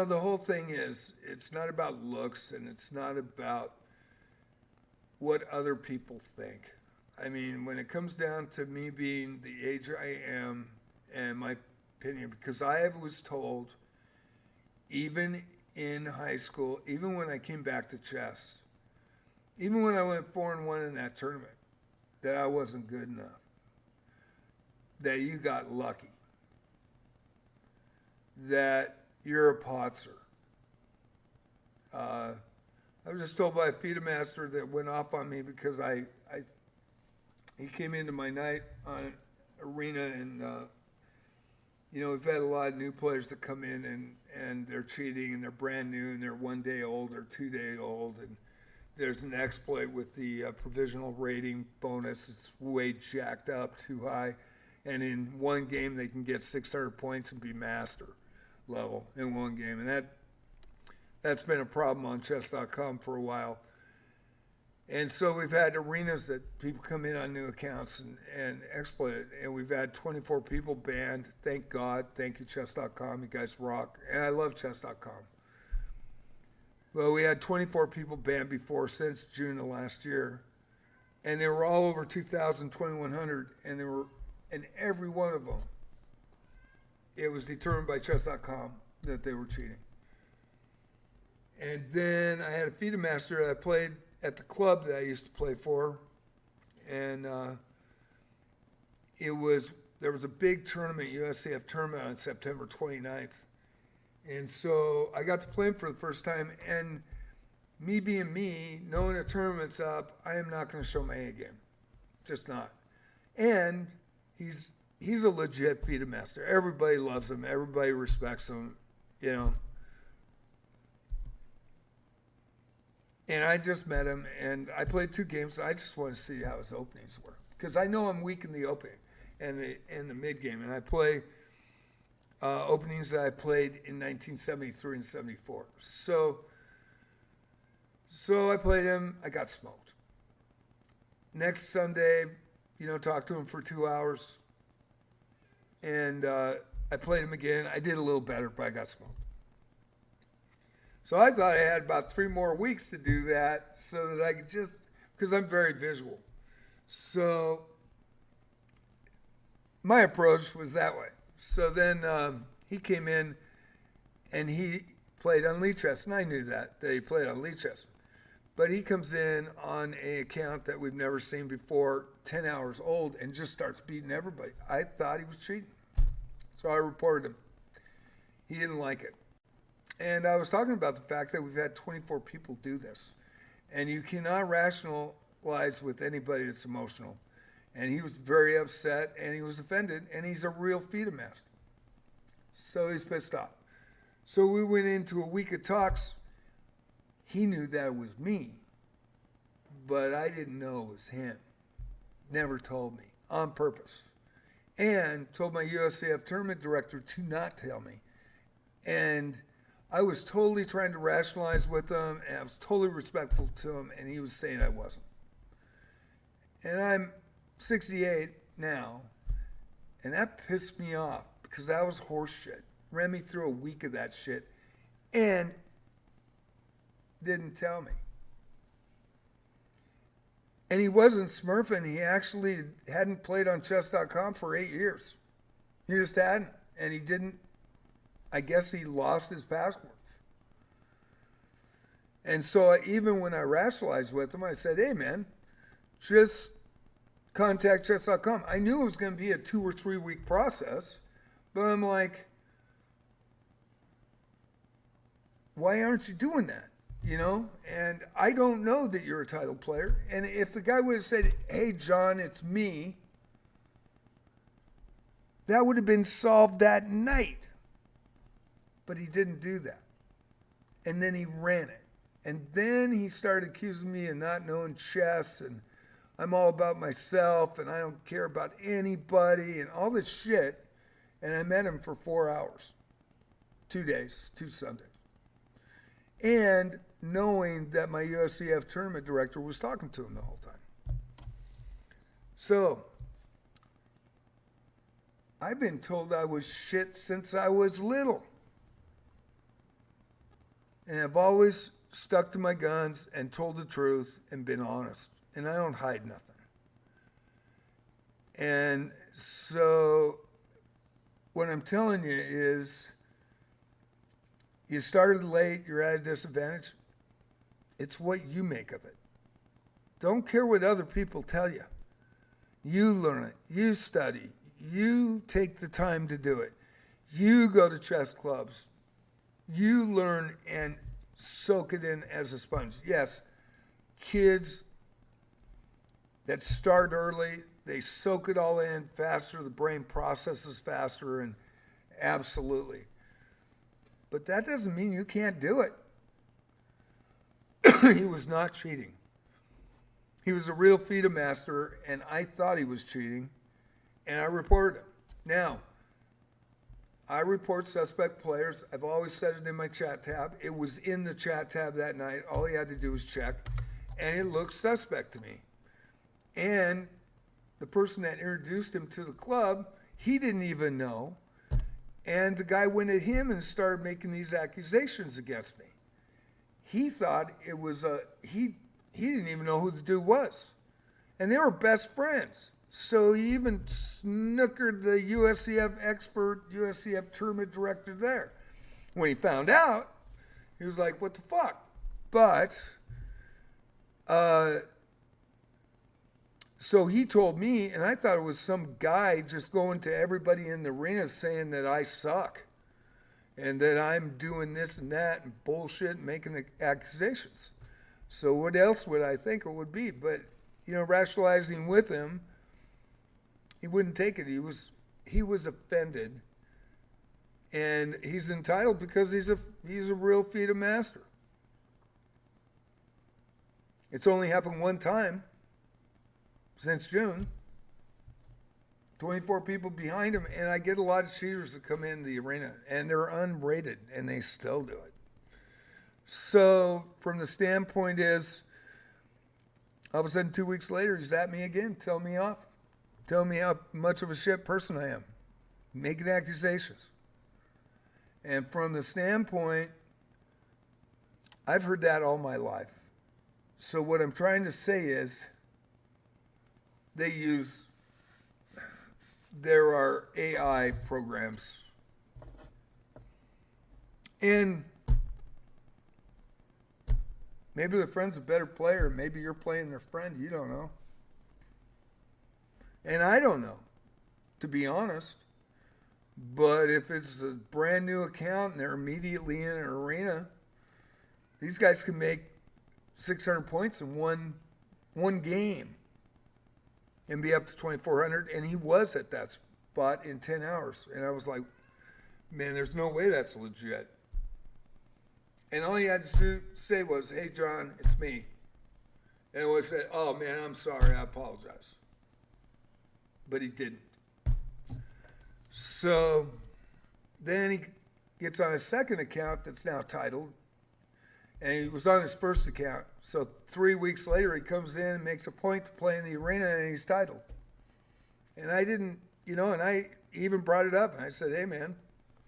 the whole thing is, it's not about looks and it's not about what other people think. I mean, when it comes down to me being the age I am and my opinion, because I was told, even in high school, even when I came back to chess, even when I went 4-1 in that tournament, that I wasn't good enough, that you got lucky, that you're a potser. I was just told by a FIDE master that went off on me because he came into my night on Arena, and we've had a lot of new players that come in and they're cheating and they're brand new and they're 1 day old or 2 day old, and there's an exploit with the provisional rating bonus. It's way jacked up, too high, and in one game they can get 600 points and be master level in one game, and that's been a problem on chess.com for a while. And so we've had arenas that people come in on new accounts and exploit it. And we've had 24 people banned. Thank God. Thank you, chess.com. You guys rock. And I love chess.com. Well, we had 24 people banned before since June of last year. And they were all over 2,000, 2,100. And every one of them, it was determined by chess.com that they were cheating. And then I had a FIDE master that I played at the club that I used to play for, and there was a big tournament, USCF tournament, on September 29th, and so I got to play him for the first time, and me being me, knowing the tournament's up, I am not going to show my A game, just not. And he's a legit FIDE master. Everybody loves him. Everybody respects him, And I just met him, and I played 2 games. So I just wanted to see how his openings were, because I know I'm weak in the opening and the mid game. And I play openings that I played in 1973 and 74. So I played him. I got smoked. Next Sunday, talked to him for 2 hours, and I played him again. I did a little better, but I got smoked. So I thought I had about 3 more weeks to do that so that I could because I'm very visual. So my approach was that way. So then he came in and he played on Lead Chess, and I knew that he played on Lead Chess. But he comes in on an account that we've never seen before, 10 hours old, and just starts beating everybody. I thought he was cheating. So I reported him. He didn't like it. And I was talking about the fact that we've had 24 people do this. And you cannot rationalize with anybody that's emotional. And he was very upset and he was offended, and he's a real FIDA master. So he's pissed off. So we went into a week of talks. He knew that it was me, but I didn't know it was him. Never told me on purpose. And told my USCF tournament director to not tell me. And I was totally trying to rationalize with him, and I was totally respectful to him, and he was saying I wasn't. And I'm 68 now, and that pissed me off because that was horse shit. Ran me through a week of that shit and didn't tell me. And he wasn't smurfing. He actually hadn't played on chess.com for 8 years. He just hadn't. And he didn't, I guess he lost his passwords. And so even when I rationalized with him, I said, hey man, just contact chess.com. I knew it was going to be a 2 or 3 week process, but I'm like, why aren't you doing that? You know, and I don't know that you're a title player. And if the guy would have said, hey, John, it's me, that would have been solved that night. But he didn't do that. And then he ran it. And then he started accusing me of not knowing chess, and I'm all about myself, and I don't care about anybody, and all this shit. And I met him for 4 hours, 2 days, 2 Sundays. And knowing that my USCF tournament director was talking to him the whole time. So, I've been told I was shit since I was little. And I've always stuck to my guns and told the truth and been honest. And I don't hide nothing. And so, what I'm telling you is, you started late, you're at a disadvantage. It's what you make of it. Don't care what other people tell you. You learn it. You study. You take the time to do it. You go to chess clubs. You learn and soak it in as a sponge. Yes, kids that start early, they soak it all in faster. The brain processes faster, and absolutely. But that doesn't mean you can't do it. He was not cheating. He was a real FIDA master, and I thought he was cheating, and I reported him. Now, I report suspect players. I've always said it in my chat tab. It was in the chat tab that night. All he had to do was check, and it looked suspect to me. And the person that introduced him to the club, he didn't even know. And the guy went at him and started making these accusations against me. He thought it was he didn't even know who the dude was. And they were best friends. So he even snookered the USCF expert, USCF tournament director there. When he found out, he was like, what the fuck? But, so he told me, and I thought it was some guy just going to everybody in the arena saying that I suck and that I'm doing this and that and bullshit and making accusations. So what else would I think it would be? But, you know, rationalizing with him, he wouldn't take it. He was offended, and he's entitled because he's a real FIDA master. It's only happened one time since June. 24 people behind him, and I get a lot of cheaters that come in the arena, and they're unrated, and they still do it. So, from the standpoint is, all of a sudden 2 weeks later, he's at me again, telling me off. Telling me how much of a shit person I am. Making accusations. And from the standpoint, I've heard that all my life. So what I'm trying to say is, there are AI programs. And maybe the friend's a better player. Maybe you're playing their friend. You don't know. And I don't know, to be honest. But if it's a brand new account and they're immediately in an arena, these guys can make 600 points in one game. and be up to 2,400. And he was at that spot in 10 hours. And I was like, man, there's no way that's legit. And all he had to say was, hey, John, it's me. And I would say, oh, man, I'm sorry. I apologize. But he didn't. So then he gets on his second account that's now titled. And he was on his first account. So 3 weeks later, he comes in and makes a point to play in the arena, and he's titled. And I didn't, and I even brought it up. And I said, hey, man,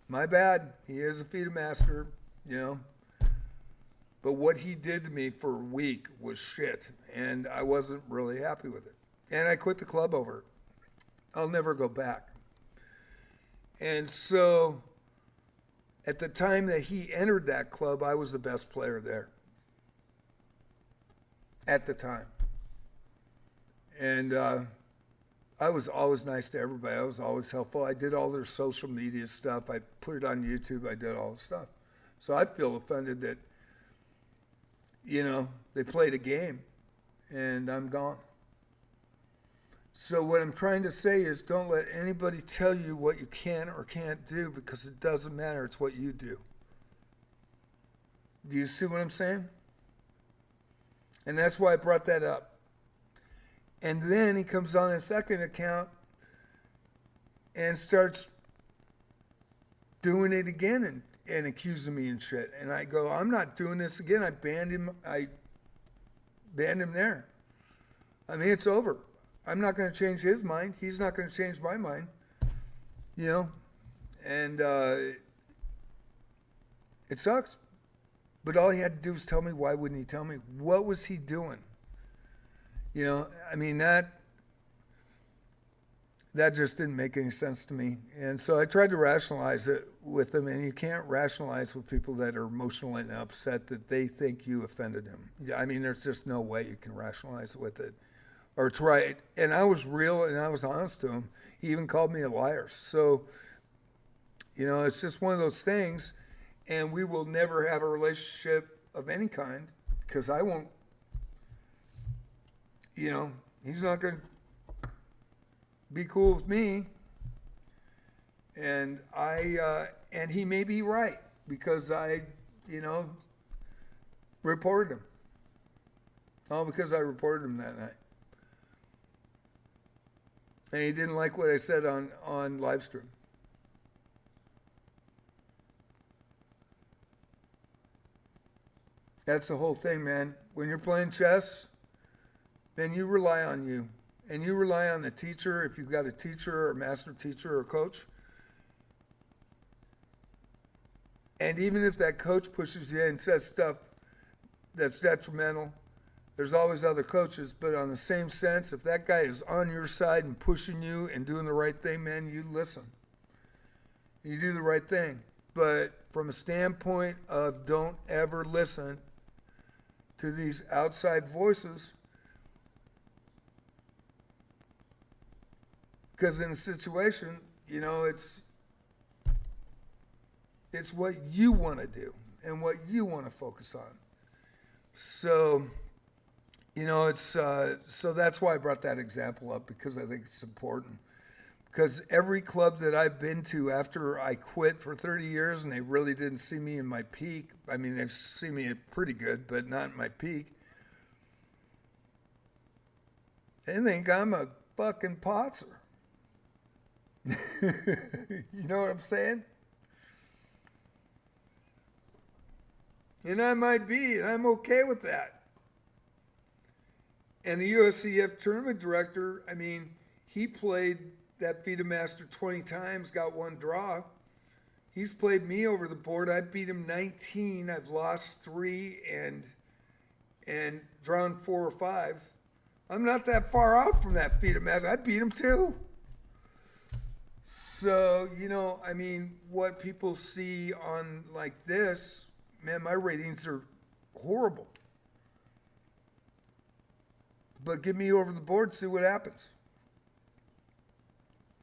my bad. He is a FIDA master, But what he did to me for a week was shit. And I wasn't really happy with it. And I quit the club over it. I'll never go back. And so at the time that he entered that club, I was the best player there. At the time. And I was always nice to everybody. I was always helpful. I did all their social media stuff. I put it on YouTube. I did all the stuff. So I feel offended that, they played a game and I'm gone. So what I'm trying to say is don't let anybody tell you what you can or can't do, because it doesn't matter. It's what you do. Do you see what I'm saying? And that's why I brought that up. And then he comes on his second account and starts doing it again and accusing me and shit. And I go, I'm not doing this again. I banned him there. I mean, it's over. I'm not going to change his mind. He's not going to change my mind. And it sucks. But all he had to do was tell me. Why wouldn't he tell me? What was he doing? I mean, that just didn't make any sense to me. And so I tried to rationalize it with him, and you can't rationalize with people that are emotional and upset that they think you offended him. I mean, there's just no way you can rationalize with it or try it. And I was real and I was honest to him. He even called me a liar. So, it's just one of those things. And we will never have a relationship of any kind, because I won't, he's not going to be cool with me. And and he may be right, because I, reported him. All because I reported him that night. And he didn't like what I said on live stream. That's the whole thing, man. When you're playing chess, then you rely on you. And you rely on the teacher, if you've got a teacher or a master teacher or coach. And even if that coach pushes you and says stuff that's detrimental, there's always other coaches. But on the same sense, if that guy is on your side and pushing you and doing the right thing, man, you listen. You do the right thing. But from a standpoint of don't ever listen to these outside voices, because in a situation, it's what you want to do and what you want to focus on. So, so that's why I brought that example up, because I think it's important. Because every club that I've been to after I quit for 30 years and they really didn't see me in my peak, I mean, they've seen me pretty good, but not in my peak, they think I'm a fucking potzer. You know what I'm saying? And I might be, and I'm okay with that. And the USCF tournament director, I mean, he played that FIDA Master 20 times, got one draw. He's played me over the board. I beat him 19. I've lost 3 and drawn 4 or 5. I'm not that far off from that FIDA Master. I beat him too. So, I mean, what people see on like this, man, my ratings are horrible. But get me over the board, see what happens.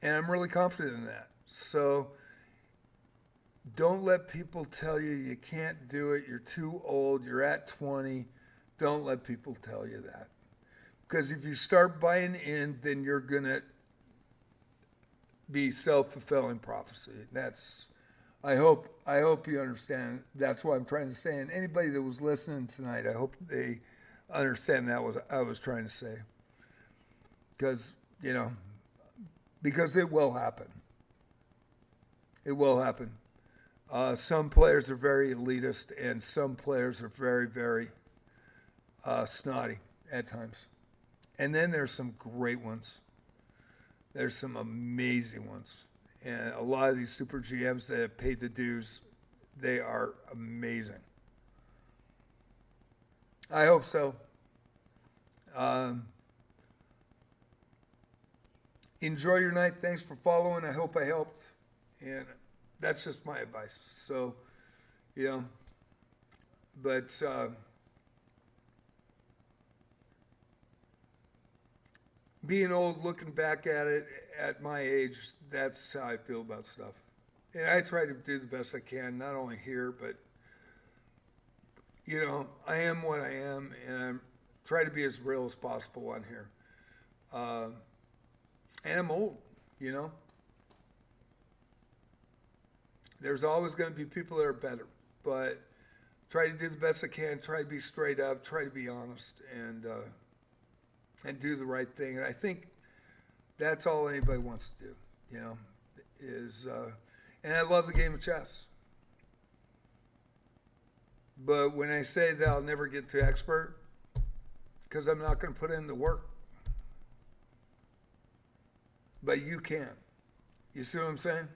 And I'm really confident in that. So don't let people tell you you can't do it, you're too old, you're at 20. Don't let people tell you that. Because if you start buying in, then you're going to be self-fulfilling prophecy. That's, I hope you understand. That's what I'm trying to say. And anybody that was listening tonight, I hope they understand that what I was trying to say. Because, because it will happen. It will happen. Some players are very elitist, and some players are very, very snotty at times. And then there's some great ones. There's some amazing ones. And a lot of these super GMs that have paid the dues, they are amazing. I hope so. Enjoy your night. Thanks for following. I hope I helped. And that's just my advice. So, but being old, looking back at it at my age, that's how I feel about stuff. And I try to do the best I can, not only here, but, I am what I am, and I try to be as real as possible on here. And I'm old, There's always going to be people that are better, but try to do the best I can, try to be straight up, try to be honest, and do the right thing. And I think that's all anybody wants to do, and I love the game of chess. But when I say that I'll never get to expert, because I'm not going to put in the work. But you can. You see what I'm saying?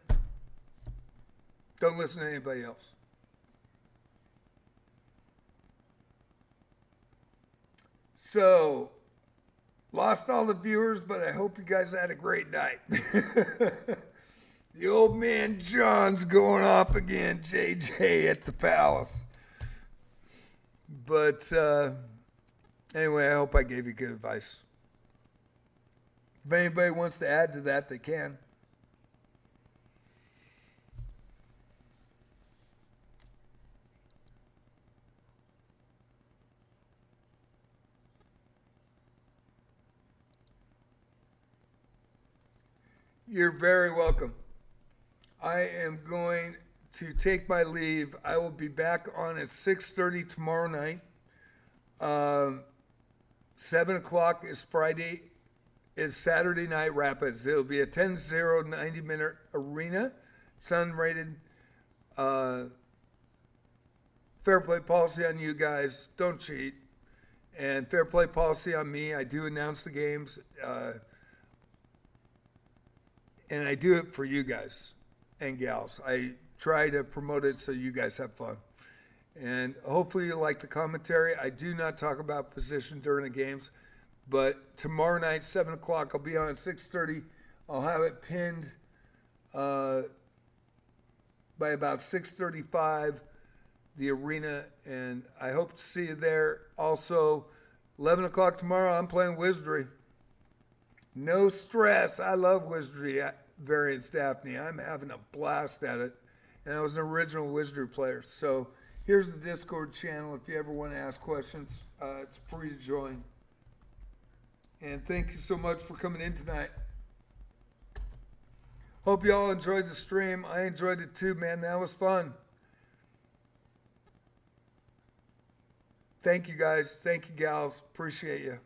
Don't listen to anybody else. So, lost all the viewers, but I hope you guys had a great night. The old man John's going off again, JJ at the palace. But anyway, I hope I gave you good advice. If anybody wants to add to that, they can. You're very welcome. I am going to take my leave. I will be back on at 6:30 tomorrow night. 7 o'clock is Saturday Night Rapids. It'll be a 10-0 90-minute arena. It's unrated. Fair play policy on you guys. Don't cheat. And fair play policy on me. I do announce the games. And I do it for you guys and gals. I try to promote it so you guys have fun. And hopefully you like the commentary. I do not talk about position during the games. But tomorrow night, 7 o'clock, I'll be on at 6:30. I'll have it pinned by about 6:35, the arena. And I hope to see you there. Also, 11 o'clock tomorrow, I'm playing Wizardry. No stress. I love Wizardry variants Daphne. I'm having a blast at it. And I was an original Wizardry player. So here's the Discord channel if you ever want to ask questions. It's free to join. And thank you so much for coming in tonight. Hope you all enjoyed the stream. I enjoyed it too, man. That was fun. Thank you guys. Thank you gals. Appreciate you.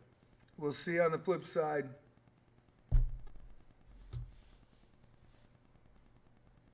We'll see you on the flip side.